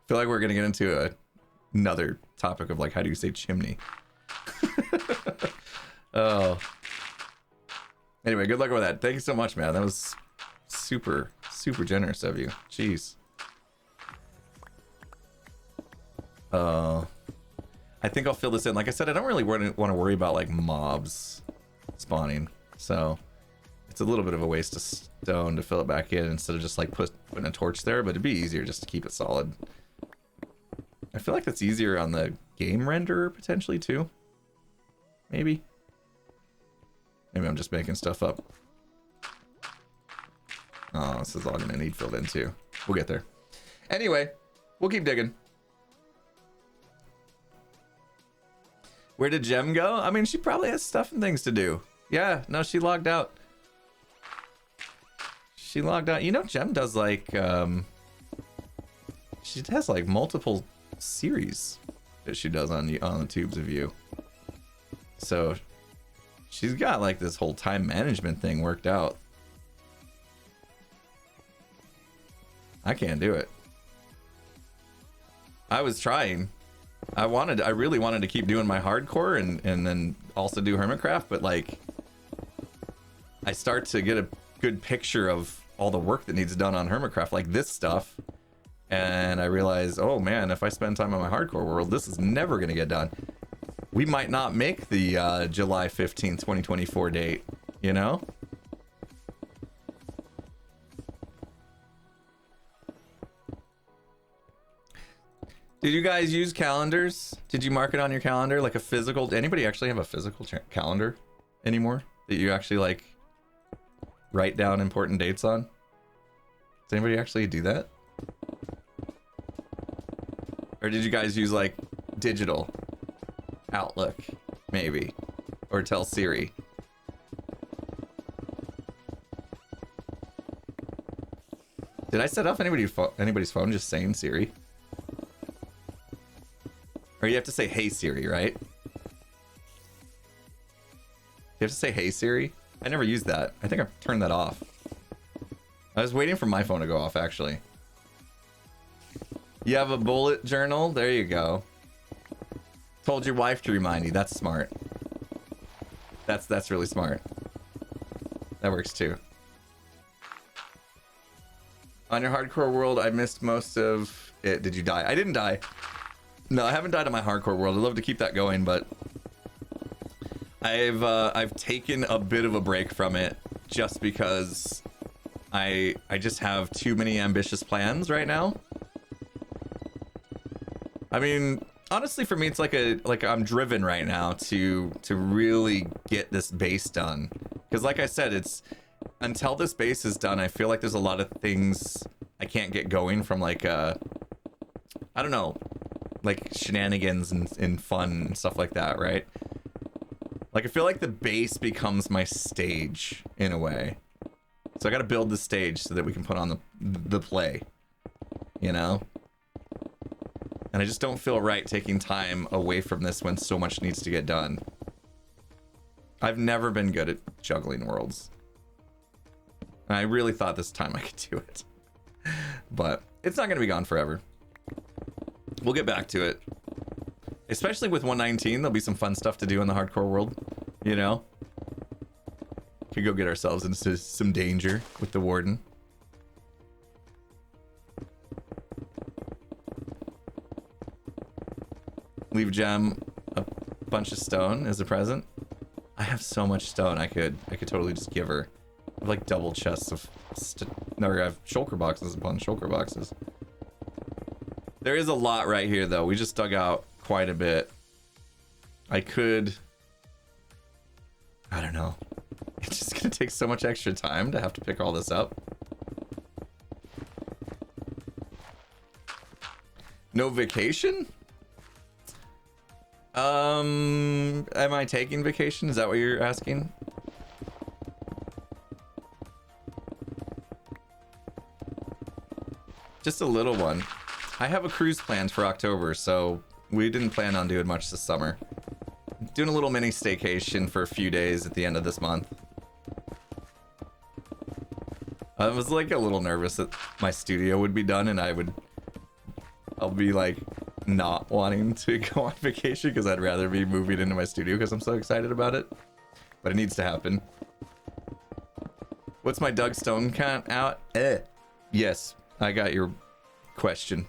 Feel like we're gonna get into another topic of like, how do you say chimney? Oh. Anyway, good luck with that. Thank you so much, man. That was super generous of you. Jeez. I think I'll fill this in. Like I said, I don't really want to worry about like mobs spawning, so it's a little bit of a waste of stone to fill it back in instead of just like putting a torch there. But it'd be easier just to keep it solid. I feel like that's easier on the game renderer potentially too. Maybe I'm just making stuff up. Oh, this is all gonna need filled in too. We'll get there. Anyway, we'll keep digging. Where did Jem go? I mean, she probably has stuff and things to do. Yeah, no, she logged out. She logged out. You know, Jem does like, she has like multiple series that she does on the Tubes of You. So she's got like this whole time management thing worked out. I can't do it. I was trying. I really wanted to keep doing my hardcore and then also do Hermitcraft, but like I start to get a good picture of all the work that needs done on Hermitcraft, like this stuff, and I realize, oh man, if I spend time on my hardcore world, this is never gonna get done. We might not make the July 15th, 2024 date, you know? Did you guys use calendars? Did you mark it on your calendar, like a physical? Did anybody actually have a physical calendar anymore that you actually like write down important dates on? Does anybody actually do that? Or did you guys use like digital Outlook, maybe, or tell Siri? Did I set up anybody's phone just saying Siri? Or you have to say, hey Siri, right? You have to say, hey Siri? I never used that. I think I've turned that off. I was waiting for my phone to go off, actually. You have a bullet journal? There you go. Told your wife to remind you. That's smart. That's really smart. That works too. On your hardcore world, I missed most of it. Did you die? I didn't die. No, I haven't died on my hardcore world. I'd love to keep that going, but I've taken a bit of a break from it just because I just have too many ambitious plans right now. I mean, honestly, for me, it's like I'm driven right now to really get this base done. Because like I said, it's until this base is done, I feel like there's a lot of things I can't get going from like I don't know, like shenanigans and fun and stuff like that, right? Like I feel like the base becomes my stage in a way. So I got to build the stage so that we can put on the play, you know? And I just don't feel right taking time away from this when so much needs to get done. I've never been good at juggling worlds. And I really thought this time I could do it. But it's not going to be gone forever. We'll get back to it. Especially with 119, there'll be some fun stuff to do in the hardcore world, you know? Could go get ourselves into some danger with the warden. Leave Gem a bunch of stone as a present. I have so much stone. I could totally just give her. I have like double chests of no, I have shulker boxes upon shulker boxes. There is a lot right here though. We just dug out quite a bit. I don't know. It's just gonna take so much extra time to have to pick all this up. No vacation? Am I taking vacation? Is that what you're asking? Just a little one. I have a cruise planned for October, so we didn't plan on doing much this summer. Doing a little mini staycation for a few days at the end of this month. I was like a little nervous that my studio would be done and I'll be like not wanting to go on vacation because I'd rather be moving into my studio because I'm so excited about it. But it needs to happen. What's my Doug Stone count out? Yes, I got your question.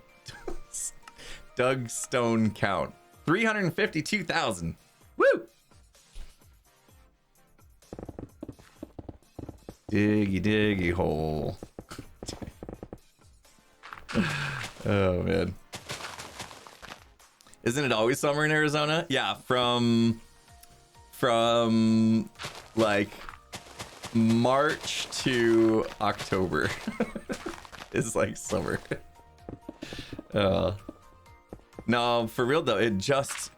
Doug Stone count. 352,000. Woo! Diggy, diggy hole. Oh, man. Isn't it always summer in Arizona? Yeah, from like March to October is like summer. No, for real though, it's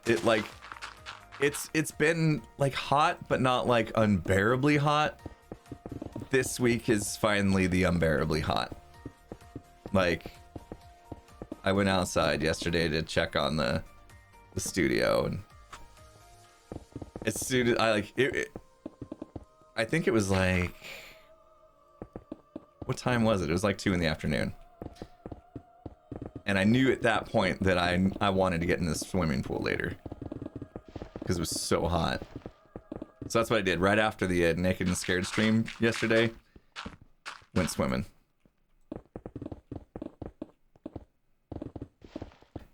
been like hot, but not like unbearably hot. This week is finally the unbearably hot. Like, I went outside yesterday to check on the studio, and as soon as I think it was like, what time was it? It was like 2 in the afternoon. And I knew at that point that I wanted to get in this swimming pool later because it was so hot. So that's what I did right after the Naked and Scared stream yesterday. Went swimming.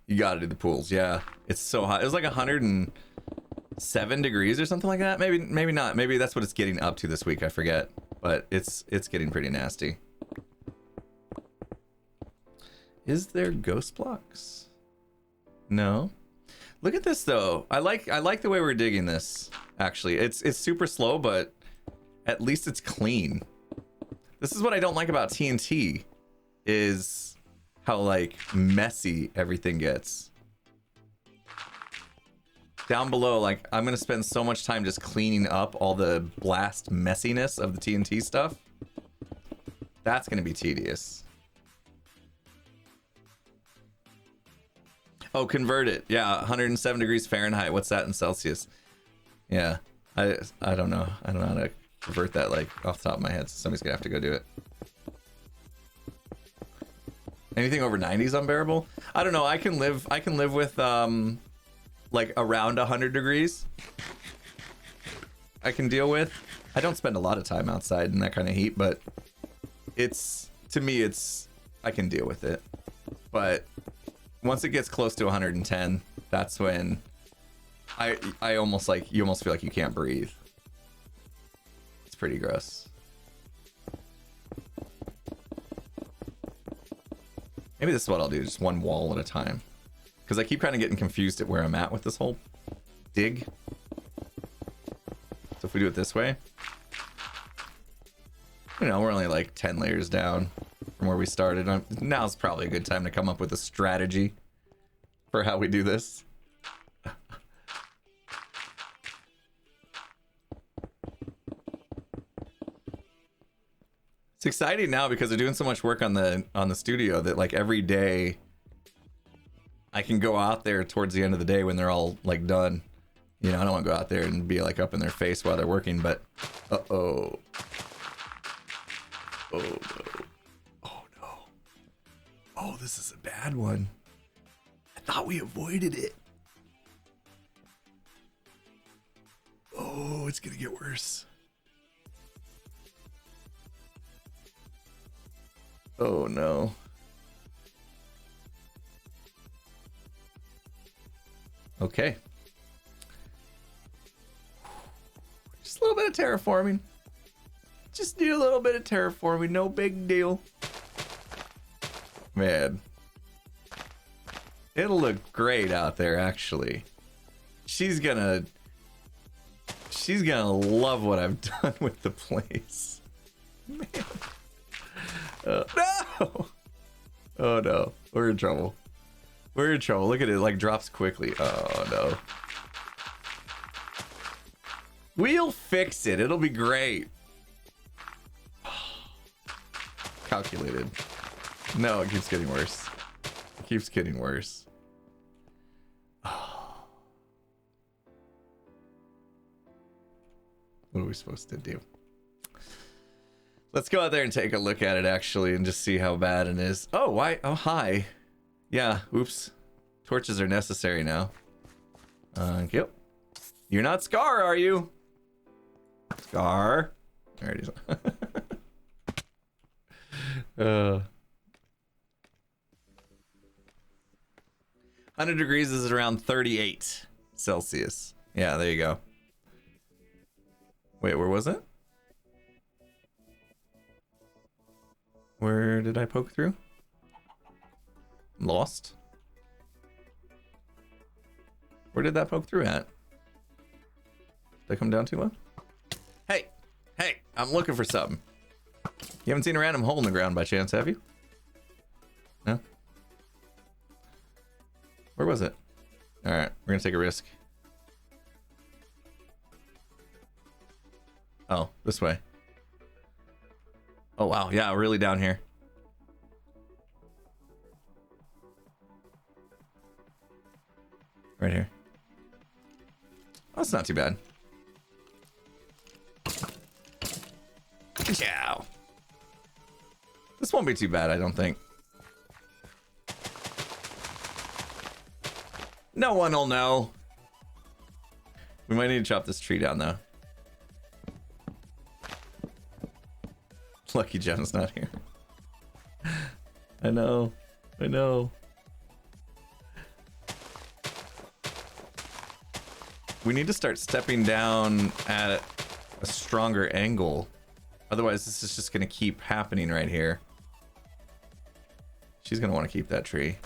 You gotta do the pools, yeah. It's so hot. It was like 107 degrees or something like that. Maybe not. Maybe that's what it's getting up to this week. I forget. But it's getting pretty nasty. Is there ghost blocks? No. Look at this though. I like the way we're digging this. Actually, it's super slow, but at least it's clean. This is what I don't like about TNT, is how like messy everything gets. Down below, like I'm gonna spend so much time just cleaning up all the blast messiness of the TNT stuff. That's gonna be tedious. Oh, convert it. Yeah, 107 degrees Fahrenheit. What's that in Celsius? Yeah, I don't know. I don't know how to convert that like off the top of my head. So somebody's gonna have to go do it. Anything over 90 is unbearable. I don't know. I can live with like around 100 degrees. I can deal with. I don't spend a lot of time outside in that kind of heat, but to me I can deal with it. But once it gets close to 110, that's when I almost like, you almost feel like you can't breathe. It's pretty gross. Maybe this is what I'll do, just one wall at a time. Because I keep kind of getting confused at where I'm at with this whole dig. So if we do it this way, you know, we're only like 10 layers down from where we started. Now's probably a good time to come up with a strategy for how we do this. It's exciting now because they're doing so much work on the studio that like every day I can go out there towards the end of the day when they're all like done. You know, I don't want to go out there and be like up in their face while they're working, but uh-oh. Oh no. Oh no. Oh, this is a bad one. I thought we avoided it. Oh, it's gonna get worse. Oh no. Okay. Just a little bit of terraforming. Just need a little bit of terraforming, no big deal. Man. It'll look great out there, actually. She's gonna love what I've done with the place. Man. No! Oh no, we're in trouble. We're in trouble. Look at it, it like drops quickly. Oh no. We'll fix it. It'll be great. Calculated. No, it keeps getting worse. It keeps getting worse. What are we supposed to do? Let's go out there and take a look at it actually and just see how bad it is. Oh, why? Oh, hi. Yeah, oops. Torches are necessary now. Yep. You're not Scar, are you? Scar. There it is. 100 degrees is around 38 Celsius. Yeah, there you go. Wait, where was it? Where did I poke through? Lost? Where did that poke through at? Did I come down too low? Hey! Hey! I'm looking for something. You haven't seen a random hole in the ground by chance, have you? No? Where was it? Alright, we're gonna take a risk. Oh, this way. Oh wow, yeah, really down here. Right here. Oh, that's not too bad. Ciao. This won't be too bad, I don't think. No one will know. We might need to chop this tree down though. Lucky Gem's not here. I know. I know. We need to start stepping down at a stronger angle. Otherwise, this is just going to keep happening right here. She's going to want to keep that tree.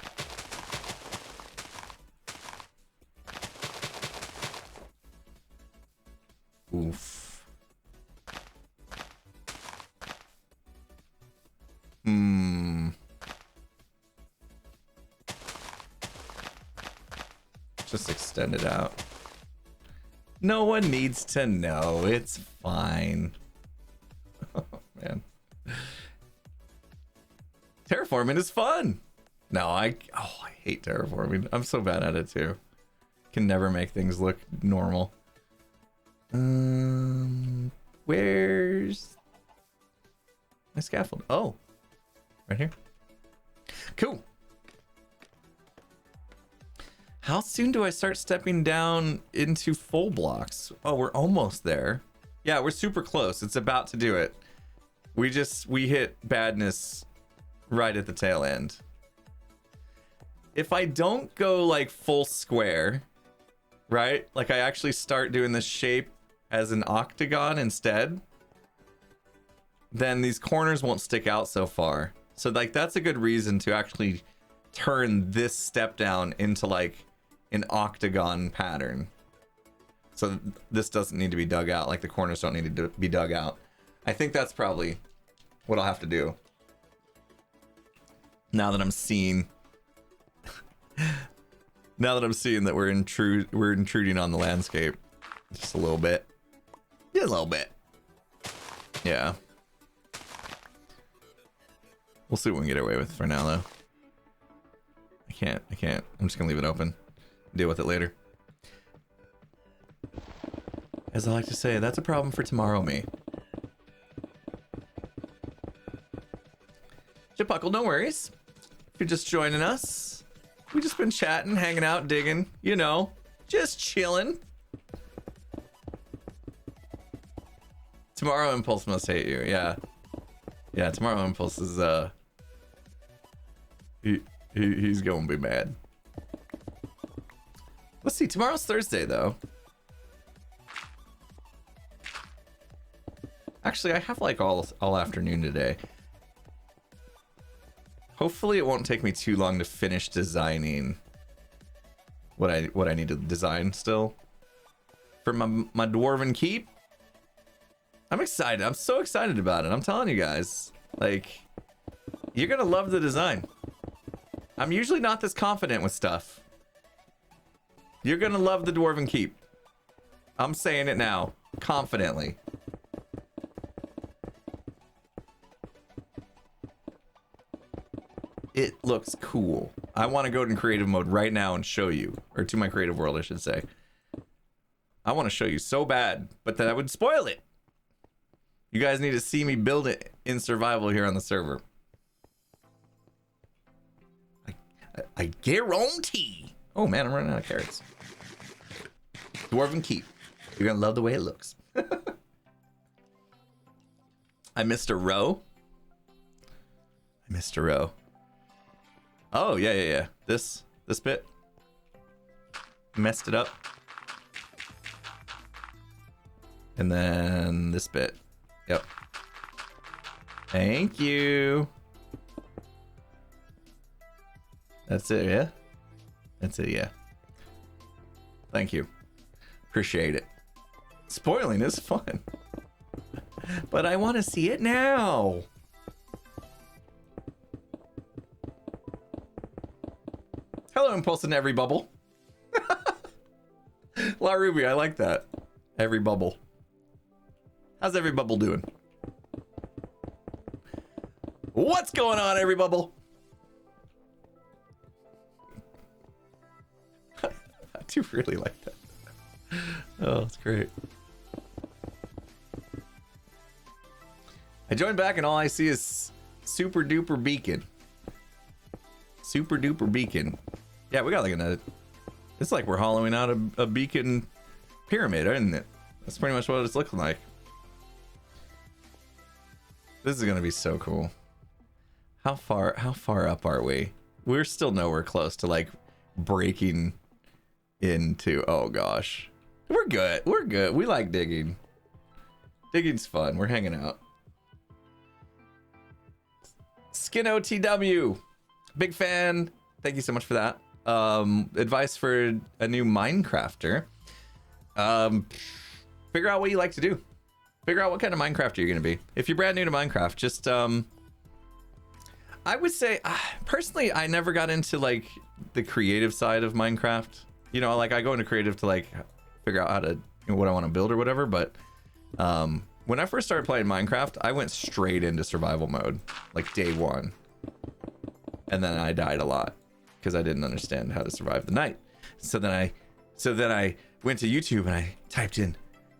Oof. Just extend it out. No one needs to know. It's fine. Oh, man. Terraforming is fun. No, I hate terraforming. I'm so bad at it too. Can never make things look normal. Where's my scaffold? Oh, right here. Cool. How soon do I start stepping down into full blocks? Oh, we're almost there. Yeah, we're super close. It's about to do it. We hit badness right at the tail end. If I don't go like full square, right? Like I actually start doing this shape as an octagon instead, then these corners won't stick out so far. So like that's a good reason to actually turn this step down into like an octagon pattern. So this doesn't need to be dug out, like the corners don't need to be dug out. I think that's probably what I'll have to do. Now that I'm seeing that we're intruding on the landscape just a little bit. Just a little bit. Yeah. We'll see what we can get away with for now though. I can't. I'm just gonna leave it open. Deal with it later. As I like to say, that's a problem for tomorrow me. Chipuckle, no worries. If you're just joining us, we just been chatting, hanging out, digging, you know, just chilling. Tomorrow Impulse must hate you, yeah. Yeah, tomorrow Impulse is he's gonna be mad. Let's see, tomorrow's Thursday though. Actually, I have like all afternoon today. Hopefully it won't take me too long to finish designing what I need to design still for my Dwarven keep. I'm excited. I'm so excited about it. I'm telling you guys, like, you're gonna love the design. I'm usually not this confident with stuff. You're gonna love the Dwarven keep. I'm saying it now, confidently. It looks cool. I want to go in creative mode right now and show you, or to my creative world, I should say. I want to show you so bad, but then I would spoil it. You guys need to see me build it in survival here on the server. I guarantee. Oh man, I'm running out of carrots. Dwarven keep. You're gonna love the way it looks. I missed a row. Oh yeah. This bit messed it up, and then this bit. Yep. Thank you. That's it, yeah? That's it, yeah. Thank you. Appreciate it. Spoiling is fun. But I want to see it now. Hello, Impulse in every bubble. La Ruby, I like that. Every bubble. How's every bubble doing? What's going on, every bubble? I do really like that. Oh, it's great. I joined back and all I see is super duper beacon. Super duper beacon. Yeah, we got like it's like we're hollowing out a beacon pyramid, isn't it? That's pretty much what it's looking like. This is gonna be so cool. How far up are we? We're still nowhere close to like breaking into, oh gosh. We're good. We like digging. Digging's fun. We're hanging out. Skin OTW. Big fan. Thank you so much for that. Advice for a new Minecrafter. Figure out what you like to do. Figure out what kind of Minecrafter you're gonna be. If you're brand new to Minecraft, just I would say personally I never got into like the creative side of Minecraft. You know, like I go into creative to like figure out how to, you know, what I want to build or whatever, but when I first started playing Minecraft, I went straight into survival mode, like day one. And then I died a lot because I didn't understand how to survive the night. So then I went to YouTube and I typed in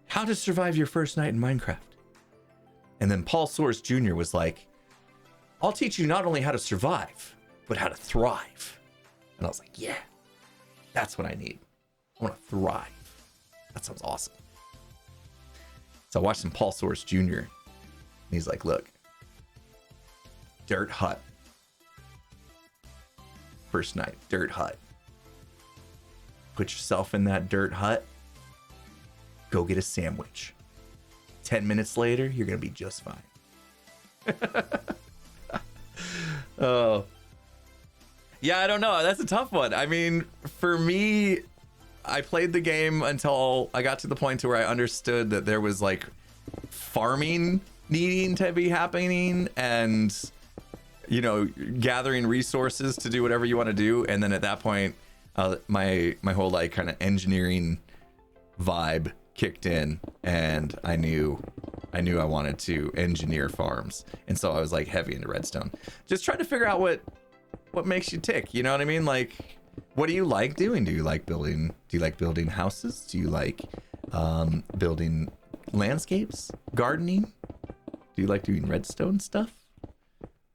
how to survive your first night in Minecraft. And then Paul Soares Jr. was like, I'll teach you not only how to survive, but how to thrive. And I was like, yeah, that's what I need. I want to thrive. That sounds awesome. So I watched some Paul Soares Jr. And he's like, look, dirt hut. First night, dirt hut. put yourself in that dirt hut, go get a sandwich. 10 minutes later, you're gonna be just fine. Oh. Yeah, I don't know. That's a tough one. I mean, for me, I played the game until I got to the point to where I understood that there was like farming needing to be happening and, you know, gathering resources to do whatever you want to do. And then at that point, my whole like kind of engineering vibe kicked in, and I knew I wanted to engineer farms. And so I was like heavy into redstone, just trying to figure out what makes you tick. You know what I mean? Like, what do you like doing? Do you like building houses? Do you like building landscapes, gardening? Do you like doing redstone stuff?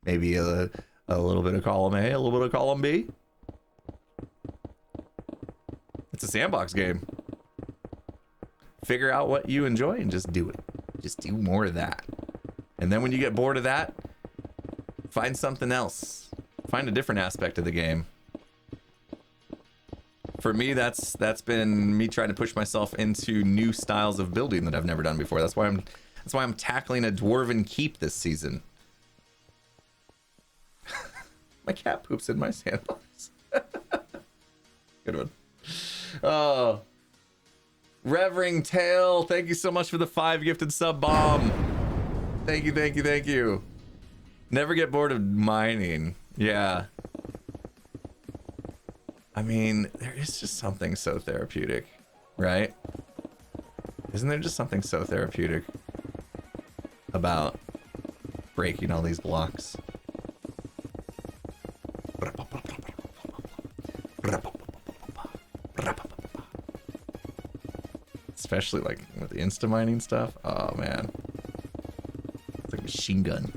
Maybe a little bit of column A, a little bit of column B. It's a sandbox game. Figure out what you enjoy and just do it. Just do more of that. And then when you get bored of that, find something else. Find a different aspect of the game. For me, that's been me trying to push myself into new styles of building that I've never done before. That's why I'm tackling a Dwarven keep this season. My cat poops in my sandbox. Good one. Oh. Revering Tail, thank you so much for the 5 gifted sub bomb. Thank you. Never get bored of mining. Yeah. I mean, there is just something so therapeutic, right? Isn't there just something so therapeutic about breaking all these blocks? Especially like with the insta mining stuff. Oh man, it's like a machine gun.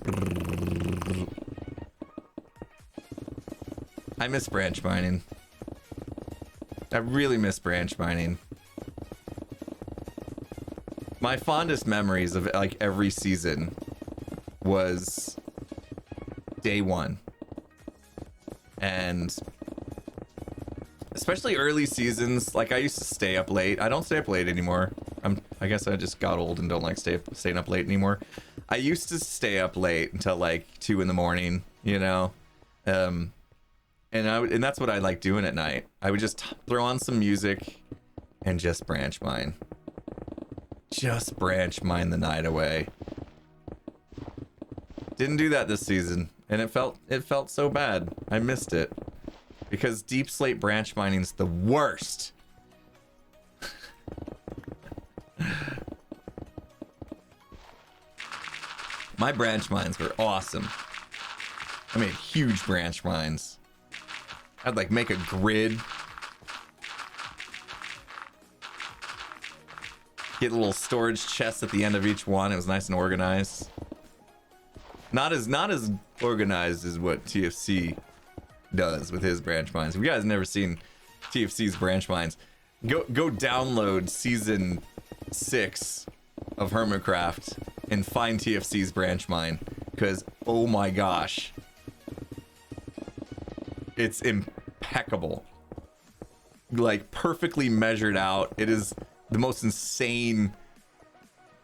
I miss branch mining. I really miss branch mining. My fondest memories of like every season was day 1, and especially early seasons. Like, I used to stay up late. I don't stay up late anymore. I guess I just got old and don't like staying up late anymore. I used to stay up late until like 2 in the morning, you know? And that's what I like doing at night. I would just throw on some music and just branch mine. Just branch mine the night away. Didn't do that this season, and it felt so bad. I missed it. Because deep slate branch mining's the worst. My branch mines were awesome. I made huge branch mines. I'd like make a grid. Get little storage chests at the end of each one. It was nice and organized. Not as organized as what TFC does with his branch mines. If you guys never seen TFC's branch mines, go download season 6 of Hermitcraft and find TFC's branch mine, because oh my gosh, it's impeccable. Like, perfectly measured out. It is the most insane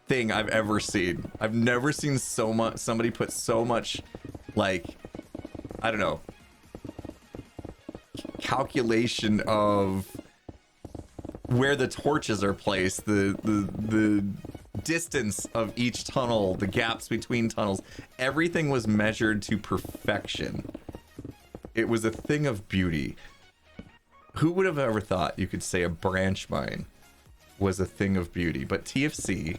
thing I've ever seen. I've never seen somebody put so much, like, I don't know, calculation of where the torches are placed, the distance of each tunnel, the gaps between tunnels. Everything was measured to perfection. It was a thing of beauty. Who would have ever thought you could say a branch mine was a thing of beauty? But TFC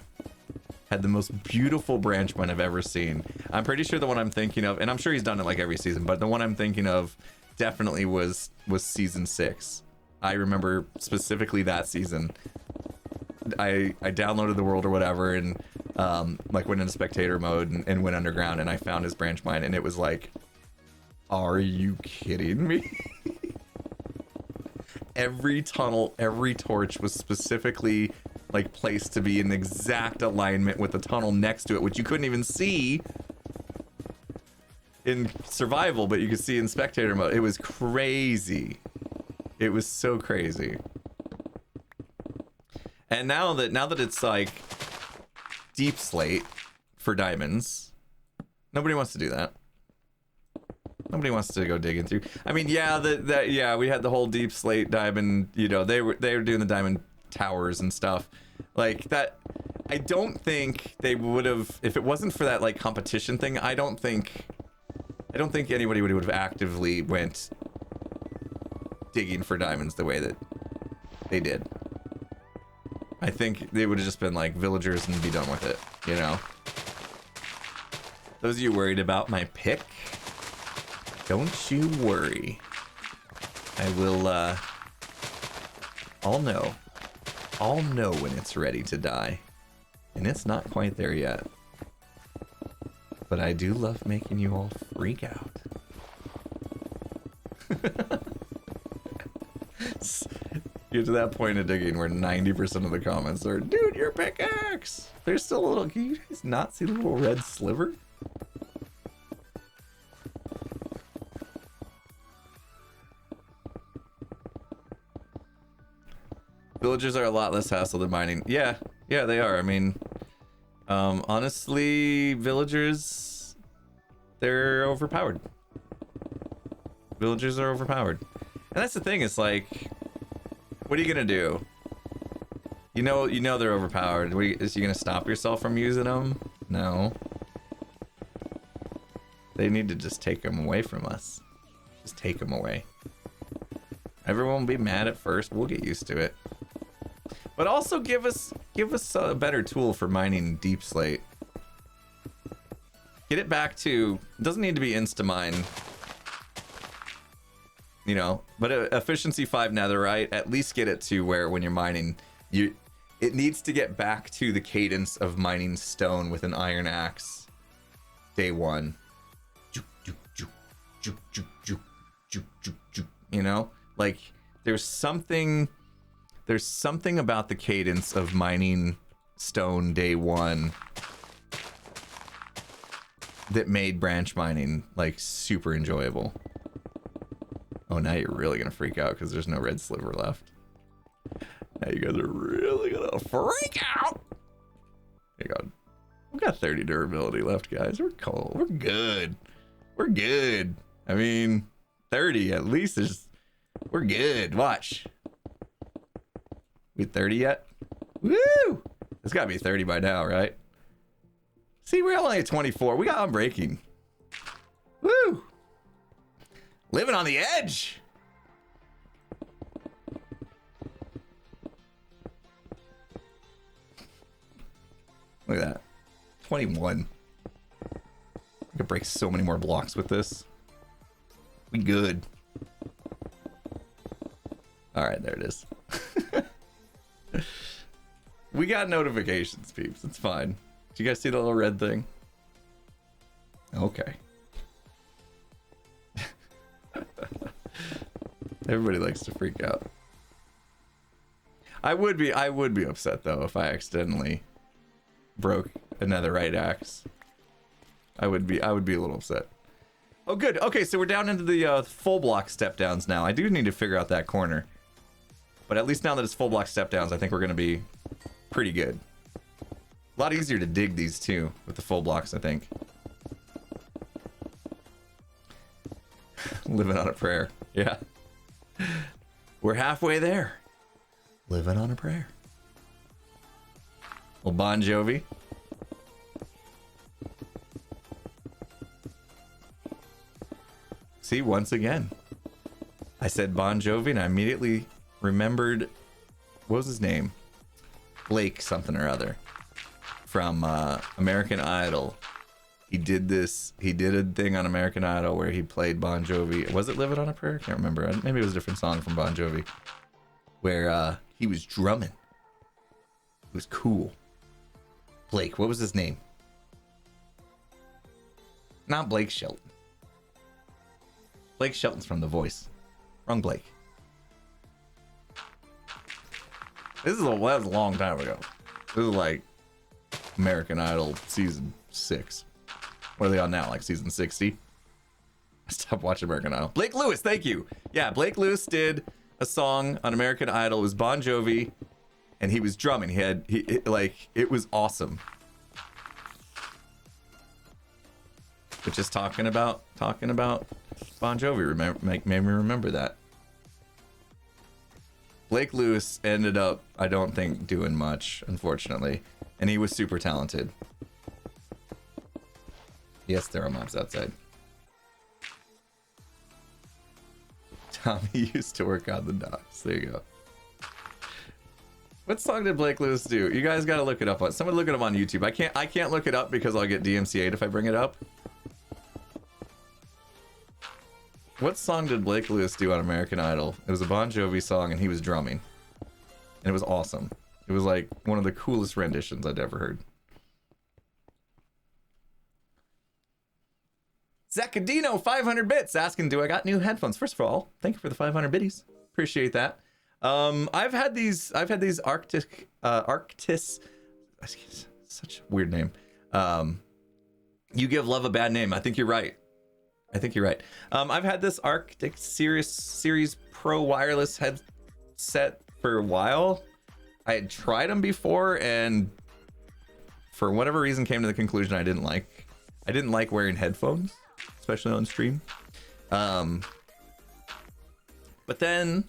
had the most beautiful branch mine I've ever seen. I'm pretty sure the one I'm thinking of, and I'm sure he's done it like every season, but the one I'm thinking of definitely was season 6. I remember specifically that season. I downloaded the world or whatever, and like went into spectator mode and went underground, and I found his branch mine, and it was like, are you kidding me? Every tunnel, every torch was specifically like placed to be in exact alignment with the tunnel next to it, which you couldn't even see in survival, but you could see in spectator mode. It was crazy. It was so crazy. And now that it's like deep slate for diamonds, nobody wants to do that. Nobody wants to go digging through. I mean, yeah, we had the whole deep slate diamond. You know, they were doing the diamond towers and stuff like that. I don't think they would have, if it wasn't for that like competition thing. I don't think anybody would have actively went digging for diamonds the way that they did. I think they would have just been like villagers and be done with it, you know. Those of you worried about my pick, don't you worry. I will, I'll know when it's ready to die. And it's not quite there yet. But I do love making you all freak out. Get to that point of digging where 90% of the comments are, dude, your pickaxe! There's still a little, can you guys not see the little red sliver? Villagers are a lot less hassle than mining. Yeah, they are. I mean, honestly, villagers, they're overpowered. Villagers are overpowered. And that's the thing, it's like, what are you gonna do? You know they're overpowered. Is you gonna stop yourself from using them? No. They need to just take them away from us. Just take them away. Everyone will be mad at first. We'll get used to it. But also give us a better tool for mining deep slate. Get it back to, it doesn't need to be insta-mine, you know, but efficiency 5 netherite, at least get it to where when you're mining, it needs to get back to the cadence of mining stone with an iron axe. Day 1. You know, like there's something about the cadence of mining stone day 1 that made branch mining like super enjoyable. Oh, now you're really gonna freak out because there's no red sliver left. Now you guys are really gonna freak out. There you go. We've got 30 durability left, guys. We're cool. We're good. We're good. I mean, 30 at least is. We're good. Watch. We 30 yet? Woo! It's gotta be 30 by now, right? See, we're only at 24. We got unbreaking. Woo! Living on the edge. Look at that. 21. I could break so many more blocks with this. We good. All right, there it is. We got notifications, peeps. It's fine. Did you guys see the little red thing? Okay. Everybody likes to freak out. I would be upset though if I accidentally broke a netherite axe. I would be a little upset. Oh, good. Okay, so we're down into the full block step downs now. I do need to figure out that corner. But at least now that it's full block step downs, I think we're going to be pretty good. A lot easier to dig these too with the full blocks, I think. Living on a prayer. Yeah. We're halfway there. Living on a prayer. Well, Bon Jovi. See, once again, I said Bon Jovi and I immediately remembered, what was his name? Blake something or other from American Idol. He did a thing on American Idol where he played Bon Jovi. Was it Living on a Prayer? I can't remember. Maybe it was a different song from Bon Jovi where he was drumming. It was cool. Blake, what was his name? Not Blake Shelton. Blake Shelton's from The Voice. Wrong Blake. That was a long time ago. This is like American Idol season 6. What are they on now? Like season 60? I stopped watching American Idol. Blake Lewis, thank you. Yeah, Blake Lewis did a song on American Idol. It was Bon Jovi and he was drumming. It was awesome. But just talking about Bon Jovi made me remember that. Blake Lewis ended up, I don't think, doing much, unfortunately, and he was super talented. Yes, there are mobs outside. Tommy used to work on the docks. There you go. What song did Blake Lewis do? You guys got to look it up. Someone look it up on YouTube. I can't look it up because I'll get DMCA'd if I bring it up. What song did Blake Lewis do on American Idol? It was a Bon Jovi song, and he was drumming, and it was awesome. It was like one of the coolest renditions I'd ever heard. Zacadino 500 bits asking, do I got new headphones? First of all, thank you for the 500 biddies. Appreciate that. I've had these Arctis, such a weird name. You give love a bad name. I think you're right. I've had this Arctic Series Pro wireless headset for a while. I had tried them before, and for whatever reason came to the conclusion I didn't like wearing headphones, especially on stream. But then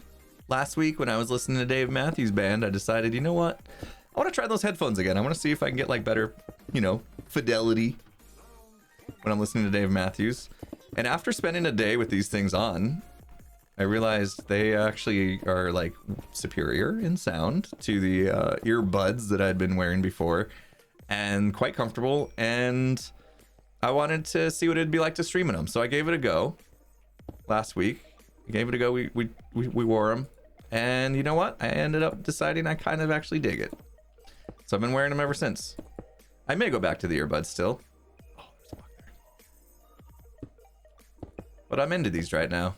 last week when I was listening to Dave Matthews Band, I decided, you know what? I want to try those headphones again. I want to see if I can get like better, fidelity when I'm listening to Dave Matthews. And after spending a day with these things on, I realized they actually are like superior in sound to the earbuds that I'd been wearing before, and quite comfortable. And I wanted to see what it'd be like to stream in them, so I gave it a go last week. We wore them, and you know what? I ended up deciding I kind of actually dig it. So I've been wearing them ever since. I may go back to the earbuds still. Oh, there's a bug there. But I'm into these right now.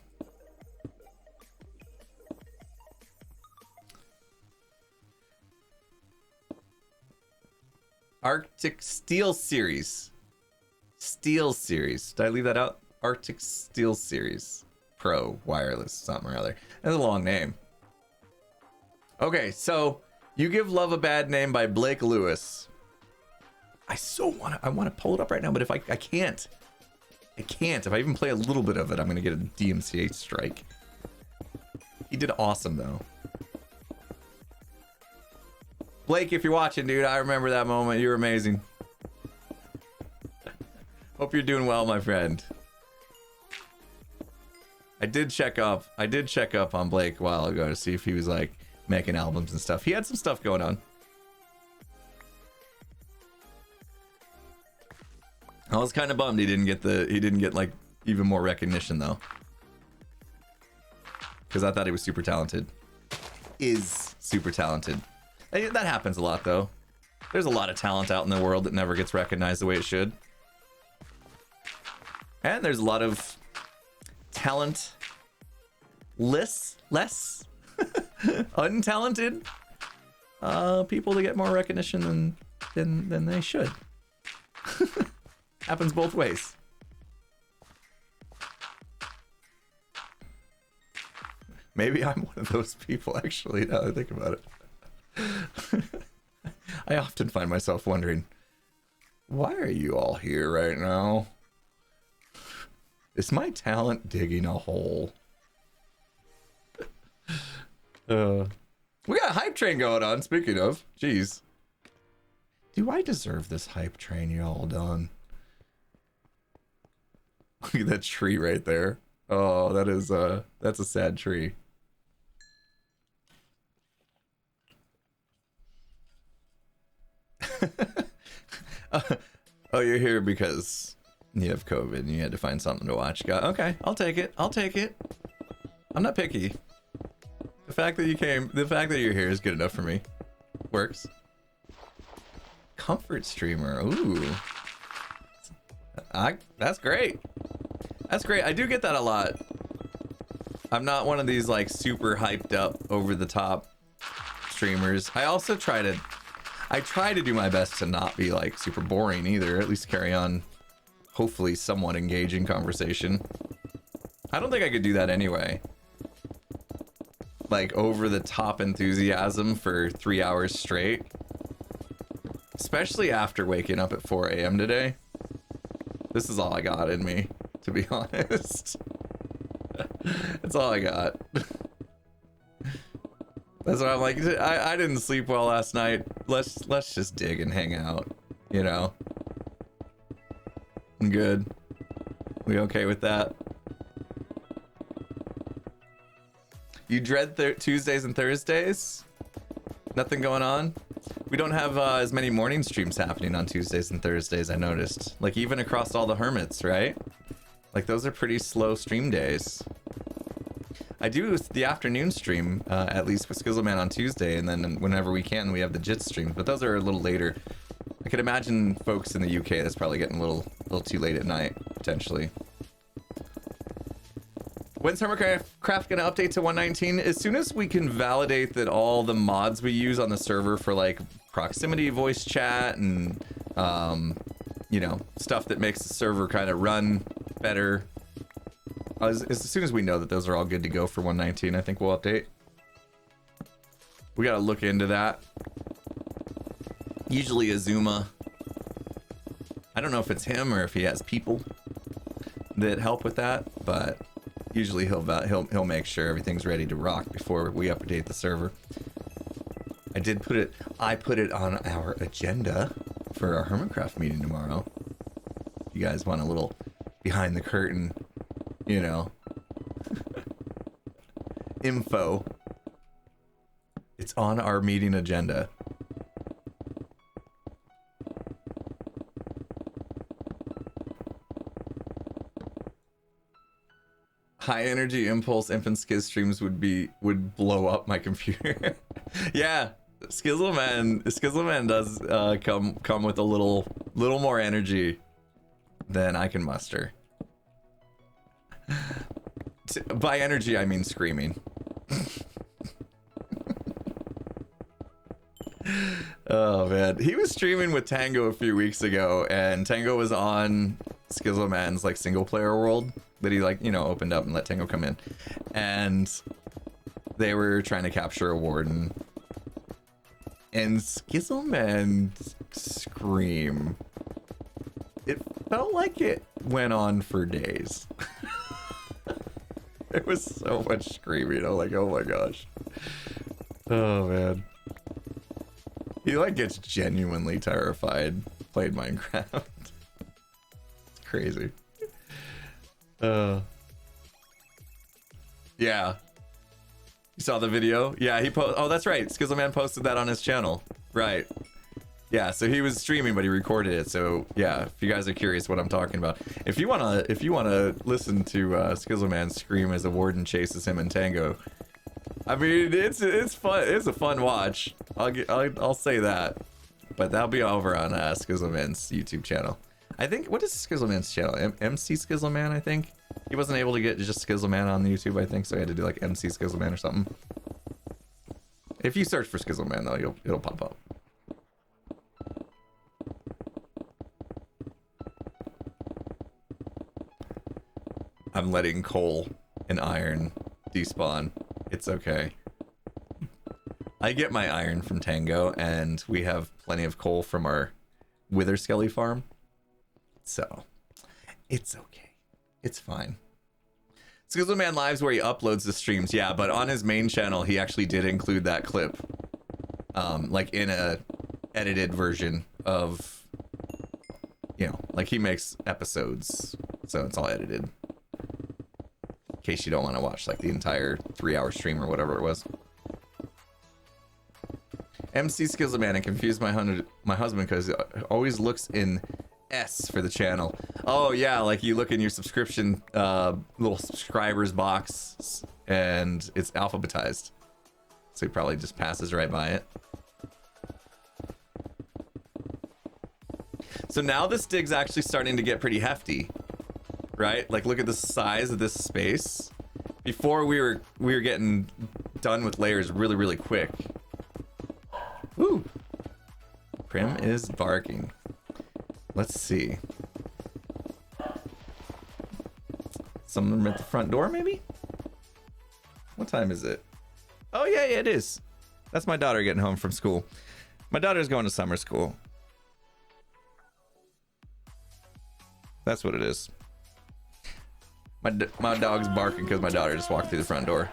Arctic Steel Series. Steel Series. Did I leave that out? Arctic Steel Series Pro Wireless something or other. That's a long name. Okay, so You Give Love a Bad Name by Blake Lewis. I want to pull it up right now, but if I can't. If I even play a little bit of it, I'm going to get a DMCA strike. He did awesome, though. Blake, if you're watching, dude, I remember that moment. You were amazing. Hope you're doing well, my friend. I did check up on Blake a while ago to see if he was like making albums and stuff. He had some stuff going on. I was kind of bummed he didn't get like even more recognition though, because I thought he was super talented. Is super talented. And that happens a lot though. There's a lot of talent out in the world that never gets recognized the way it should. And there's a lot of talent less untalented people that get more recognition than they should. Happens both ways. Maybe I'm one of those people, actually, now that I think about it. I often find myself wondering, why are you all here right now? Is my talent digging a hole? We got a hype train going on, speaking of. Jeez. Do I deserve this hype train y'all done? Look at that tree right there. Oh, that's a sad tree. Oh, you're here because you have COVID and you had to find something to watch. Okay, I'll take it. I'm not picky. The fact that you're here is good enough for me. Works. Comfort streamer. Ooh. That's great. That's great. I do get that a lot. I'm not one of these like super hyped up, over the top streamers. I also try to do my best to not be like super boring either. At least carry on hopefully somewhat engaging conversation. I don't think I could do that anyway. like over the top enthusiasm for 3 hours straight. Especially after waking up at 4 a.m. today. This is all I got in me, to be honest. That's all I got. That's why I'm like, I didn't sleep well last night. Let's just dig and hang out, you know. I'm good. We okay with that? You dread Tuesdays and Thursdays? Nothing going on? We don't have as many morning streams happening on Tuesdays and Thursdays, I noticed. Like, even across all the Hermits, right? Like, those are pretty slow stream days. I do the afternoon stream, at least with Skizzleman on Tuesday, and then whenever we can, we have the JIT streams, but those are a little later. I could imagine folks in the UK that's probably getting a little too late at night, potentially. When's Hermitcraft gonna update to 1.19? As soon as we can validate that all the mods we use on the server for like proximity voice chat and you know, stuff that makes the server kind of run better. As soon as we know that those are all good to go for 1.19, I think we'll update. We gotta look into that. Usually Azuma. I don't know if it's him or if he has people that help with that, but usually he'll make sure everything's ready to rock before we update the server. I put it on our agenda for our Hermitcraft meeting tomorrow. You guys want a little behind the curtain, you know, info. It's on our meeting agenda. High energy impulse infant skiz streams would blow up my computer. Yeah, Skizzleman does come with a little more energy than I can muster. By energy I mean screaming. Oh man, he was streaming with Tango a few weeks ago, and Tango was on Skizzleman's like single player world that he, like, you know, opened up and let Tango come in, and they were trying to capture a warden, and Skizzleman's scream, it felt like it went on for days. It was so much screaming. I'm like, oh my gosh. Oh man. He like gets genuinely terrified playing Minecraft. It's crazy. Yeah. You saw the video? Yeah, oh, that's right. Skizzleman posted that on his channel. Right. Yeah, so he was streaming, but he recorded it. So yeah, if you guys are curious what I'm talking about, if you wanna listen to Skizzleman scream as a warden chases him and Tango, I mean, it's fun. It's a fun watch. I'll say that. But that'll be over on Skizzleman's YouTube channel. I think, what is Skizzleman's channel? MC Skizzleman, I think. He wasn't able to get just Skizzleman on the YouTube, I think, so he had to do like MC Skizzleman or something. If you search for Skizzleman though, it'll pop up. I'm letting coal and iron despawn. It's okay. I get my iron from Tango, and we have plenty of coal from our Wither Skelly farm. So, it's okay. It's fine. Skizzleman Lives where he uploads the streams, yeah, but on his main channel, he actually did include that clip. Like in a edited version of, you know, like he makes episodes, so it's all edited. In case you don't want to watch like the entire 3-hour stream or whatever it was. MC Skizzleman, and confused my husband because it always looks in S for the channel. Oh yeah, like you look in your subscription little subscribers box and it's alphabetized. So he probably just passes right by it. So now this dig's actually starting to get pretty hefty. Right? Like look at the size of this space. Before we were getting done with layers really quick. Woo! Prim is barking. Let's see. Someone at the front door, maybe? What time is it? yeah, it is. That's my daughter getting home from school. My daughter's going to summer school. That's what it is. My dog's barking because my daughter just walked through the front door.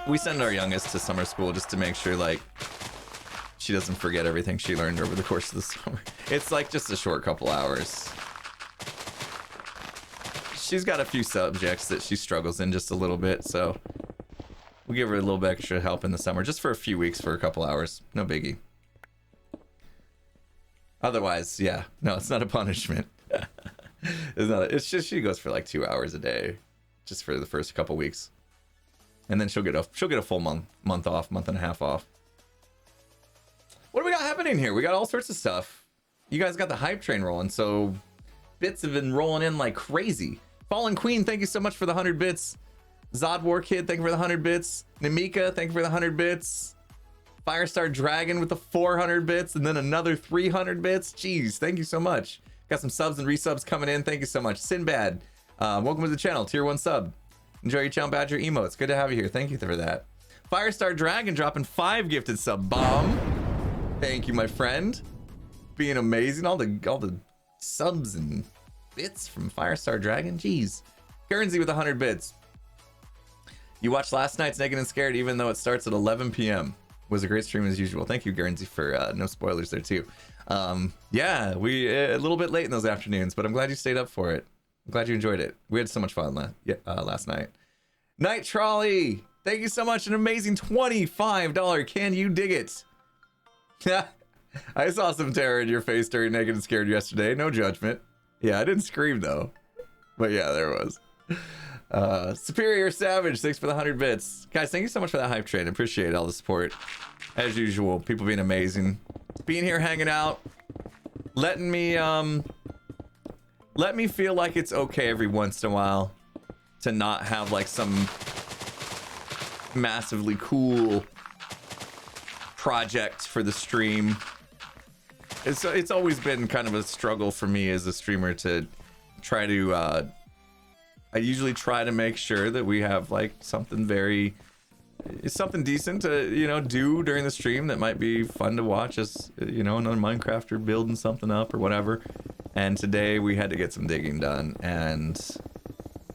We send our youngest to summer school just to make sure, like, she doesn't forget everything she learned over the course of the summer. It's like just a short couple hours. She's got a few subjects that she struggles in just a little bit, so we'll give her a little bit extra help in the summer, just for a few weeks, for a couple hours. No biggie. Otherwise, yeah, no, it's not a punishment. It's not. It's just she goes for like 2 hours a day, just for the first couple weeks, and then she'll get a full month off, month and a half off. What do we got happening here? We got all sorts of stuff. You guys got the hype train rolling, so bits have been rolling in like crazy. Fallen Queen, thank you so much for the 100 bits. Zod War Kid, thank you for the 100 bits. Namika, thank you for the 100 bits. Firestar Dragon with the 400 bits, and then another 300 bits. Jeez, thank you so much. Got some subs and resubs coming in. Thank you so much. Sinbad, welcome to the channel. Tier 1 sub. Enjoy your Challenge Badger emotes. Good to have you here. Thank you for that. Firestar Dragon dropping 5 gifted sub bomb. Thank you, my friend. Being amazing. All the subs and bits from Firestar Dragon. Jeez. Guernsey with 100 bits. You watched last night's Naked and Scared, even though it starts at 11 p.m. Was a great stream as usual. Thank you, Guernsey, for no spoilers there too. Yeah, we a little bit late in those afternoons, but I'm glad you stayed up for it. I'm glad you enjoyed it. We had so much fun last night. Night Trolley, thank you so much. An amazing $25. Can you dig it? I saw some terror in your face during Naked and Scared yesterday. No judgment. Yeah, I didn't scream though, but yeah, there was. Superior Savage, thanks for the 100 bits. Guys, thank you so much for that hype train. Appreciate all the support. As usual, people being amazing. Being here, hanging out. Letting me feel like it's okay every once in a while to not have like some massively cool project for the stream. It's always been kind of a struggle for me as a streamer to try to I usually try to make sure that we have like something decent to do during the stream that might be fun to watch, as another Minecrafter building something up or whatever. And today we had to get some digging done, and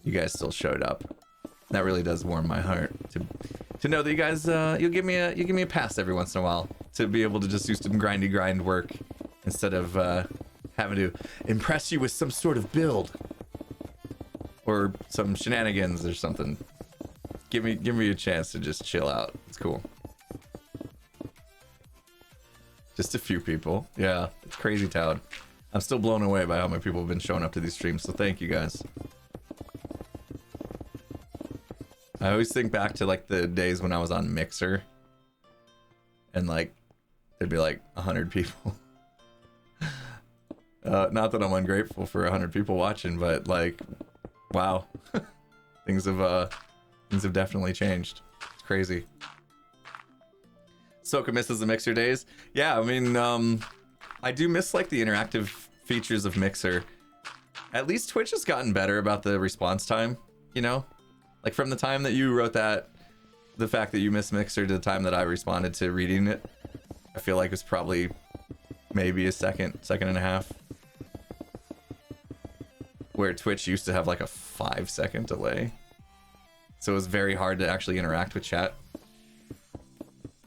you guys still showed up. That really does warm my heart to know that you guys you'll give me a pass every once in a while to be able to just do some grind work instead of having to impress you with some sort of build or some shenanigans or something. Give me a chance to just chill out. It's cool. Just a few people. Yeah, it's crazy town. I'm still blown away by how many people have been showing up to these streams, so thank you guys. I always think back to like the days when I was on Mixer and like there'd be like 100 people. Not that I'm ungrateful for 100 people watching, but like, wow. things have definitely changed. It's crazy. Soka misses the Mixer days. Yeah, I mean, I do miss like the interactive features of Mixer. At least Twitch has gotten better about the response time, like from the time that you wrote that, the fact that you missed Mixer to the time that I responded to reading it, I feel like it's probably maybe a second and a half. Where Twitch used to have like a 5-second delay. So it was very hard to actually interact with chat.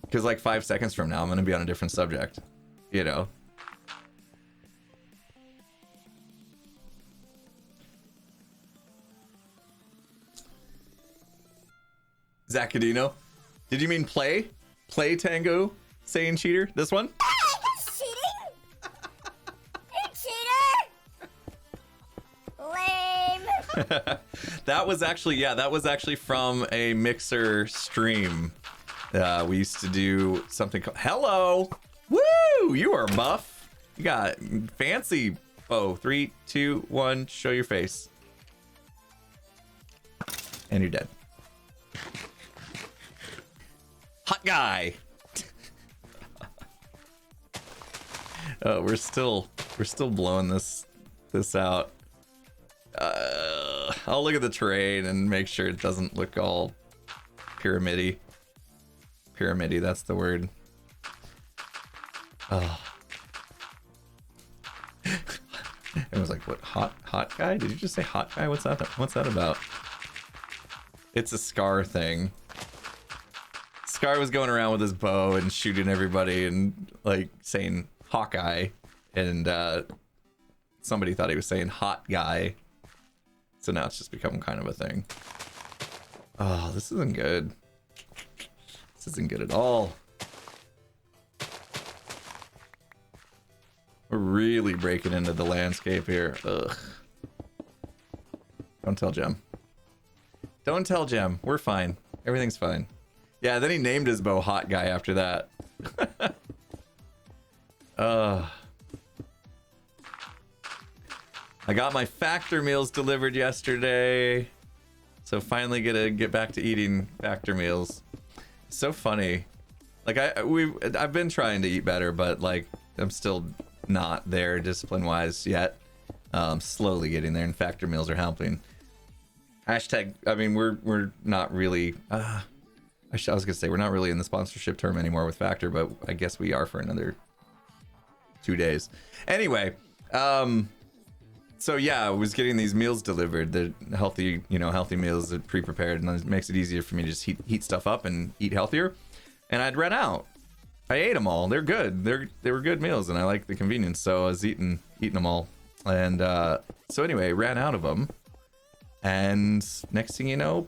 Because like 5 seconds from now, I'm going to be on a different subject. Zacadino? Did you mean play? Play Tango? Saying cheater? This one? Cheating? You cheater? Lame. That was actually from a Mixer stream. We used to do something called Hello. Woo! You are buff. You got fancy. Oh, 3, 2, 1, show your face. And you're dead. Hot guy. We're still blowing this out. I'll look at the terrain and make sure it doesn't look all Pyramidy. Pyramidy, that's the word. Oh. It was like, what, hot guy? Did you just say hot guy? What's that about? It's a Scar thing. Scar was going around with his bow and shooting everybody and like saying Hawkeye, and somebody thought he was saying hot guy. So now it's just become kind of a thing. Oh, this isn't good. This isn't good at all. We're really breaking into the landscape here. Ugh. Don't tell Jem. Don't tell Jem. We're fine. Everything's fine. Yeah, then he named his bow Hot Guy after that. I got my factor meals delivered yesterday. So finally get back to eating factor meals. It's so funny. Like I've been trying to eat better, but like I'm still not there discipline wise yet. Slowly getting there, and factor meals are helping. Hashtag, I mean, we're not really I was gonna say we're not really in the sponsorship term anymore with Factor, but I guess we are for another 2 days. Anyway, so yeah, I was getting these meals delivered, the healthy meals that pre-prepared, and it makes it easier for me to just heat stuff up and eat healthier. And I'd run out. I ate them all. They're good. They were good meals, and I like the convenience, so I was eating them all. And so anyway, ran out of them, and next thing you know,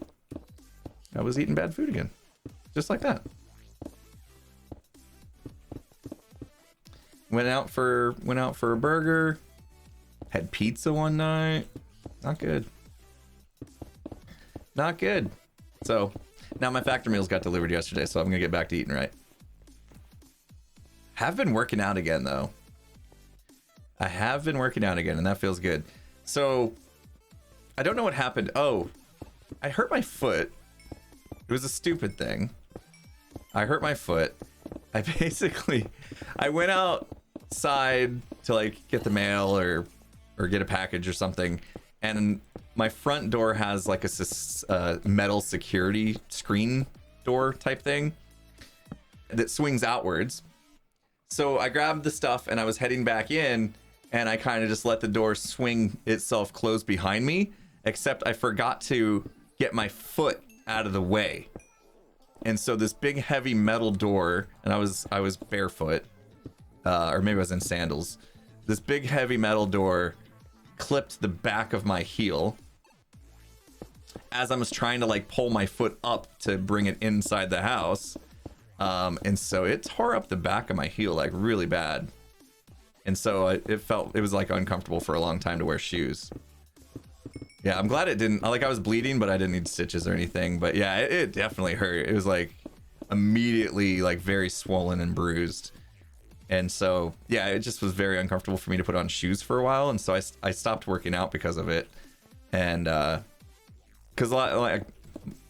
I was eating bad food again, just like that. Went out for a burger. Had pizza one night. Not good. Not good. So now my factor meals got delivered yesterday, so I'm gonna get back to eating right. Have been working out again though. I have been working out again, and that feels good. So I don't know what happened. Oh, I hurt my foot. It was a stupid thing. I hurt my foot. I went outside to like get the mail or get a package or something, and my front door has like a metal security screen door type thing that swings outwards. So I grabbed the stuff and I was heading back in, and I kind of just let the door swing itself close behind me, except I forgot to get my foot out of the way. And so this big heavy metal door, and I was barefoot, or maybe I was in sandals. This big heavy metal door clipped the back of my heel as I was trying to like pull my foot up to bring it inside the house. And so it tore up the back of my heel like really bad. And so it was like uncomfortable for a long time to wear shoes. Yeah, I'm glad it didn't, like I was bleeding, but I didn't need stitches or anything. But yeah, it definitely hurt. It was like immediately like very swollen and bruised. And so, yeah, it just was very uncomfortable for me to put on shoes for a while. And so I stopped working out because of it. And because like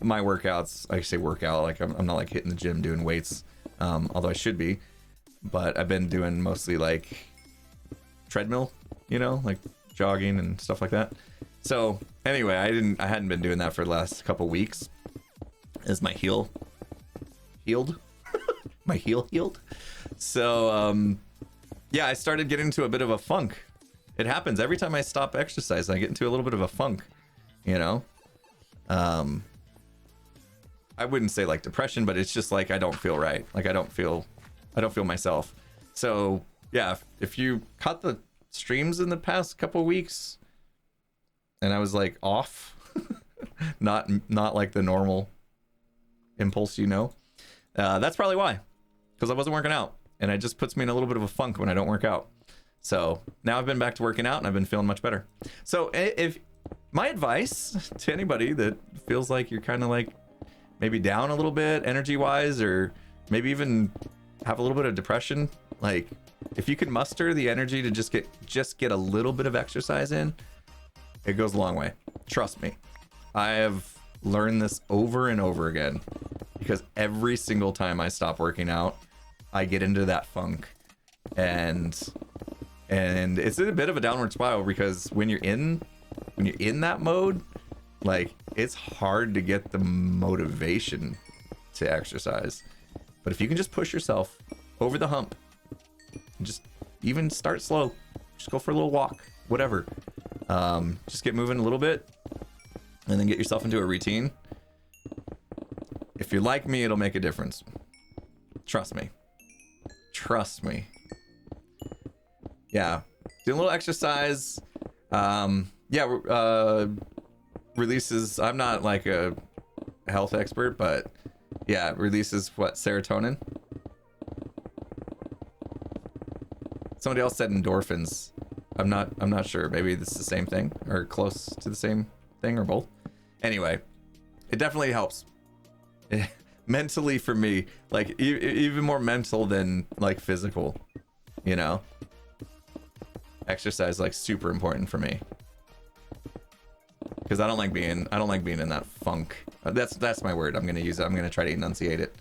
my workouts, I say workout, like I'm not like hitting the gym doing weights, although I should be. But I've been doing mostly like treadmill, like jogging and stuff like that. So anyway, I hadn't been doing that for the last couple weeks. As my heel healed. My heel healed. So yeah, I started getting into a bit of a funk. It happens every time I stop exercising. I get into a little bit of a funk, I wouldn't say like depression, but it's just like I don't feel right. Like I don't feel myself. So yeah, if you caught the streams in the past couple weeks and I was like off, not like the normal impulse, that's probably why, because I wasn't working out, and it just puts me in a little bit of a funk when I don't work out. So now I've been back to working out and I've been feeling much better. So if my advice to anybody that feels like you're kind of like maybe down a little bit energy wise, or maybe even have a little bit of depression, like if you can muster the energy to just get a little bit of exercise in, it goes a long way. Trust me. I have learned this over and over again, because every single time I stop working out, I get into that funk, and it's a bit of a downward spiral, because when you're in that mode, like it's hard to get the motivation to exercise. But if you can just push yourself over the hump, and just even start slow, just go for a little walk, whatever. Just get moving a little bit and then get yourself into a routine. If you're like me, it'll make a difference. Trust me. Trust me. Yeah. Do a little exercise. Releases. I'm not like a health expert, but yeah, releases what, serotonin? Somebody else said endorphins. I'm not sure. Maybe this is the same thing or close to the same thing or both. Anyway, it definitely helps. Mentally for me, like even more mental than like physical, you know. Exercise like super important for me. Because I don't like being in that funk. That's my word. I'm gonna use it. I'm gonna try to enunciate it.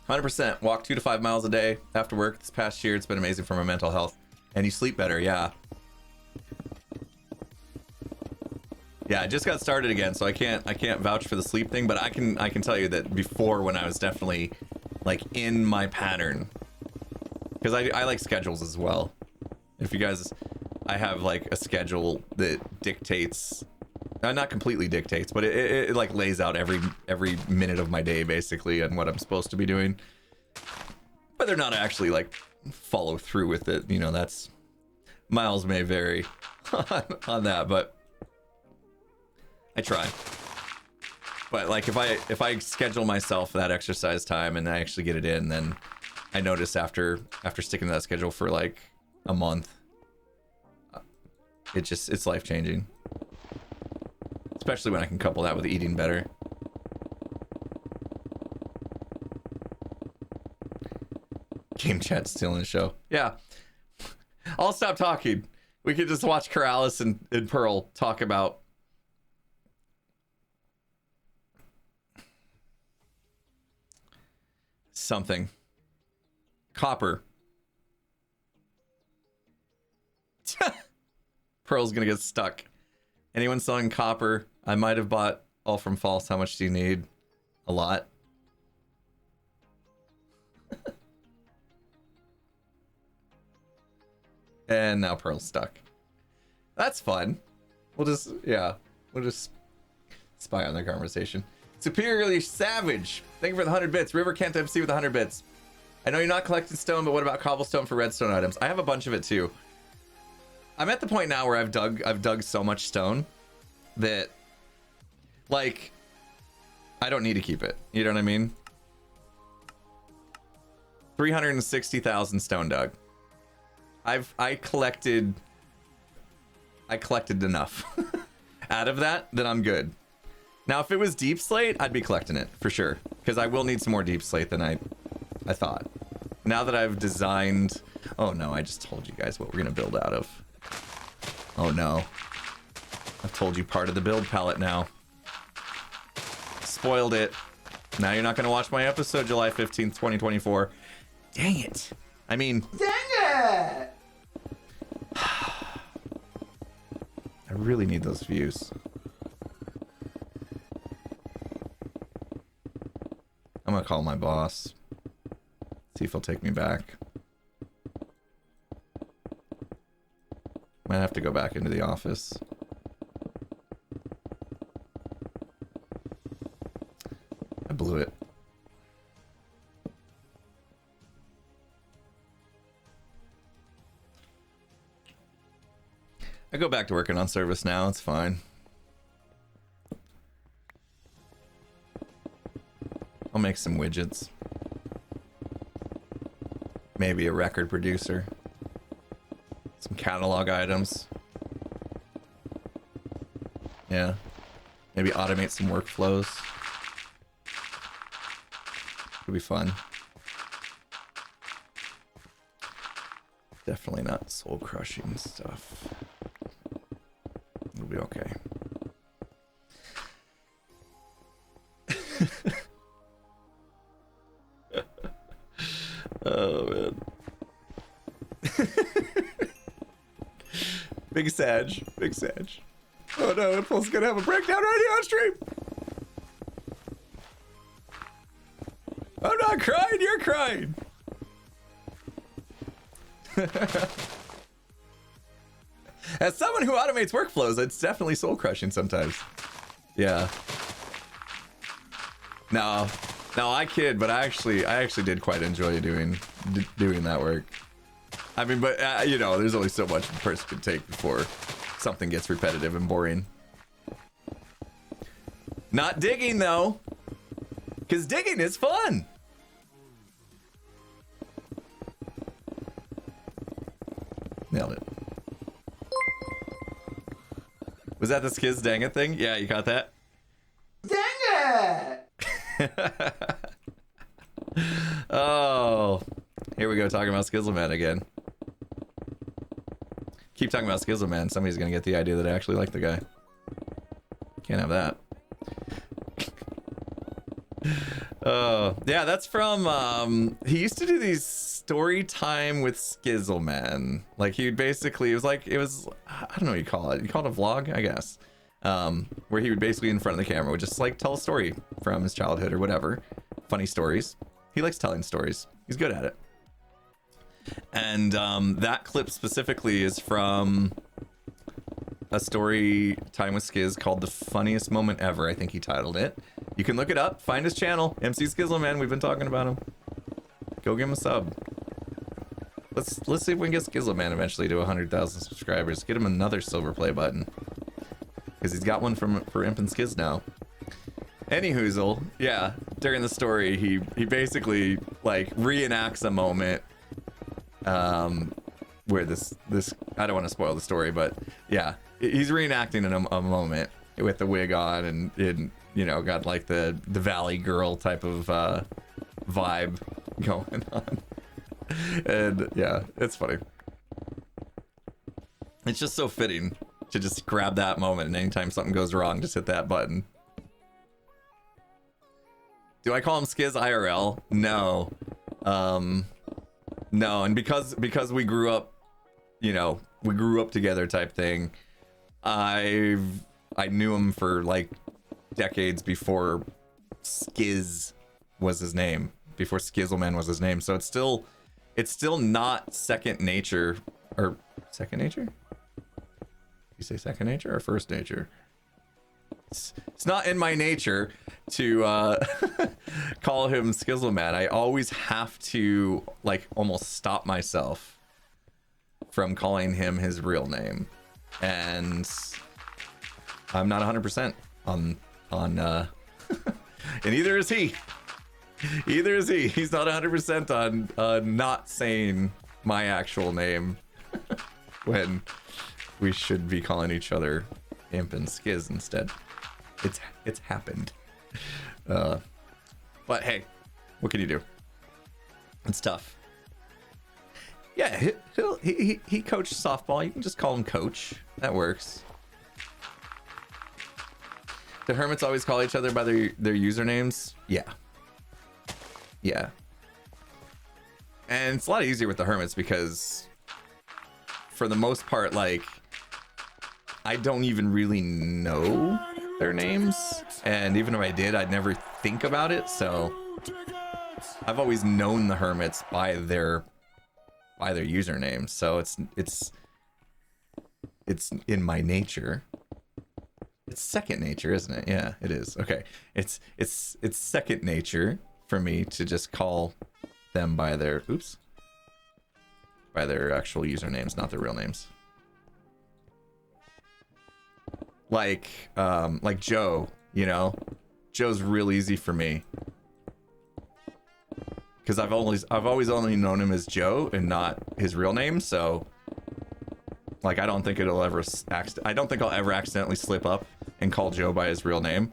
"100% walk 2 to 5 miles a day after work. This past year, it's been amazing for my mental health." And you sleep better, yeah. Yeah, I just got started again, so I can't vouch for the sleep thing, but I can tell you that before, when I was definitely like in my pattern, because I like schedules as well. If you guys, I have like a schedule that dictates, not completely dictates, but it like lays out every minute of my day basically and what I'm supposed to be doing. Whether or not I actually like follow through with it, you know, that's, miles may vary on that, but I try. But like if I schedule myself that exercise time and I actually get it in, then I notice after sticking to that schedule for like a month, it's life-changing. Especially when I can couple that with eating better. Game chat's still in the show. Yeah. I'll stop talking. We could just watch Corrales and Pearl talk about something. Copper. Pearl's gonna get stuck. Anyone selling copper? I might have bought all from False. How much do you need? A lot. And now Pearl's stuck. That's fun. We'll just spy on their conversation. Superiorly Savage, thank you for the 100 bits. River Kent MC with 100 bits. I know you're not collecting stone, but what about cobblestone for redstone items? I have a bunch of it too. I'm at the point now where I've dug so much stone that, like, I don't need to keep it. You know what I mean? 360,000 stone dug. I collected enough out of that I'm good. Now, if it was deep slate, I'd be collecting it for sure, because I will need some more deep slate than I thought. Now that I've designed, oh no, I just told you guys what we're gonna build out of. Oh no, I've told you part of the build palette now. Spoiled it. Now you're not gonna watch my episode July 15th, 2024. Dang it. I mean, dang it! I really need those views. I'm gonna call my boss. See if he'll take me back. Might have to go back into the office. I blew it. I go back to working on service now, it's fine. I'll make some widgets. Maybe a record producer. Some catalog items. Yeah. Maybe automate some workflows. It'll be fun. Definitely not soul crushing stuff. It'll be okay. Oh man. Big Sag. Big Sag. Oh no, Impulse gonna have a breakdown right on stream. I'm not crying, you're crying. As someone who automates workflows, it's definitely soul crushing sometimes. Yeah. No, I kid, but I actually did quite enjoy doing that work. I mean, but you know, there's only so much a person can take before something gets repetitive and boring. Not digging though, because digging is fun. Nailed it. Was that the Skiz dang it thing? Yeah, you got that? Dang it! Oh, here we go talking about Skizzleman again. Keep talking about Skizzleman. Somebody's gonna get the idea that I actually like the guy. Can't have that. Oh, yeah, that's from, he used to do these story time with Skizzleman. Like, he would basically, it was, I don't know what you call it. You call it a vlog, I guess. Where he would basically, in front of the camera, would just, like, tell a story from his childhood or whatever. Funny stories. He likes telling stories. He's good at it. And, that clip specifically is from a story time with Skiz called The Funniest Moment Ever, I think he titled it. You can look it up, find his channel, MC Skizzleman, we've been talking about him. Go give him a sub. Let's see if we can get Skizzleman eventually to 100,000 subscribers. Get him another silver play button. Because he's got one for Imp and Skiz now. Anyhoozle, yeah, during the story, he basically, like, reenacts a moment where this I don't want to spoil the story, but yeah, he's reenacting a moment with the wig on and you know, got like the Valley Girl type of vibe going on. And yeah, it's funny. It's just so fitting to just grab that moment, and anytime something goes wrong, just hit that button. Do I call him Skiz IRL? No. No, and because we grew up, you know, we grew up together type thing, I knew him for like decades before Skiz was his name, before Skizzleman was his name. So it's still not second nature, or second nature? You say second nature or first nature? It's not in my nature to call him Skizzleman. I always have to like almost stop myself from calling him his real name, and I'm not 100% on and either is he. Either is he. He's not 100% on not saying my actual name when we should be calling each other Imp and Skiz instead. It's happened. But hey, what can you do? It's tough. Yeah, he coached softball. You can just call him Coach. That works. The Hermits always call each other by their usernames. Yeah. Yeah. And it's a lot easier with the Hermits because for the most part, like, I don't even really know their names, and even if I did, I'd never think about it. So I've always known the Hermits by their usernames, so it's in my nature. It's second nature, isn't it? Yeah, it is. Okay, it's second nature for me to just call them by their actual usernames, not their real names. Like Joe, you know, Joe's real easy for me because I've always only known him as Joe and not his real name. So, like, I don't think I'll ever accidentally slip up and call Joe by his real name.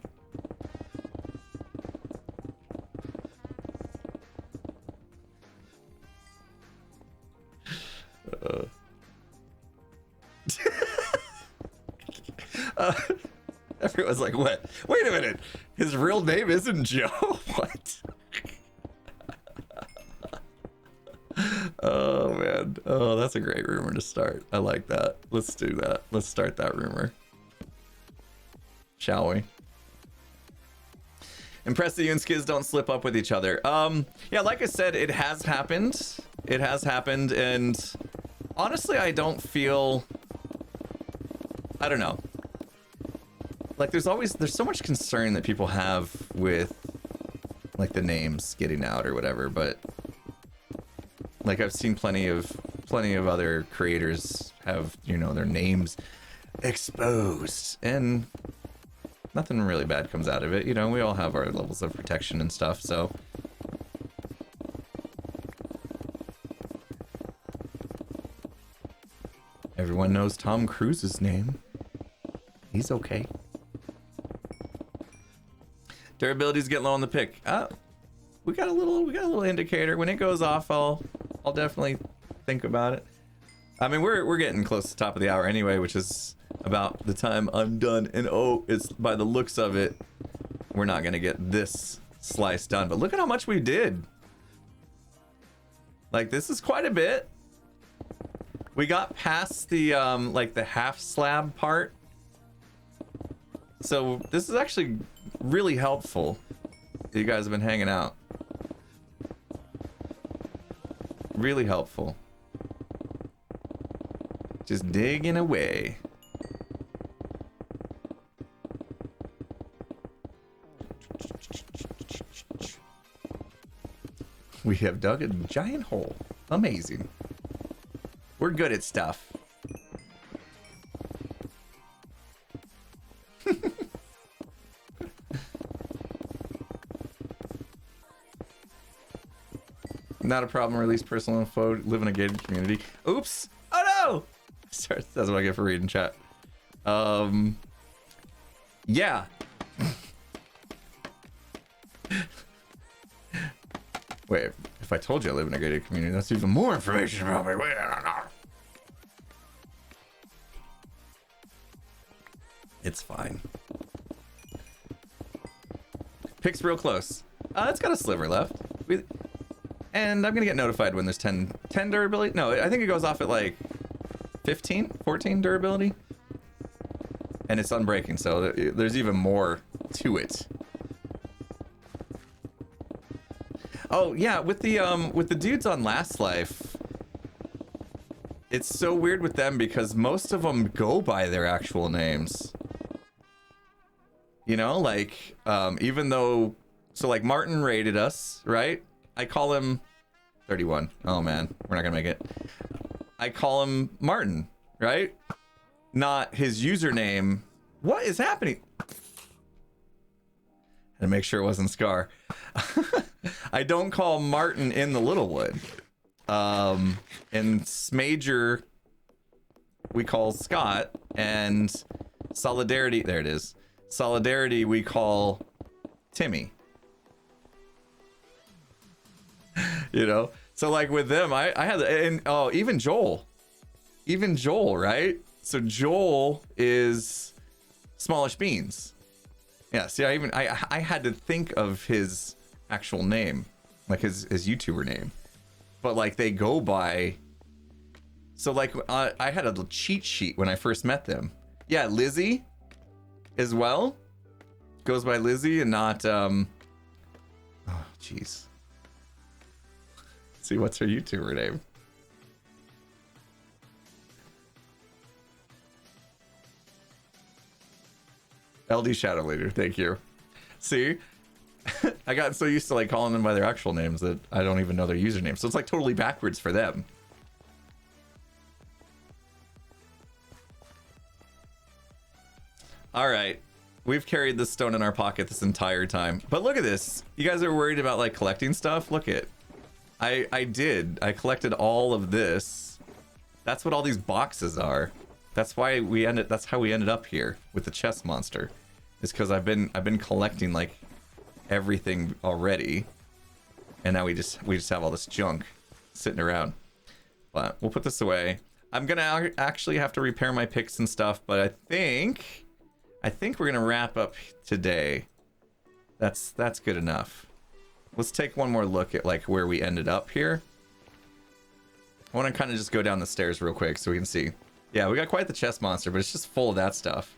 Everyone's like, what? Wait a minute. His real name isn't Joe? What? Oh, man. Oh, that's a great rumor to start. I like that. Let's do that. Let's start that rumor. shall we? Impressed that you and Skiz don't slip up with each other. Yeah, like I said, it has happened. It has happened, and honestly, I don't feel... I don't know. Like, there's so much concern that people have with, like, the names getting out or whatever, but... Like, I've seen plenty of other creators have, you know, their names exposed, and nothing really bad comes out of it. You know, we all have our levels of protection and stuff, so... Everyone knows Tom Cruise's name. He's okay. Durability's getting low on the pick. We got a little indicator. When it goes off, I'll definitely think about it. I mean, we're getting close to the top of the hour anyway, which is about the time I'm done. And oh, it's by the looks of it, we're not gonna get this slice done. But look at how much we did. Like, this is quite a bit. We got past the like the half slab part. So this is actually really helpful. You guys have been hanging out. Really helpful. Just digging away. We have dug a giant hole. Amazing. We're good at stuff. Not a problem. Release personal info. Live in a gated community. Oops. Oh no! Sorry, that's what I get for reading chat. Yeah. Wait, if I told you I live in a gated community, that's even more information about me. Wait, I don't know. It's fine. Pick's real close. It's got a sliver left. And I'm gonna get notified when there's 10 durability. No, I think it goes off at like 15, 14 durability. And it's unbreaking, so there's even more to it. Oh yeah, with the dudes on Last Life, it's so weird with them because most of them go by their actual names. You know, like even though, so like Martin raided us, right? I call him 31. Oh man, we're not gonna make it. I call him Martin, right? Not his username. What is happening? And make sure it wasn't Scar. I don't call Martin in the Littlewood. In Major, we call Scott, and Solidarity, there it is. Solidarity, we call Timmy. You know? So like with them, I had, and oh, even Joel, right? So Joel is Smallish Beans. Yeah, see, I had to think of his actual name, like his YouTuber name, but like they go by. So like I had a cheat sheet when I first met them. Yeah, Lizzie as well goes by Lizzie and not oh jeez. See, what's her YouTuber name? LD Shadow Leader, thank you. See? I got so used to like calling them by their actual names that I don't even know their username. So it's like totally backwards for them. All right. We've carried this stone in our pocket this entire time. But look at this. You guys are worried about like collecting stuff? Look at. I did. I collected all of this. That's what all these boxes are. That's why that's how we ended up here with the chest monster. Is because I've been collecting like everything already. And now we just have all this junk sitting around. But we'll put this away. I'm gonna actually have to repair my picks and stuff, but I think we're gonna wrap up today. That's good enough. Let's take one more look at like where we ended up here. I want to kind of just go down the stairs real quick so we can see. Yeah, we got quite the chest monster, but it's just full of that stuff,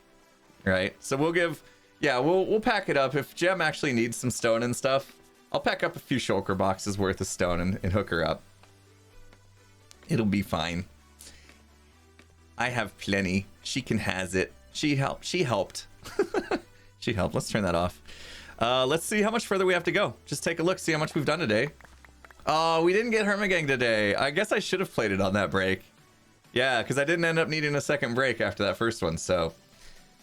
right? So we'll give yeah, we'll pack it up. If Gem actually needs some stone and stuff, I'll pack up a few shulker boxes worth of stone and hook her up. It'll be fine. I have plenty. She can has it. She helped. She helped. She helped. Let's turn that off. Let's see how much further we have to go. Just take a look, see how much we've done today. Oh, we didn't get Hermit Gang today. I guess I should have played it on that break. Yeah, because I didn't end up needing a second break after that first one. So,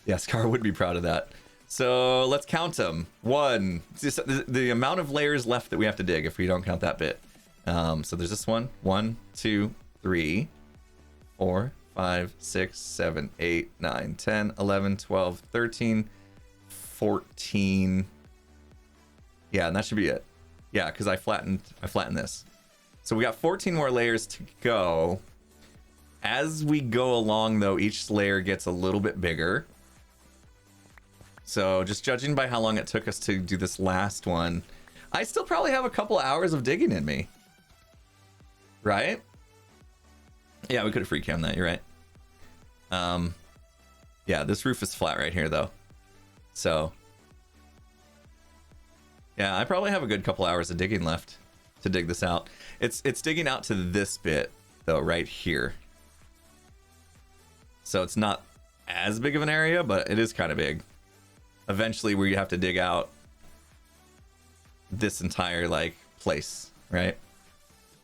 yeah, Scar would be proud of that. So let's count them. One, the amount of layers left that we have to dig if we don't count that bit. So there's this one. 1, 2, 3, 4, 5, 6, 7, 8, 9, 10, 11, 12, 13, 14. Yeah, and that should be it. Yeah, because I flattened this. So we got 14 more layers to go. As we go along, though, each layer gets a little bit bigger. So just judging by how long it took us to do this last one, I still probably have a couple hours of digging in me. Right? Yeah, we could have free cammed that, you're right. Yeah, this roof is flat right here, though. So, yeah, I probably have a good couple hours of digging left to dig this out. It's digging out to this bit, though, right here. So it's not as big of an area, but it is kind of big. Eventually, we have to dig out this entire, like, place, right?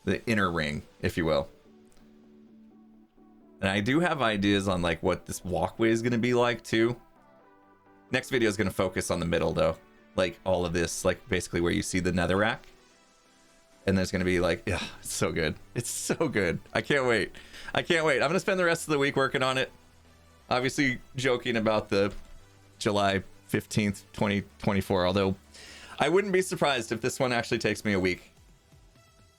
The inner ring, if you will. And I do have ideas on, like, what this walkway is going to be like, too. Next video is going to focus on the middle, though. Like, all of this, like, basically where you see the netherrack. And there's going to be, like, yeah, it's so good. It's so good. I can't wait. I can't wait. I'm going to spend the rest of the week working on it. Obviously, joking about the July 15th, 2024. Although, I wouldn't be surprised if this one actually takes me a week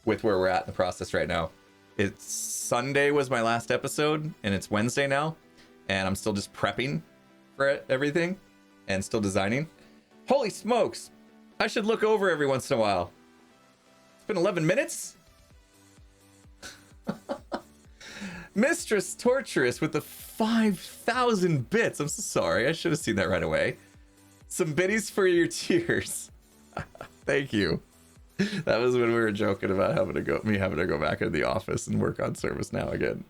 with where we're at in the process right now. It's Sunday was my last episode, and it's Wednesday now. And I'm still just prepping for it, everything. And still designing. Holy smokes! I should look over every once in a while. It's been 11 minutes? Mistress Torturous with the 5,000 bits. I'm so sorry. I should have seen that right away. Some biddies for your tears. Thank you. That was when we were joking about having to go back into the office and work on service now again.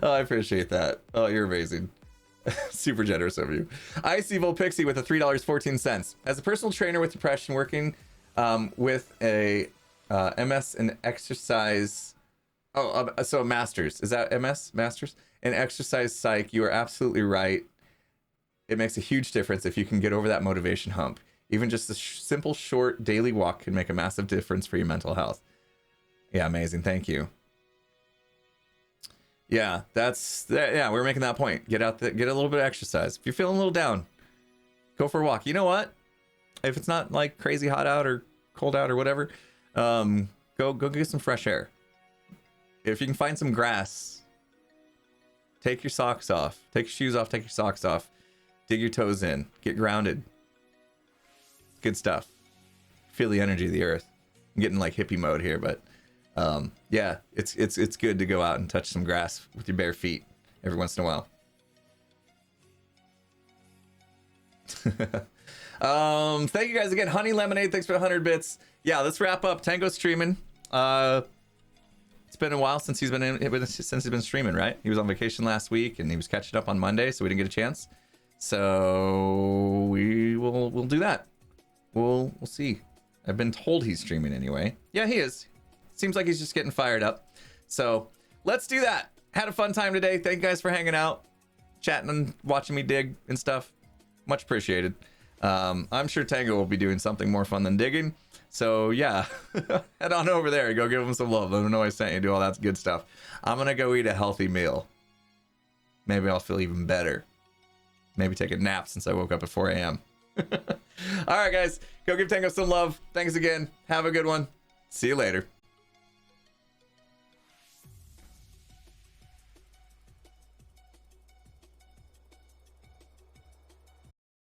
Oh, I appreciate that. Oh, you're amazing. Super generous of you. Ice Evil Pixie with a $3.14. As a personal trainer with depression, working with a MS in exercise. So a master's. Is that MS? Master's? In exercise psych, you are absolutely right. It makes a huge difference if you can get over that motivation hump. Even just a simple, short daily walk can make a massive difference for your mental health. Yeah, amazing. Thank you. Yeah, yeah, we're making that point. Get out there, get a little bit of exercise. If you're feeling a little down, go for a walk. You know what? If it's not like crazy hot out or cold out or whatever, go get some fresh air. If you can find some grass, take your socks off. Take your shoes off, take your socks off. Dig your toes in. Get grounded. Good stuff. Feel the energy of the earth. I'm getting like hippie mode here, but yeah, it's good to go out and touch some grass with your bare feet every once in a while. Thank you guys again. Honey Lemonade, thanks for 100 bits. Yeah, let's wrap up. Tango's streaming. It's been a while since he's been streaming, right? He was on vacation last week and he was catching up on Monday, so we didn't get a chance. So we'll do that. We'll see. I've been told he's streaming anyway. Yeah, he is. Seems like he's just getting fired up. So let's do that. Had a fun time today. Thank you guys for hanging out, chatting and watching me dig and stuff. Much appreciated. I'm sure Tango will be doing something more fun than digging. So yeah, head on over there. Go give him some love. Let him know I sent you. Do all that good stuff. I'm going to go eat a healthy meal. Maybe I'll feel even better. Maybe take a nap since I woke up at 4 a.m. All right, guys. Go give Tango some love. Thanks again. Have a good one. See you later.